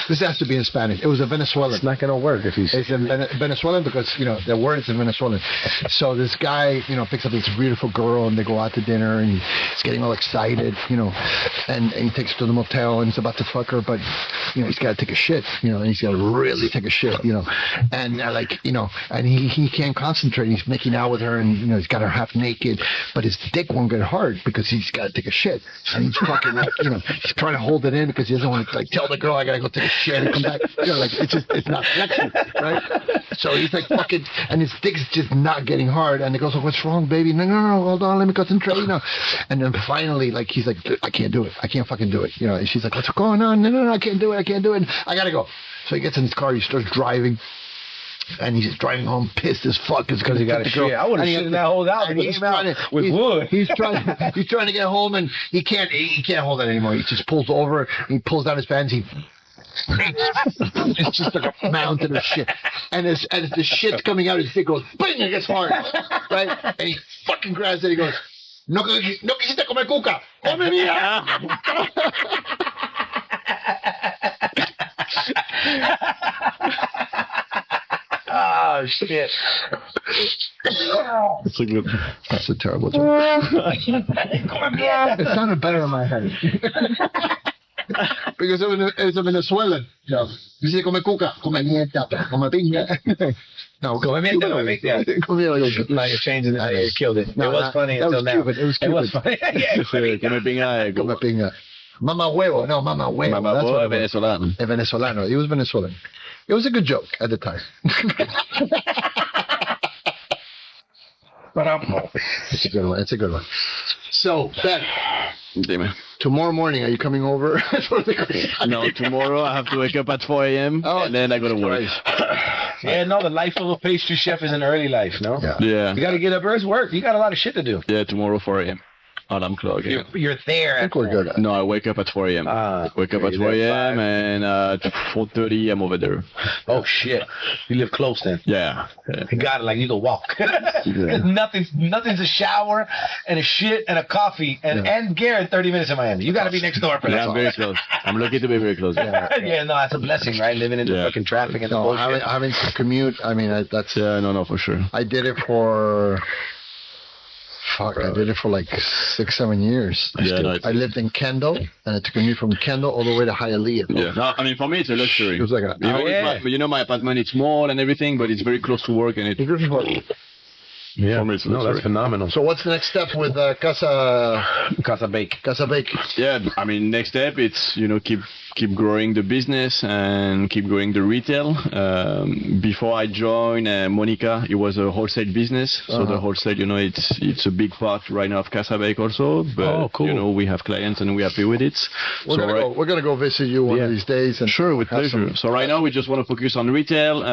This has to be in Spanish. It was a Venezuelan. It's not gonna work if he's. It's in Venezuelan because the word is in Venezuelan. So this guy picks up this beautiful girl and they go out to dinner and he's getting all excited, and he takes her to the motel and he's about to fuck her, but he's got to take a shit, and he's got to really take a shit, and and he can't concentrate. He's making out with her and he's got her half naked, but his dick won't get hard because he's got to take a shit, and he's fucking he's trying to hold it in because he doesn't want to tell the girl I gotta go take a shit and come back. It's not flexing, right? So he's like fucking, and his dick's just not getting hard, and he goes, "What's wrong, baby?" No, hold on, let me concentrate, And then finally, he's like, "I can't do it. I can't fucking do it." And she's like, "What's going on?" No, I can't do it. I gotta go. So he gets in his car. He starts driving. And he's driving home pissed as fuck because he got a shit. I would have shit in that whole house with wood. He's trying to get home and he can't hold it anymore. He just pulls over. He pulls down his pants. It's just like a mountain of shit. And as the shit's coming out, his dick goes bing and it gets hard, right? And he fucking grabs it. He goes, "No quisiste comer cuca, come mía." Oh shit! That's a terrible joke. It sounded better in my head. Because it was a Venezuelan. You say come cuca, come mierda, come piña. No, come mierda. No, you're changing it. You killed it. It was funny until now. It was Cuban. It was funny. Come piña. Come piña. Mama huevo. No, mama huevo. Mama huevo venezolano. Venezolano. He was Venezuelan. It was a good joke at the time. It's a good one. So, Ben, tomorrow morning, are you coming over? No, tomorrow I have to wake up at 4 a.m. And then I go to work. Yeah, no, the life of a pastry chef is an early life, no? Yeah. You got to get up early, work. You got a lot of shit to do. Yeah, tomorrow 4 a.m. Alarm clock. Yeah. You're there. I think we're good. No, I wake up at 4 a.m. Wake up at 4 a.m. and at 4:30 I'm over there. Oh shit! You live close then. Yeah. You got it. Like you can walk. Nothing's a shower and a shit and a coffee and Garrett 30 minutes in Miami. You got to be next door for that. Yeah, I'm very close. I'm lucky to be very close. Yeah, no, that's a blessing, right? Living in the fucking traffic and bullshit. Having to commute. I mean, that's no, for sure. I did it for. Fuck, I did it for like 6-7 years. I lived in Kendall, and it took me from Kendall all the way to Hialeah. Yeah. No, I mean, for me, it's a luxury. It was like my apartment, it's small and everything, but it's very close to work, and yeah. For me, it's that's phenomenal. So what's the next step with Casa Bake? Casa Bake. Yeah, I mean, next step, it's, keep growing the business and keep growing the retail. Before I joined Monica, it was a wholesale business. So the wholesale, it's a big part right now of Casa Bake also. But, cool. We have clients and we're happy with it. We're going to go visit you one of these days. And sure, with pleasure. So right now we just want to focus on retail,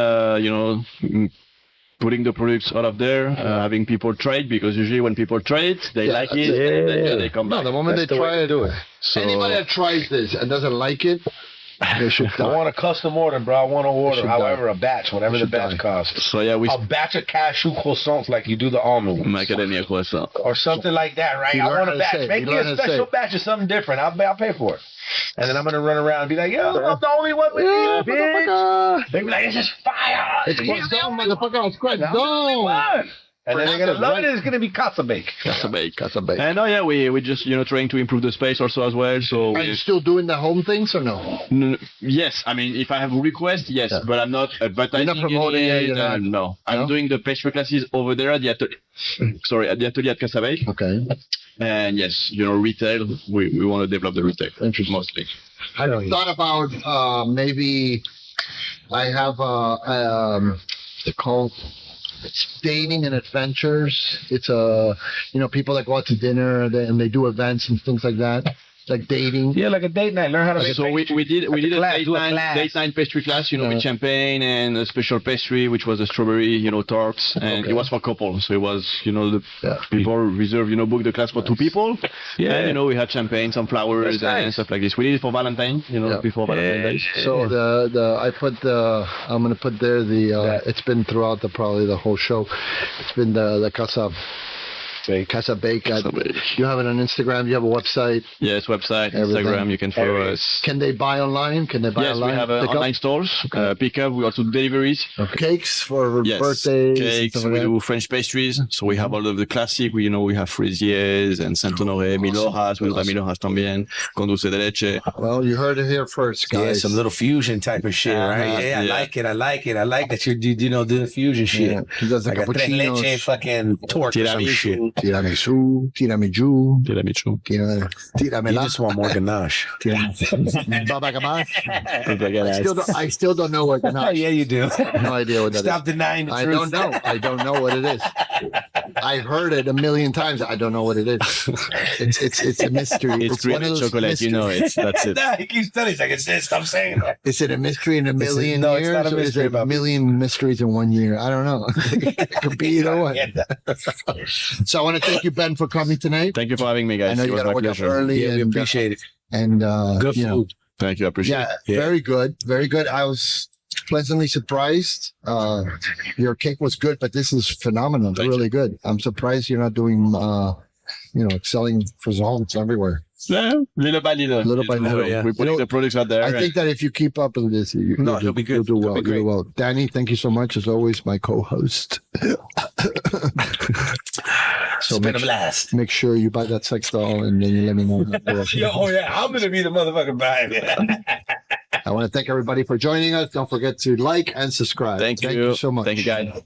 putting the products out of there, having people try it, because usually when people try it, they like it, and then they come back. No, the moment they try it, do it. So, anybody that tries this and doesn't like it, they should die. I want a custom order, bro. I want to order, however, a batch, whatever the batch costs. So yeah, a batch of cashew croissants like you do the almond ones. Macadamia croissant. Or something like that, right? I want a batch. Make me a special batch of something different. I'll pay for it. And then I'm going to run around and be like, yo, I'm the only one with you, bitch. They be like, this is fire. It's croissant, motherfucker. It's croissant. And then they're going to love it. It's going to be Casa Bake. Casa Bake. And we're just, trying to improve the space also as well. So are you still doing the home things or no? Yes. I mean, if I have a request, yes. But I'm not advertising. You're not promoting it? No. I'm doing the pastry classes over there at the atelier at Casa Bake. Okay. And yes, retail, we want to develop the retail. Interesting. Mostly. I thought about maybe I have they're called dating and adventures. It's people that go out to dinner and they do events and things like that. Like dating. Yeah, like a date night. Learn how to make So we did a date night pastry class, with champagne and a special pastry, which was a strawberry, tarts, and it was for couples. So it was, people reserve, book the class for 2 people. Yeah. And we had champagne, some flowers, and stuff like this. We did it for Valentine, before Valentine's Day. So I'm gonna put there it's been throughout probably the whole show. It's been the Casa Casa Bake. You have it on Instagram. You have a website. Yes, website, Everything. Instagram. You can follow us. Can they buy online? Yes, we have online stores. Pick up. We also do deliveries. Cakes for Yes, birthdays. cakes. We do French pastries. So we have all of the classic. We have Fraisiers and Saint Honoré, Milhojas. We have Milhojas también. Con dulce de leche. Well, you heard it here first, guys. Yeah, some little fusion type of shit, right? Yeah, I like it. I like that you do the fusion shit. Yeah. He does the like a tres leche fucking torque or some shit. Tiramisu. You just want more ganache. Baba ganache. I still don't know what ganache. Yeah, you do. No idea what that is. Stop denying the truth. I don't know what it is. I've heard it a million times. I don't know what it is. It's a mystery. It's one of those chocolate, mysteries. That's it. Nah, he keeps telling me, stop saying that. Is it a mystery in a million years? It's not a mystery. Is it a million mysteries in 1 year? I don't know. It could be either one. So I want to thank you, Ben, for coming tonight. Thank you for having me, guys. I know you got to wake up early. Yeah, we appreciate it. And good food. Thank you. I appreciate it. Yeah, very good. Very good. I was pleasantly surprised. Your cake was good, but this is phenomenal. Really good. I'm surprised you're not doing, selling croissants everywhere. Yeah, little by little. Yeah. We're putting the products out there. I think that if you keep up with this, you'll be good. You'll do well. Danny, thank you so much, as always, my co-host. So it's been a blast. Make sure you buy that sex doll and then you let me know. I'm going to be the motherfucking buying it. I want to thank everybody for joining us. Don't forget to like and subscribe. Thank you so much. Thank you, guys.